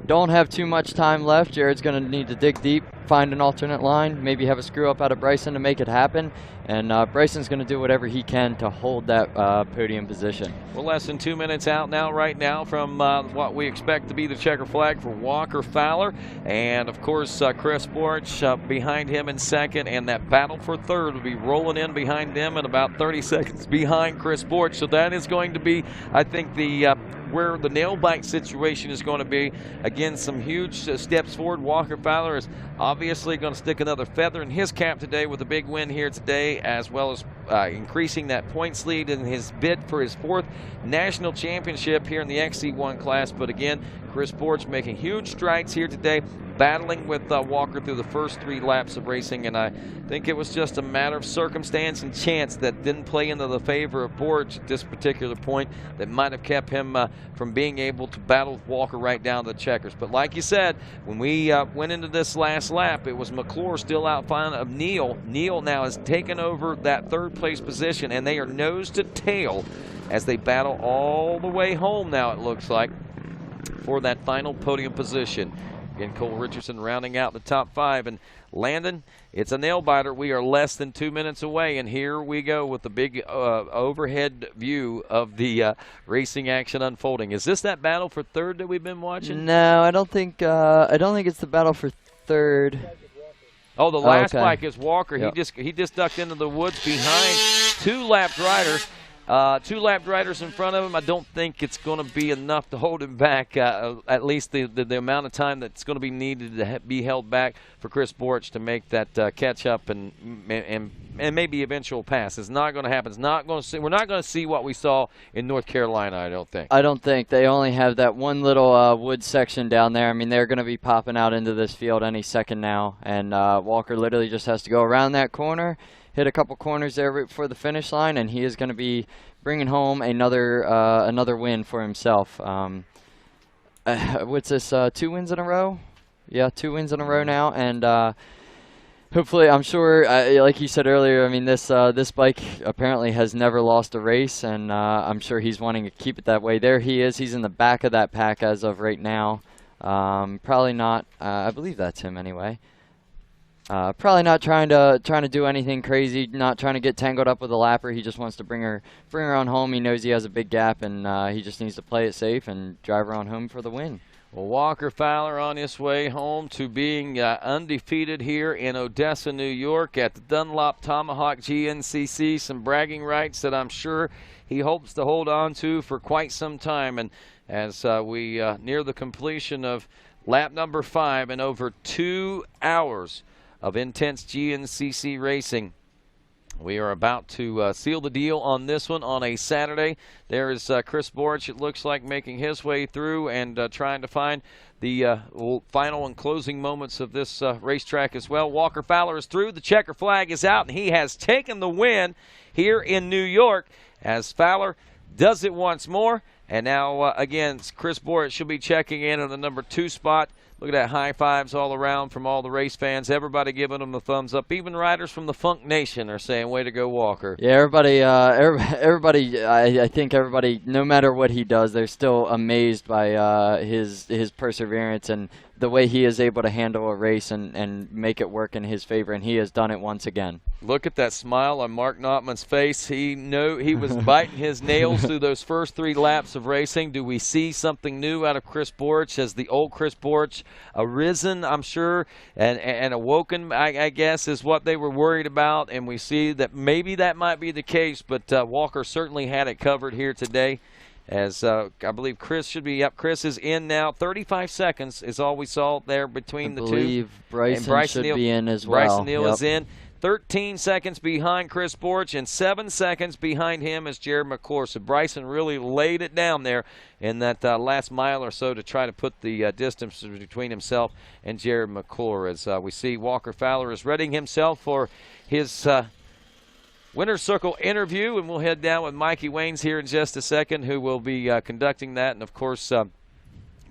Don't have too much time left. Jared's going to need to dig deep, find an alternate line, maybe have a screw up out of Bryson to make it happen. And Bryson's going to do whatever he can to hold that podium position. We're less than 2 minutes out right now from what we expect to be the checker flag for Walker Fowler. And, of course, Chris Borch behind him in 2nd. And that battle for 3rd will be rolling in behind them and about 30 seconds behind Chris Borch. So that is going to be, I think, where the nail bite situation is going to be. Again, some huge steps forward. Walker Fowler is obviously going to stick another feather in his cap today with a big win here today, as well as increasing that points lead in his bid for his 4th national championship here in the XC1 class. But again, Chris Borch making huge strides here today, battling with Walker through the first 3 laps of racing, and I think it was just a matter of circumstance and chance that didn't play into the favor of Borch at this particular point that might have kept him from being able to battle with Walker right down to the checkers. But like you said, when we went into this last lap, it was Mcclure still out front of Neal. Neal now has taken over that 3rd place position, and they are nose to tail as they battle all the way home now, it looks like, for that final podium position. Again, Cole Richardson rounding out the top 5. And Landon, it's a nail biter. We are less than 2 minutes away, and here we go with the big overhead view of the racing action unfolding. Is this that battle for 3rd that we've been watching? No, I don't think it's the battle for 3rd. Oh, the last okay. bike is Walker. Yep. He just ducked into the woods behind two lapped riders. Two lapped riders in front of him. I don't think it's going to be enough to hold him back, at least the amount of time that's going to be needed to be held back for Chris Borch to make that catch up and maybe eventual pass. It's not going to happen. It's not going to see. We're not going to see what we saw in North Carolina, I don't think. I don't think. They only have that one little wood section down there. I mean, they're going to be popping out into this field any second now, and Walker literally just has to go around that corner, hit a couple corners there right before the finish line, and he is going to be bringing home another win for himself. What's this, 2 wins in a row? Yeah, 2 wins in a row now, and hopefully, I'm sure, like you said earlier, I mean, this bike apparently has never lost a race, and I'm sure he's wanting to keep it that way. There he is. He's in the back of that pack as of right now. Probably not. I believe that's him anyway. Probably not trying to do anything crazy, not trying to get tangled up with a lapper. He just wants to bring her on home. He knows he has a big gap, and he just needs to play it safe and drive her on home for the win. Well, Walker Fowler on his way home to being undefeated here in Odessa, New York at the Dunlop Tomahawk GNCC. Some bragging rights that I'm sure he hopes to hold on to for quite some time. And as we near the completion of lap number 5 in over 2 hours of intense GNCC racing, we are about to seal the deal on this one on a Saturday. There is Chris Borch, it looks like, making his way through and trying to find the final and closing moments of this racetrack as well. Walker Fowler is through. The checker flag is out, and he has taken the win here in New York as Fowler does it once more. And now, again, Chris Borch should be checking in on the number 2 spot. Look at that, high fives all around from all the race fans. Everybody giving him the thumbs up. Even riders from the Funk Nation are saying, way to go, Walker. Yeah, everybody, I think everybody, no matter what he does, they're still amazed by his perseverance and the way he is able to handle a race and make it work in his favor, and he has done it once again. Look at that smile on Mark Notman's face. He was biting his nails through those first 3 laps of racing. Do we see something new out of Chris Borch? Has the old Chris Borch arisen, I'm sure, and awoken, I guess, is what they were worried about, and we see that maybe that might be the case, but Walker certainly had it covered here today. As I believe Chris should be up. Chris is in now. 35 seconds is all we saw there between the two. I believe Bryson should be in as well. Bryson Neal is in. 13 seconds behind Chris Borch, and 7 seconds behind him is Jared Mcclure. So Bryson really laid it down there in that last mile or so to try to put the distance between himself and Jared Mcclure. As we see Walker Fowler is readying himself for his Winner's Circle interview, and we'll head down with Mikey Waynes here in just a second, who will be conducting that, and of course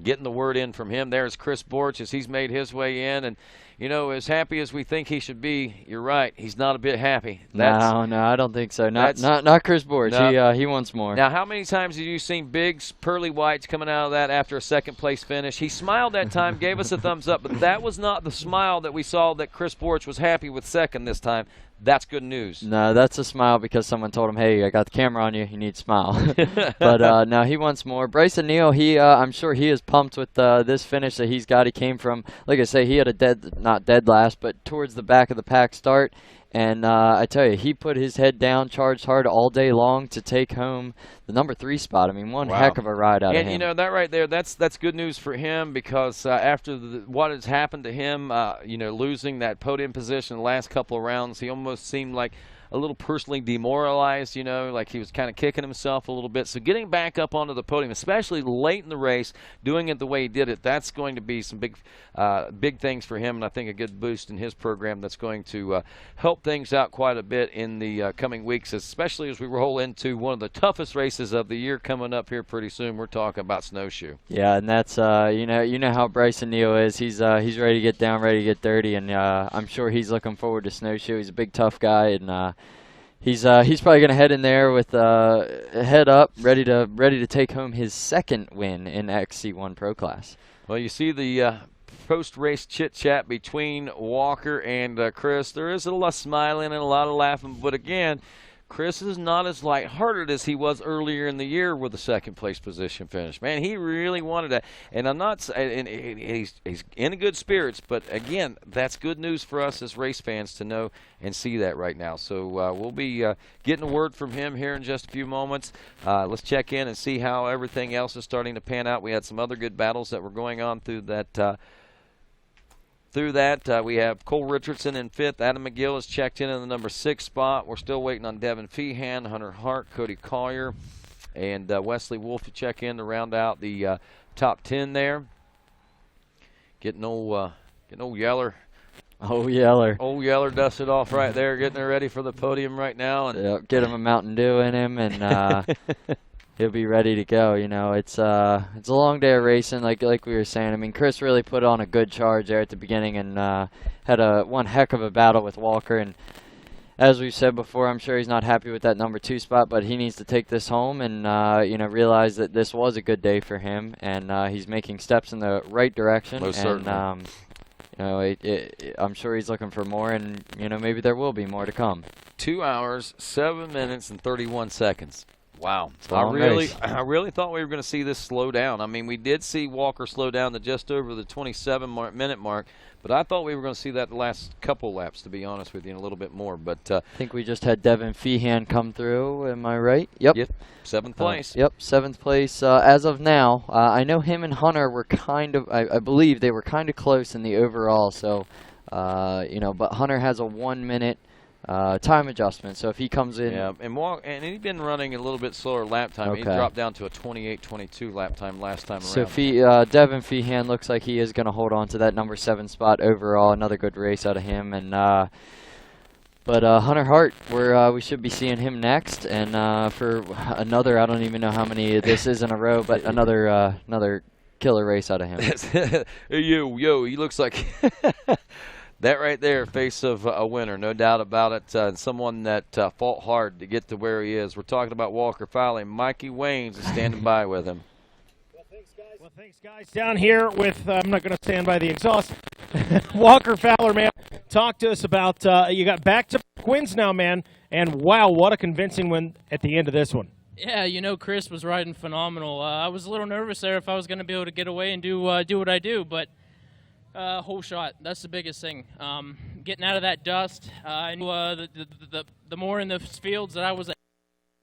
getting the word in from him. There's Chris Borch as he's made his way in, and you know, as happy as we think he should be, you're right, he's not a bit happy. No, I don't think so. Not Chris Borch. No. He wants more. Now, how many times have you seen big pearly whites coming out of that after a second place finish? He smiled that time, gave us a thumbs up, but that was not the smile that we saw that Chris Borch was happy with second this time. That's good news. No, that's a smile because someone told him, hey, I got the camera on you. You need to smile. But no, he wants more. Bryson Neal, I'm sure he is pumped with this finish that he's got. He came from, like I say, he had a not dead last, but towards the back of the pack start. And I tell you, he put his head down, charged hard all day long to take home the number 3 spot. I mean, one heck of a ride out of him. And, you know, that right there, that's good news for him because after what has happened to him, you know, losing that podium position the last couple of rounds, he almost seemed like a little personally demoralized, you know, like he was kind of kicking himself a little bit. So getting back up onto the podium, especially late in the race, doing it the way he did it, that's going to be some big things for him, and I think a good boost in his program that's going to help things out quite a bit in the coming weeks, especially as we roll into one of the toughest races of the year coming up here pretty soon. We're talking about snowshoe. Yeah, and that's you know how Bryson Neal is. He's ready to get down, ready to get dirty, and I'm sure he's looking forward to snowshoe. He's a big, tough guy, and he's probably going to head in there with head up, ready to take home his 2nd win in XC1 Pro Class. Well, you see the post-race chit-chat between Walker and Chris. There is a lot of smiling and a lot of laughing, but again, Chris is not as lighthearted as he was earlier in the year with the second-place position finish. Man, he really wanted to. And I'm not saying he's in good spirits, but, again, that's good news for us as race fans to know and see that right now. So we'll be getting a word from him here in just a few moments. Let's check in and see how everything else is starting to pan out. We had some other good battles that were going on through that. We have Cole Richardson in 5th. Adam Mcgill has checked in the number 6 spot. We're still waiting on Devin Feehan, Hunter Hart, Cody Collier, and Wesley Wolf to check in to round out the top 10 there. Getting old Yeller. Oh, Yeller. Old Yeller dusted off right there, getting her ready for the podium right now. And yep, get him a Mountain Dew in him, and he'll be ready to go. You know, it's a long day of racing, like we were saying. I mean, Chris really put on a good charge there at the beginning and had one heck of a battle with Walker. And as we've said before, I'm sure he's not happy with that number 2 spot, but he needs to take this home and realize that this was a good day for him, and he's making steps in the right direction. Most certainly. I'm sure he's looking for more, and maybe there will be more to come. 2 hours, 7 minutes, and 31 seconds. Wow. I really thought we were going to see this slow down. I mean, we did see Walker slow down to just over the 27-minute mark, but I thought we were going to see that the last couple laps, to be honest with you, and a little bit more. But I think we just had Devin Feehan come through. Am I right? Yep. 7th place. Yep, 7th place as of now. I know him and Hunter were I believe they were kind of close in the overall. So, but Hunter has a 1 minute time adjustment, so if he comes in, and he'd been running a little bit slower lap time. Okay. He dropped down to a 28:22 lap time last time around. So Devin Feehan looks like he is going to hold on to that number 7 spot overall. Another good race out of him, and but Hunter Hart, we should be seeing him next, and for another, I don't even know how many this is in a row, but another killer race out of him. He looks like. That right there, face of a winner, no doubt about it. And someone that fought hard to get to where he is. We're talking about Walker Fowler. Mikey Waynes is standing by with him. Well, thanks, guys. Down here with, I'm not going to stand by the exhaust. Walker Fowler, man, talk to us about, you got back-to-back wins now, man. And, wow, what a convincing win at the end of this one. Yeah, Chris was riding phenomenal. I was a little nervous there if I was going to be able to get away and do what I do, but whole shot, that's the biggest thing. Getting out of that dust, I knew the more in the fields that I was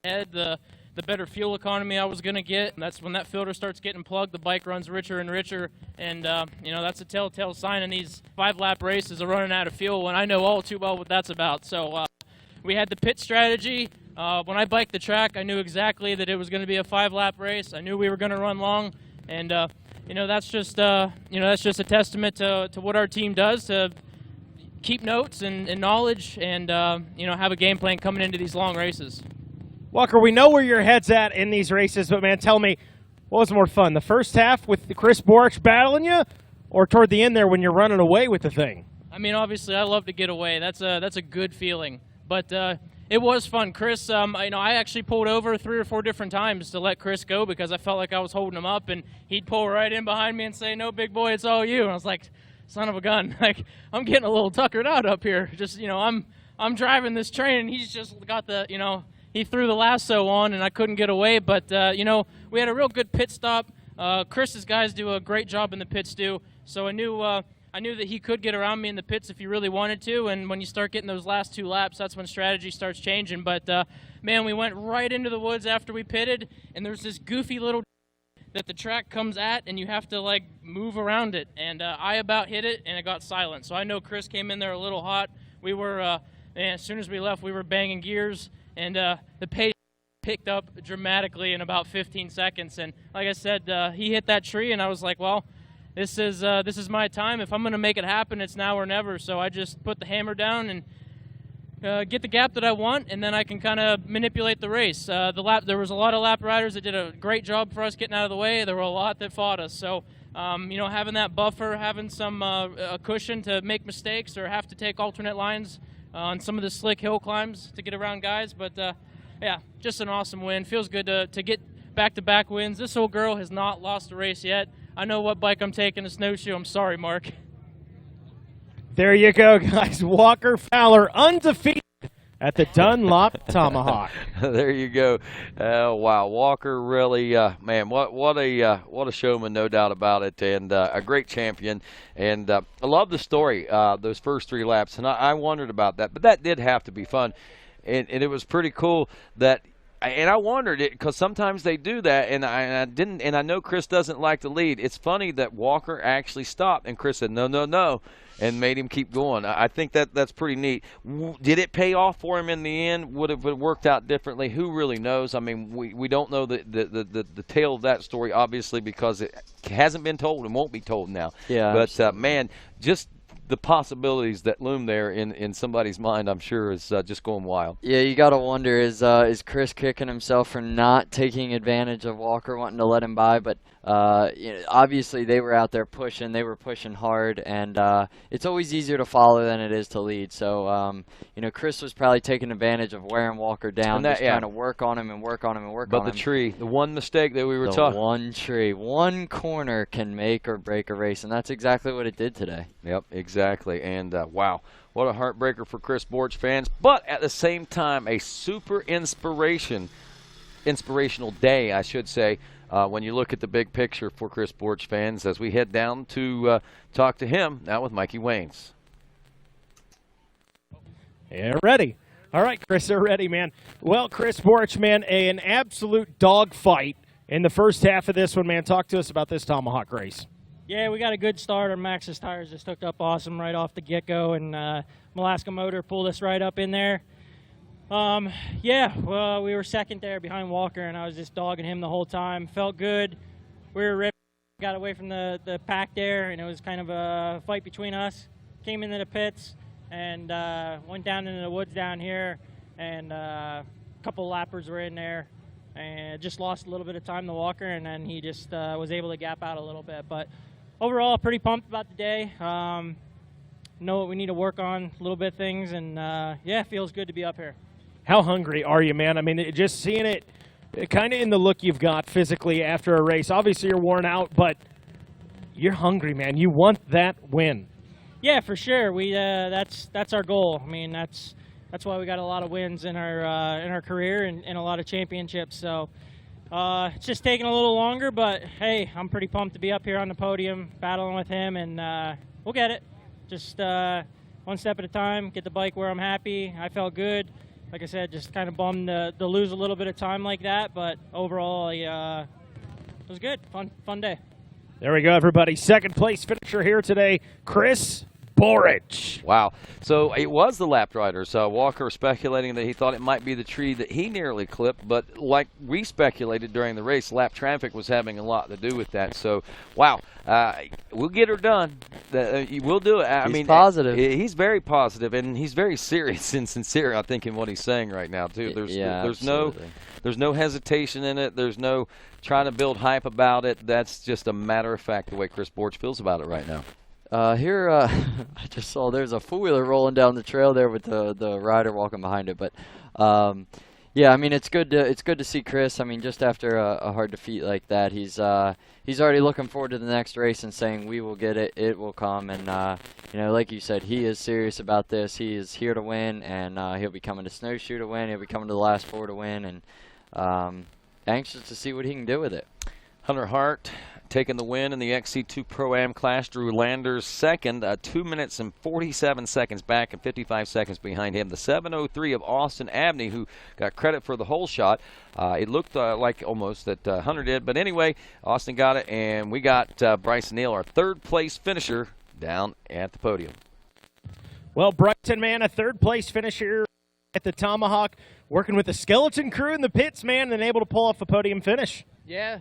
ahead, the better fuel economy I was going to get. And that's when that filter starts getting plugged, the bike runs richer and richer, and that's a telltale sign in these 5-lap races of running out of fuel, and I know all too well what that's about. So we had the pit strategy. When I biked the track, I knew exactly that it was going to be a 5-lap race. I knew we were going to run long, and that's just a testament to what our team does to keep notes and knowledge and have a game plan coming into these long races. Walker, we know where your head's at in these races, but man, tell me, what was more fun, the first half with Chris Borich battling you, or toward the end there when you're running away with the thing? I mean, obviously, I love to get away. That's a good feeling, but it was fun. Chris, I actually pulled over 3 or 4 different times to let Chris go because I felt like I was holding him up, and he'd pull right in behind me and say, "No, big boy, it's all you." And I was like, son of a gun, like I'm getting a little tuckered out up here. Just I'm driving this train, and he's just got the he threw the lasso on, and I couldn't get away. But we had a real good pit stop. Chris's guys do a great job in the pits too, so I knew that he could get around me in the pits if he really wanted to, and when you start getting those last 2 laps, that's when strategy starts changing. But, man, we went right into the woods after we pitted, and there's this goofy little that the track comes at, and you have to, move around it. And I about hit it, and it got silent. So I know Chris came in there a little hot. We were, as soon as we left, we were banging gears, and the pace picked up dramatically in about 15 seconds. And like I said, he hit that tree, and I was like, well, this is my time. If I'm going to make it happen, it's now or never. So I just put the hammer down and get the gap that I want, and then I can kind of manipulate the race. There was a lot of lap riders that did a great job for us getting out of the way. There were a lot that fought us. So, having that buffer, having some a cushion to make mistakes or have to take alternate lines on some of the slick hill climbs to get around guys. But, yeah, just an awesome win. Feels good to get back-to-back wins. This old girl has not lost a race yet. I know what bike I'm taking, a snowshoe. I'm sorry, Mark. There you go, guys. Walker Fowler undefeated at the Dunlop Tomahawk. There you go. Wow, Walker really, man, what a showman, no doubt about it, and a great champion. And I love the story, those first 3 laps, and I wondered about that, but that did have to be fun, and it was pretty cool that. And I wondered it because sometimes they do that, and I didn't. And I know Chris doesn't like to lead. It's funny that Walker actually stopped, and Chris said no, no, no, and made him keep going. I think that's pretty neat. Did it pay off for him in the end? Would have it worked out differently? Who really knows? I mean, we don't know the tale of that story, obviously, because it hasn't been told and won't be told now. Yeah. But man, just the possibilities that loom there in somebody's mind, I'm sure, is just going wild. Yeah, you got to wonder, is Chris kicking himself for not taking advantage of Walker wanting to let him by? But you know, obviously they were out there pushing. They were pushing hard, and it's always easier to follow than it is to lead. So, you know, Chris was probably taking advantage of wearing Walker down, just trying to work on him and work on him and work on him. But the tree, the one mistake that we were talking. One tree, one corner can make or break a race, and that's exactly what it did today. Yep, exactly. And wow, what a heartbreaker for Chris Borch fans, but at the same time, a super inspirational day, I should say, when you look at the big picture for Chris Borch fans as we head down to talk to him now with Mikey Waynes. Yeah, ready. All right, Chris, they're ready, man. Well, Chris Borch, man, an absolute dogfight in the first half of this one, man. Talk to us about this Tomahawk race. Yeah, we got a good start. Our Maxxis tires just hooked up awesome right off the get-go, and Alaska Motor pulled us right up in there. Yeah, well, we were second there behind Walker, and I was just dogging him the whole time. Felt good. We were ripping, got away from the pack there, and it was kind of a fight between us. Came into the pits and went down into the woods down here, and a couple lappers were in there, and just lost a little bit of time to Walker, and then he just was able to gap out a little bit. But overall, pretty pumped about the day. Know what we need to work on, a little bit of things, and yeah, it feels good to be up here. How hungry are you, man? I mean, just seeing it kind of in the look you've got physically after a race. Obviously, you're worn out, but you're hungry, man. You want that win. Yeah, for sure. We that's our goal. I mean, that's why we got a lot of wins in our career and a lot of championships. So it's just taking a little longer, but hey, I'm pretty pumped to be up here on the podium battling with him, and we'll get it. Just one step at a time, get the bike where I'm happy. I felt good. Like I said, just kind of bummed to lose a little bit of time like that, but overall, it was good. Fun day. There we go, everybody. Second place finisher here today, Chris Borch. Wow. So it was the lap riders. Walker speculating that he thought it might be the tree that he nearly clipped, but like we speculated during the race, lap traffic was having a lot to do with that. So, wow. We'll get her done. We'll do it. I mean, positive. He's very positive, and he's very serious and sincere, I think, in what he's saying right now, too. There's no hesitation in it. There's no trying to build hype about it. That's just a matter of fact the way Chris Borch feels about it right now. Here, I just saw there's a four-wheeler rolling down the trail there with the rider walking behind it. But yeah, I mean, it's good to see Chris. I mean, just after a hard defeat like that, he's already looking forward to the next race and saying we will get it, it will come. And you know, like you said, he is serious about this. He is here to win, and he'll be coming to Snowshoe to win. He'll be coming to the last four to win, and anxious to see what he can do with it. Hunter Hart taking the win in the XC2 Pro-Am class. Drew Landers second, 2 minutes and 47 seconds back and 55 seconds behind him. The 7:03 of Austin Abney, who got credit for the whole shot. It looked like almost that Hunter did, but anyway, Austin got it, and we got Bryson Neal, our third-place finisher, down at the podium. Well, Bryson, man, a third-place finisher at the Tomahawk, working with the skeleton crew in the pits, man, and able to pull off a podium finish. Yeah,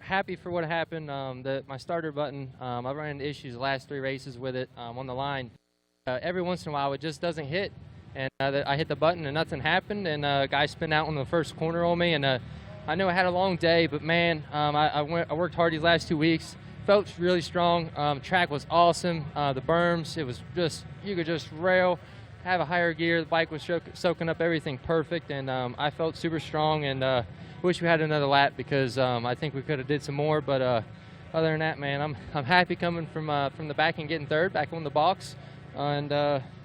happy for what happened. My starter button, I've run into issues the last 3 races with it on the line. Every once in a while, it just doesn't hit, and I hit the button and nothing happened, and a guy spun out on the first corner on me, and I know I had a long day, but man, I worked hard these last 2 weeks. Felt really strong. Track was awesome. The berms, it was just, you could just rail, have a higher gear. The bike was soaking up everything perfect, and I felt super strong, and wish we had another lap because I think we could have did some more, but other than that, man, I'm happy coming from the back and getting third back on the box, and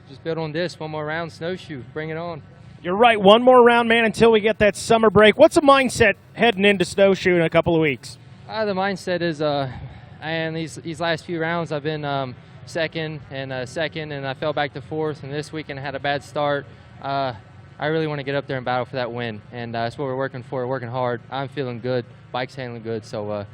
just build on this one more round. Snowshoe, bring it on. You're right. One more round, man, until we get that summer break. What's the mindset heading into snowshoe in a couple of weeks? The mindset is, and these last few rounds I've been second, and I fell back to fourth, and this weekend I had a bad start. I really want to get up there and battle for that win, and that's what we're working for. We're working hard. I'm feeling good. Bike's handling good, so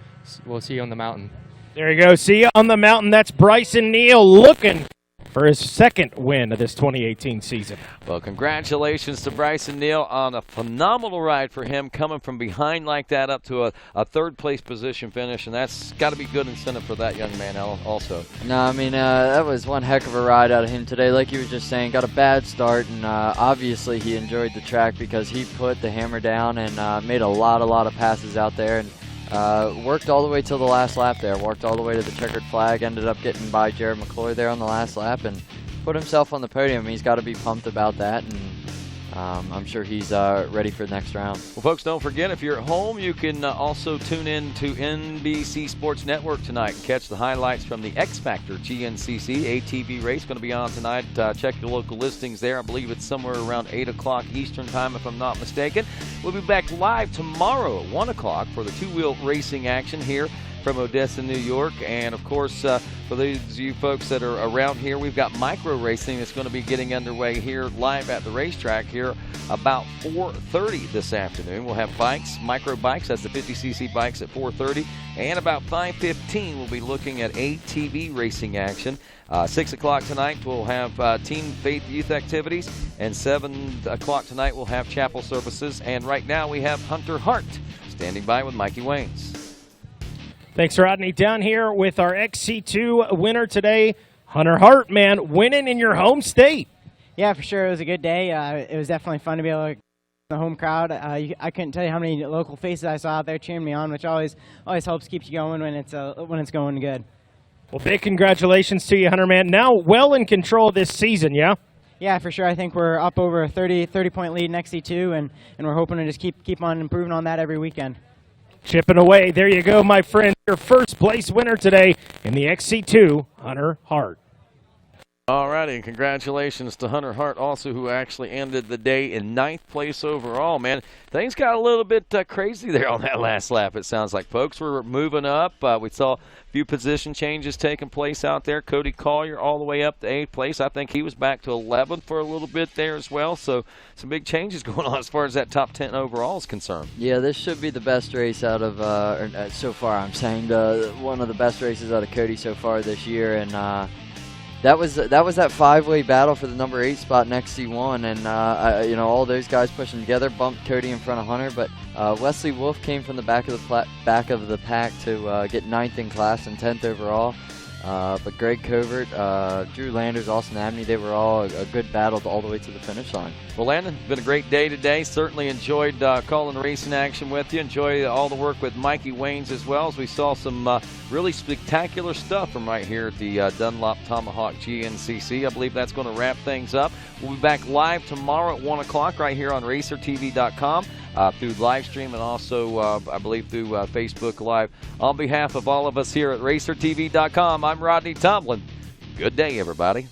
we'll see you on the mountain. There you go. See you on the mountain. That's Bryson Neal looking for his second win of this 2018 season. Well, congratulations to Bryson Neal on a phenomenal ride for him, coming from behind like that up to a third-place position finish, and that's got to be good incentive for that young man also. No, I mean, that was one heck of a ride out of him today. Like you were just saying, got a bad start, and obviously he enjoyed the track because he put the hammer down and made a lot of passes out there, and worked all the way till the last lap there. Worked all the way to the checkered flag. Ended up getting by Jared Mcclure there on the last lap and put himself on the podium. He's got to be pumped about that, and I'm sure he's ready for the next round. Well, folks, don't forget, if you're at home, you can also tune in to NBC Sports Network tonight and catch the highlights from the X Factor GNCC ATV race. Going to be on tonight. Check your local listings there. I believe it's somewhere around 8 o'clock Eastern time, if I'm not mistaken. We'll be back live tomorrow at 1 o'clock for the two-wheel racing action here from Odessa, New York. And, of course, for those of you folks that are around here, we've got micro racing that's going to be getting underway here live at the racetrack here about 4:30 this afternoon. We'll have bikes, micro bikes, that's the 50cc bikes at 4:30. And about 5:15, we'll be looking at ATV racing action. 6 o'clock tonight, we'll have Team Faith Youth activities. And 7 o'clock tonight, we'll have chapel services. And right now, we have Hunter Hart standing by with Mikey Waynes. Thanks, Rodney. Down here with our XC2 winner today, Hunter Hart, man, winning in your home state. Yeah, for sure. It was a good day. It was definitely fun to be able to the home crowd. I couldn't tell you how many local faces I saw out there cheering me on, which always helps keep you going when it's going good. Well, big congratulations to you, Hunter, man. Now well in control this season, yeah? Yeah, for sure. I think we're up over a 30-point lead in XC2, and we're hoping to just keep on improving on that every weekend. Chipping away. There you go, my friend. Your first place winner today in the XC2, Hunter Hart. All righty, and congratulations to Hunter Hart also, who actually ended the day in 9th place overall, man. Things got a little bit crazy there on that last lap, it sounds like, folks. We're moving up. We saw a few position changes taking place out there. Cody Collier all the way up to 8th place. I think he was back to 11th for a little bit there as well. So some big changes going on as far as that top 10 overall is concerned. Yeah, this should be the best race out of, so far, I'm saying, one of the best races out of Cody so far this year. And that was that five-way battle for the number 8 spot in XC1, and all those guys pushing together bumped Cody in front of Hunter. But Wesley Wolf came from the back of the pack to get 9th in class and 10th overall. But Greg Covert, Drew Landers, Austin Abney, they were all a good battle all the way to the finish line. Well, Landon, it's been a great day today. Certainly enjoyed calling the racing action with you. Enjoy all the work with Mikey Waynes as well, as we saw some really spectacular stuff from right here at the Dunlop Tomahawk GNCC. I believe that's going to wrap things up. We'll be back live tomorrow at 1 o'clock right here on RacerTV.com. Through live stream and also, I believe, through Facebook Live. On behalf of all of us here at RacerTV.com, I'm Rodney Tomlin. Good day, everybody.